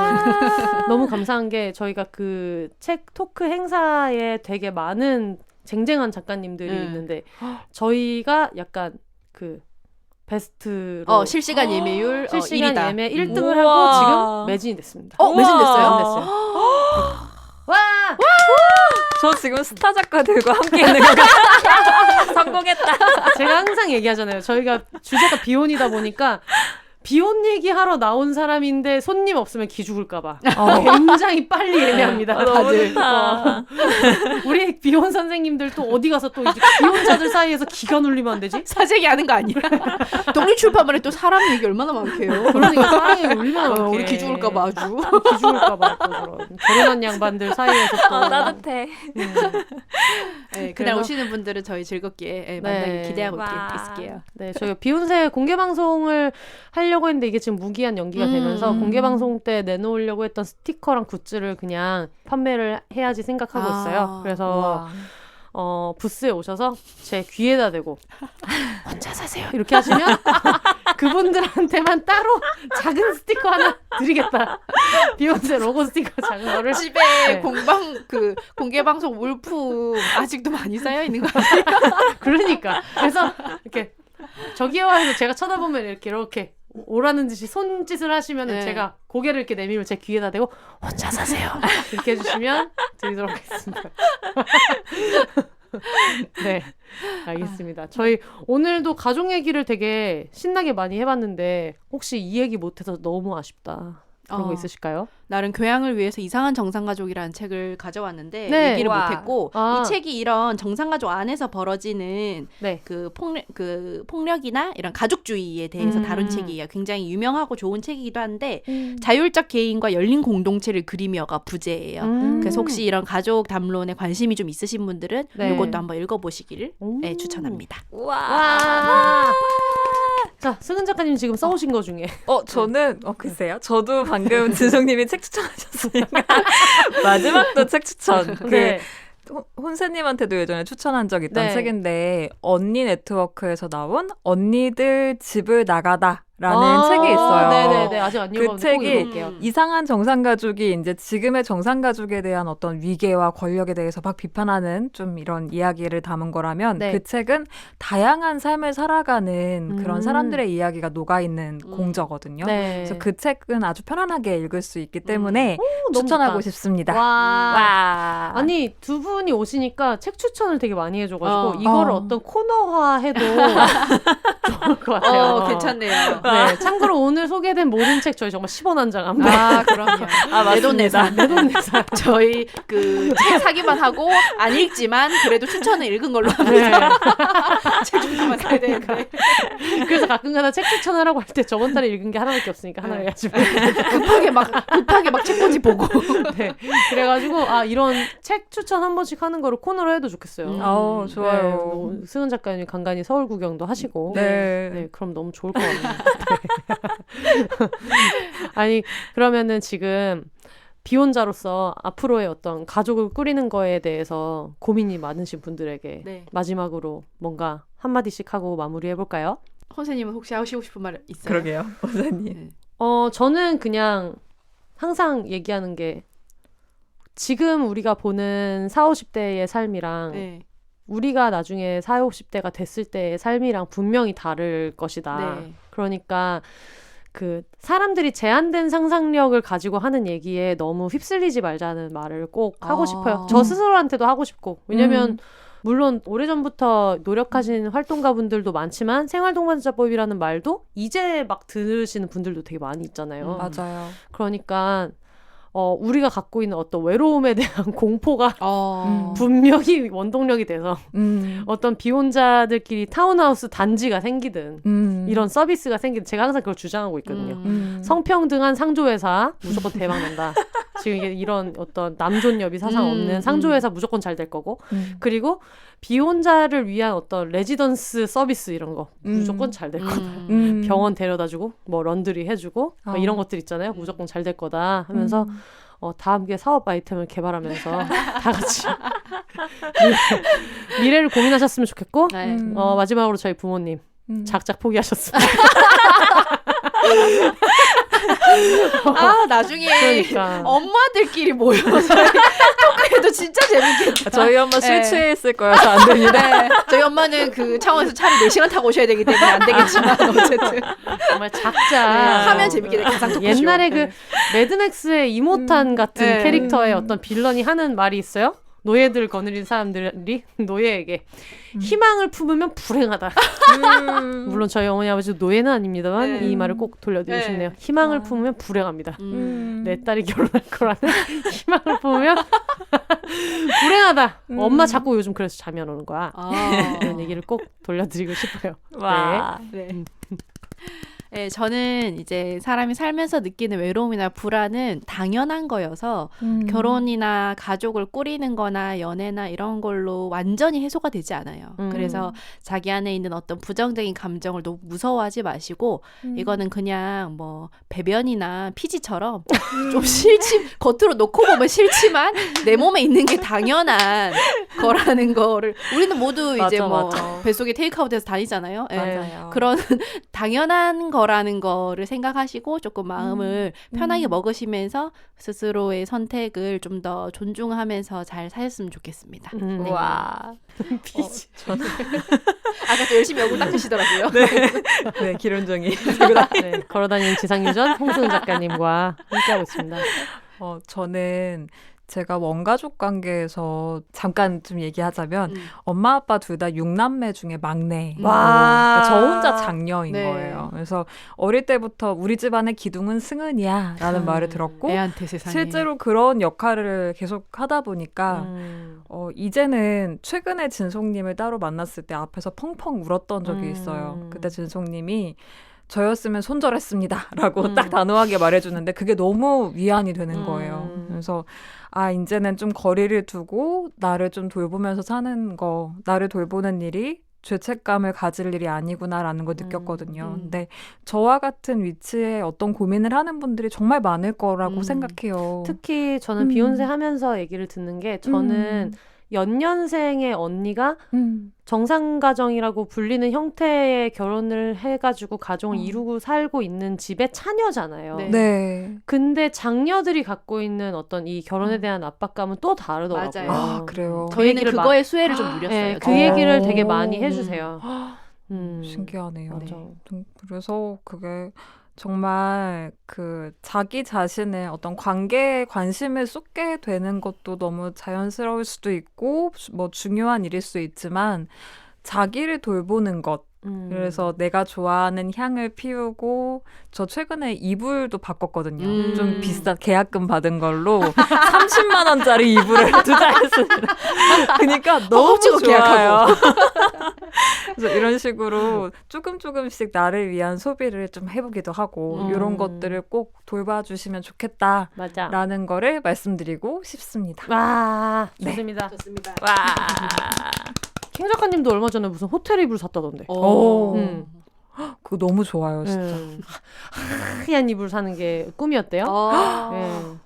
[SPEAKER 2] 너무 감사한 게 저희가 그 책 토크 행사에 되게 많은 쟁쟁한 작가님들이 있는데 저희가 약간 그 베스트로
[SPEAKER 3] 실시간 예매율
[SPEAKER 2] 실시간
[SPEAKER 3] 1위다.
[SPEAKER 2] 예매 1등을
[SPEAKER 4] 우와.
[SPEAKER 2] 하고 지금 매진이 됐습니다.
[SPEAKER 3] 매진됐어요?
[SPEAKER 2] 와!
[SPEAKER 4] 저 지금 스타 작가들과 함께 있는 것 같아요. 성공했다.
[SPEAKER 2] 제가 항상 얘기하잖아요. 저희가 주제가 비혼이다 보니까 비혼 얘기하러 나온 사람인데 손님 없으면 기죽을까봐 굉장히 빨리 예매합니다.
[SPEAKER 4] 너무
[SPEAKER 2] 다들.
[SPEAKER 4] 좋다.
[SPEAKER 2] 우리 비혼 선생님들 또 어디 가서 또 이제 비혼자들 사이에서 기가 눌리면 안 되지?
[SPEAKER 3] 사재기 하는 거 아니야? 독립출판물에 또 사람 얘기 얼마나 많게요.
[SPEAKER 2] 그러니까 사랑이 얼마나 많게.
[SPEAKER 3] 우리 기죽을까봐 아주.
[SPEAKER 2] 기죽을까봐 또 그런 결혼한 양반들 사이에서 또
[SPEAKER 4] 따뜻해.
[SPEAKER 3] 네, 그날
[SPEAKER 2] 그래서-
[SPEAKER 3] 오시는 분들은 저희 즐겁게 만나기
[SPEAKER 2] 네.
[SPEAKER 3] 기대하고
[SPEAKER 4] 와.
[SPEAKER 3] 있을게요.
[SPEAKER 2] 네, 저희가 비욘세 공개 방송을 하려고 했는데 이게 지금 무기한 연기가 되면서 공개 방송 때 내놓으려고 했던 스티커랑 굿즈를 그냥 판매를 해야지 생각하고 있어요. 그래서 부스에 오셔서 제 귀에다 대고 혼자 사세요 이렇게 하시면 그분들한테만 따로 작은 스티커 하나 드리겠다. 비욘세 로고 스티커 작은 거를
[SPEAKER 3] 집에
[SPEAKER 2] 네.
[SPEAKER 3] 공개 방송 물품 아직도 많이 쌓여 있는 거 아니에요?
[SPEAKER 2] 그러니까 그래서 이렇게 저기요 해서 제가 쳐다보면 이렇게 오라는 듯이 손짓을 하시면은
[SPEAKER 3] 네.
[SPEAKER 2] 제가 고개를 이렇게 내밀면 제 귀에다 대고 혼자 사세요 이렇게 해주시면 드리도록 하겠습니다. 네, 알겠습니다. 저희 오늘도 가족 얘기를 되게 신나게 많이 해봤는데 혹시 이 얘기 못해서 너무 아쉽다 그런 거 있으실까요?
[SPEAKER 3] 나는 교양을 위해서 이상한 정상가족이라는 책을 가져왔는데
[SPEAKER 2] 네.
[SPEAKER 3] 얘기를
[SPEAKER 4] 와.
[SPEAKER 3] 못했고 이 책이 이런 정상가족 안에서 벌어지는
[SPEAKER 2] 네.
[SPEAKER 3] 그 폭력이나 이런 가족주의에 대해서 다룬 책이에요. 굉장히 유명하고 좋은 책이기도 한데 자율적 개인과 열린 공동체를 그리며가 부제예요. 그래서 혹시 이런 가족 담론에 관심이 좀 있으신 분들은
[SPEAKER 2] 네.
[SPEAKER 3] 이것도 한번 읽어보시기를 추천합니다.
[SPEAKER 4] 와.
[SPEAKER 2] 자, 승은 작가님 지금 써오신 거 중에
[SPEAKER 4] 저는 글쎄요. 저도 방금 진성님이 책 추천하셨으니까 마지막도 책 추천.
[SPEAKER 2] 네.
[SPEAKER 4] 혼세님한테도 예전에 추천한 적 있던
[SPEAKER 2] 네.
[SPEAKER 4] 책인데 언니 네트워크에서 나온 언니들 집을 나가다라는 책이 있어요.
[SPEAKER 2] 네네네. 아직 안
[SPEAKER 4] 그
[SPEAKER 2] 읽었는데 꼭
[SPEAKER 4] 책이
[SPEAKER 2] 읽어볼게요.
[SPEAKER 4] 이상한 정상가족이 이제 지금의 정상가족에 대한 어떤 위계와 권력에 대해서 막 비판하는 좀 이런 이야기를 담은 거라면
[SPEAKER 2] 네.
[SPEAKER 4] 그 책은 다양한 삶을 살아가는 그런 사람들의 이야기가 녹아있는 공저거든요.
[SPEAKER 2] 네.
[SPEAKER 4] 그래서 그 책은 아주 편안하게 읽을 수 있기 때문에
[SPEAKER 2] 너무
[SPEAKER 4] 추천하고
[SPEAKER 2] 좋다.
[SPEAKER 4] 싶습니다.
[SPEAKER 2] 와.
[SPEAKER 4] 와.
[SPEAKER 2] 아니 두 분이 오시니까 책 추천을 되게 많이 해줘가지고
[SPEAKER 3] 어.
[SPEAKER 2] 이거를 어떤 코너화해도 좋을 것 같아요.
[SPEAKER 3] 괜찮네요.
[SPEAKER 2] 네, 참고로 오늘 소개된 모든 책 저희 정말 10원 한 장 안 받아요.
[SPEAKER 3] 아, 그럼요. 내돈내산.
[SPEAKER 2] 내돈내산.
[SPEAKER 3] 저희 그 책 사기만 하고 안 읽지만 그래도 추천은 읽은 걸로
[SPEAKER 2] 네.
[SPEAKER 3] 책 추천만 사야 되는데
[SPEAKER 2] 그래서 가끔가다 책 추천하라고 할 때 저번 달에 읽은 게 하나밖에 없으니까 하나 해야지.
[SPEAKER 3] 급하게 막 책꽂이 보고
[SPEAKER 2] 네. 그래가지고 이런 책 추천 한 번씩 하는 거를 코너로 해도 좋겠어요.
[SPEAKER 4] 좋아요.
[SPEAKER 2] 네, 승은 작가님 간간히 서울 구경도 하시고.
[SPEAKER 4] 네.
[SPEAKER 2] 네, 그럼 너무 좋을 것 같네요. 네. 아니, 그러면은 지금 비혼자로서 앞으로의 어떤 가족을 꾸리는 거에 대해서 고민이 많으신 분들에게
[SPEAKER 3] 네.
[SPEAKER 2] 마지막으로 뭔가 한마디씩 하고 마무리해볼까요?
[SPEAKER 3] 선생님은 혹시 하시고 싶은 말 있어요?
[SPEAKER 4] 그러게요. 원장님.
[SPEAKER 3] 네.
[SPEAKER 2] 저는 그냥 항상 얘기하는 게 지금 우리가 보는 40, 50대의 삶이랑
[SPEAKER 3] 네.
[SPEAKER 2] 우리가 나중에 40, 50대가 됐을 때의 삶이랑 분명히 다를 것이다.
[SPEAKER 3] 네.
[SPEAKER 2] 그러니까 그 사람들이 제한된 상상력을 가지고 하는 얘기에 너무 휩쓸리지 말자는 말을 꼭 하고 싶어요. 저 스스로한테도 하고 싶고. 왜냐면 물론 오래전부터 노력하신 활동가분들도 많지만 생활동반자법이라는 말도 이제 막 들으시는 분들도 되게 많이 있잖아요.
[SPEAKER 4] 맞아요.
[SPEAKER 2] 그러니까 우리가 갖고 있는 어떤 외로움에 대한 공포가 분명히 원동력이 돼서 어떤 비혼자들끼리 타운하우스 단지가 생기든 이런 서비스가 생기든 제가 항상 그걸 주장하고 있거든요. 성평등한 상조회사 무조건 대박 난다. 지금 이게 이런 어떤 남존여비 사상 없는 상조회사 무조건 잘 될 거고 그리고 비혼자를 위한 어떤 레지던스 서비스 이런 거 무조건 잘 될 거다. 병원 데려다주고 뭐 런드리 해주고 뭐 이런 것들 있잖아요. 무조건 잘 될 거다 하면서 다 함께 사업 아이템을 개발하면서 다 같이 미래를 고민하셨으면 좋겠고
[SPEAKER 3] 네.
[SPEAKER 2] 마지막으로 저희 부모님 작작 포기하셨습니다.
[SPEAKER 3] 나중에
[SPEAKER 2] 그러니까.
[SPEAKER 3] 엄마들끼리 모여서 토크해도 진짜 재밌겠다.
[SPEAKER 4] 저희 엄마 술 취해 있을 거여서 안 됩니다.
[SPEAKER 3] 네. 저희 엄마는 그 창원에서 차를 4시간 타고 오셔야 되기 때문에 안 되겠지만 어쨌든
[SPEAKER 2] 정말 작자
[SPEAKER 3] 하면 재밌겠네. 가상 토크쇼.
[SPEAKER 2] 옛날에 그 매드맥스의 이모탄 같은
[SPEAKER 3] 네.
[SPEAKER 2] 캐릭터의 어떤 빌런이 하는 말이 있어요. 노예들 거느린 사람들이 노예에게 희망을 품으면 불행하다. 물론 저희 어머니 아버지도 노예는 아닙니다만 이 말을 꼭 돌려드리고 싶네요. 희망을 품으면 불행합니다. 내 딸이 결혼할 거라는 희망을 품으면 불행하다. 엄마 자꾸 요즘 그래서 잠이 안 오는 거야. 이런 얘기를 꼭 돌려드리고 싶어요.
[SPEAKER 4] 와.
[SPEAKER 3] 네. 네, 저는 이제 사람이 살면서 느끼는 외로움이나 불안은 당연한 거여서 결혼이나 가족을 꾸리는 거나 연애나 이런 걸로 완전히 해소가 되지 않아요. 그래서 자기 안에 있는 어떤 부정적인 감정을 너무 무서워하지 마시고 이거는 그냥 뭐 배변이나 피지처럼 좀 겉으로 놓고 보면 싫지만 내 몸에 있는 게 당연한 거라는 거를 우리는 모두 이제 뭐 뱃속에 테이크아웃해서 다니잖아요.
[SPEAKER 4] 맞아요.
[SPEAKER 3] 그런 당연한 거라는 거를 생각하시고 조금 마음을 편하게 먹으시면서 스스로의 선택을 좀 더 존중하면서 잘 사셨으면 좋겠습니다. 네.
[SPEAKER 4] 와.
[SPEAKER 2] 저는
[SPEAKER 3] 아까 또 열심히 얼굴 닦으시더라고요.
[SPEAKER 4] 네, 기론정이.
[SPEAKER 2] 네, 걸어다니는 지상유전 홍승 작가님과 함께하고 있습니다.
[SPEAKER 4] 저는 제가 원가족 관계에서 잠깐 좀 얘기하자면 엄마 아빠 둘 다 6남매 중에 막내.
[SPEAKER 2] 와.
[SPEAKER 4] 그러니까 저 혼자 장녀인
[SPEAKER 3] 네.
[SPEAKER 4] 거예요. 그래서 어릴 때부터 우리 집안의 기둥은 승은이야 라는 말을 들었고
[SPEAKER 3] 애한테 세상에.
[SPEAKER 4] 실제로 그런 역할을 계속 하다 보니까 이제는 최근에 진송님을 따로 만났을 때 앞에서 펑펑 울었던 적이 있어요. 그때 진송님이 저였으면 손절했습니다 라고 딱 단호하게 말해주는데 그게 너무 위안이 되는 거예요. 그래서 이제는 좀 거리를 두고 나를 좀 돌보면서 사는 거, 나를 돌보는 일이 죄책감을 가질 일이 아니구나라는 걸 느꼈거든요. 근데 저와 같은 위치에 어떤 고민을 하는 분들이 정말 많을 거라고 생각해요.
[SPEAKER 2] 특히 저는 비욘세 하면서 얘기를 듣는 게 저는 연년생의 언니가 정상가정이라고 불리는 형태의 결혼을 해가지고 가정을 이루고 살고 있는 집의 차녀잖아요.
[SPEAKER 3] 네.
[SPEAKER 4] 네.
[SPEAKER 2] 근데 장녀들이 갖고 있는 어떤 이 결혼에 대한 압박감은 또 다르더라고요.
[SPEAKER 3] 맞아요.
[SPEAKER 4] 그래요.
[SPEAKER 3] 저희는
[SPEAKER 2] 얘기를
[SPEAKER 3] 그거의 수혜를 좀 누렸어요.
[SPEAKER 2] 네, 그 얘기를 되게 많이 해주세요.
[SPEAKER 4] 신기하네요.
[SPEAKER 2] 맞아.
[SPEAKER 4] 그래서 그게 정말 그 자기 자신의 어떤 관계에 관심을 쏟게 되는 것도 너무 자연스러울 수도 있고 뭐 중요한 일일 수 있지만 자기를 돌보는 것 그래서 내가 좋아하는 향을 피우고 저 최근에 이불도 바꿨거든요. 좀 비싼 계약금 받은 걸로 30만 원짜리 이불을 투자했습니다. 그러니까 너무 좋아요. 그래서 이런 식으로 조금씩 나를 위한 소비를 좀 해보기도 하고 이런 것들을 꼭 돌봐주시면 좋겠다라는
[SPEAKER 2] 맞아.
[SPEAKER 4] 거를 말씀드리고 싶습니다.
[SPEAKER 2] 와, 좋습니다.
[SPEAKER 3] 좋습니다.
[SPEAKER 4] 와.
[SPEAKER 2] 킹 작가님도 얼마 전에 무슨 호텔 이불 샀다던데.
[SPEAKER 4] 그거 너무 좋아요, 진짜.
[SPEAKER 2] 하얀 이불 사는 게 꿈이었대요.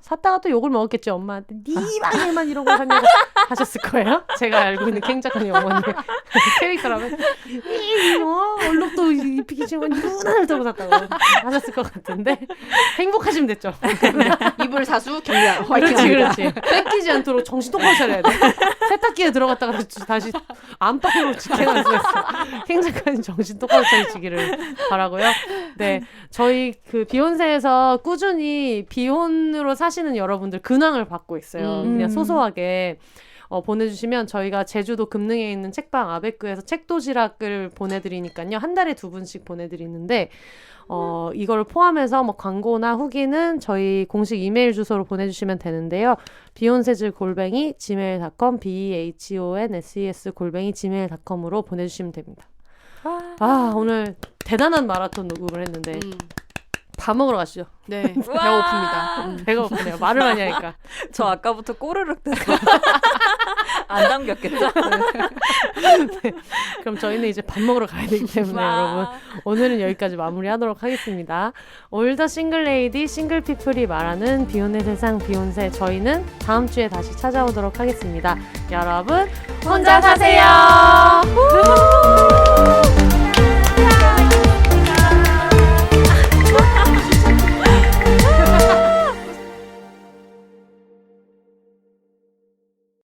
[SPEAKER 2] 샀다가 또 욕을 먹었겠지 엄마한테. 네 방에만 이런 걸 샀냐고 하셨을 거예요. 제가 알고 있는 킹 작가님 어머니 캐릭터라면 얼룩도 입히기 싫으면 눈을 들고 샀다고 하셨을 것 같은데 행복하시면 됐죠.
[SPEAKER 3] 이불 사수 경량.
[SPEAKER 2] 그렇지. 뺏기지 않도록 정신 똑바로 차려야 돼. 세탁기에 들어갔다가 다시 안방으로 직행할 수 있어. 킹 작가님 정신 똑바로 차리시기를 바라고요. 네, 저희 그 비욘세에서 꾸준히 비혼으로 사시는 여러분들 근황을 받고 있어요. 그냥 소소하게 보내주시면 저희가 제주도 금능에 있는 책방 아베크에서 책도시락을 보내드리니까요. 한 달에 2분씩 보내드리는데 이걸 포함해서 뭐 광고나 후기는 저희 공식 이메일 주소로 보내주시면 되는데요. beyonces@gmail.com behonses@gmail.com으로 보내주시면 됩니다. 오늘 대단한 마라톤 녹음을 했는데 밥 먹으러 가시죠.
[SPEAKER 3] 네, 배고픕니다.
[SPEAKER 2] 배가 고프네요. 말을 많이 하니까.
[SPEAKER 4] 저 아까부터 꼬르륵 대서 안 담겼겠죠?
[SPEAKER 2] 네. 그럼 저희는 이제 밥 먹으러 가야 되기 때문에 여러분 오늘은 여기까지 마무리하도록 하겠습니다. 올더 싱글레이디 싱글피플이 말하는 비혼의 세상 비혼세, 저희는 다음 주에 다시 찾아오도록 하겠습니다. 여러분 혼자 사세요.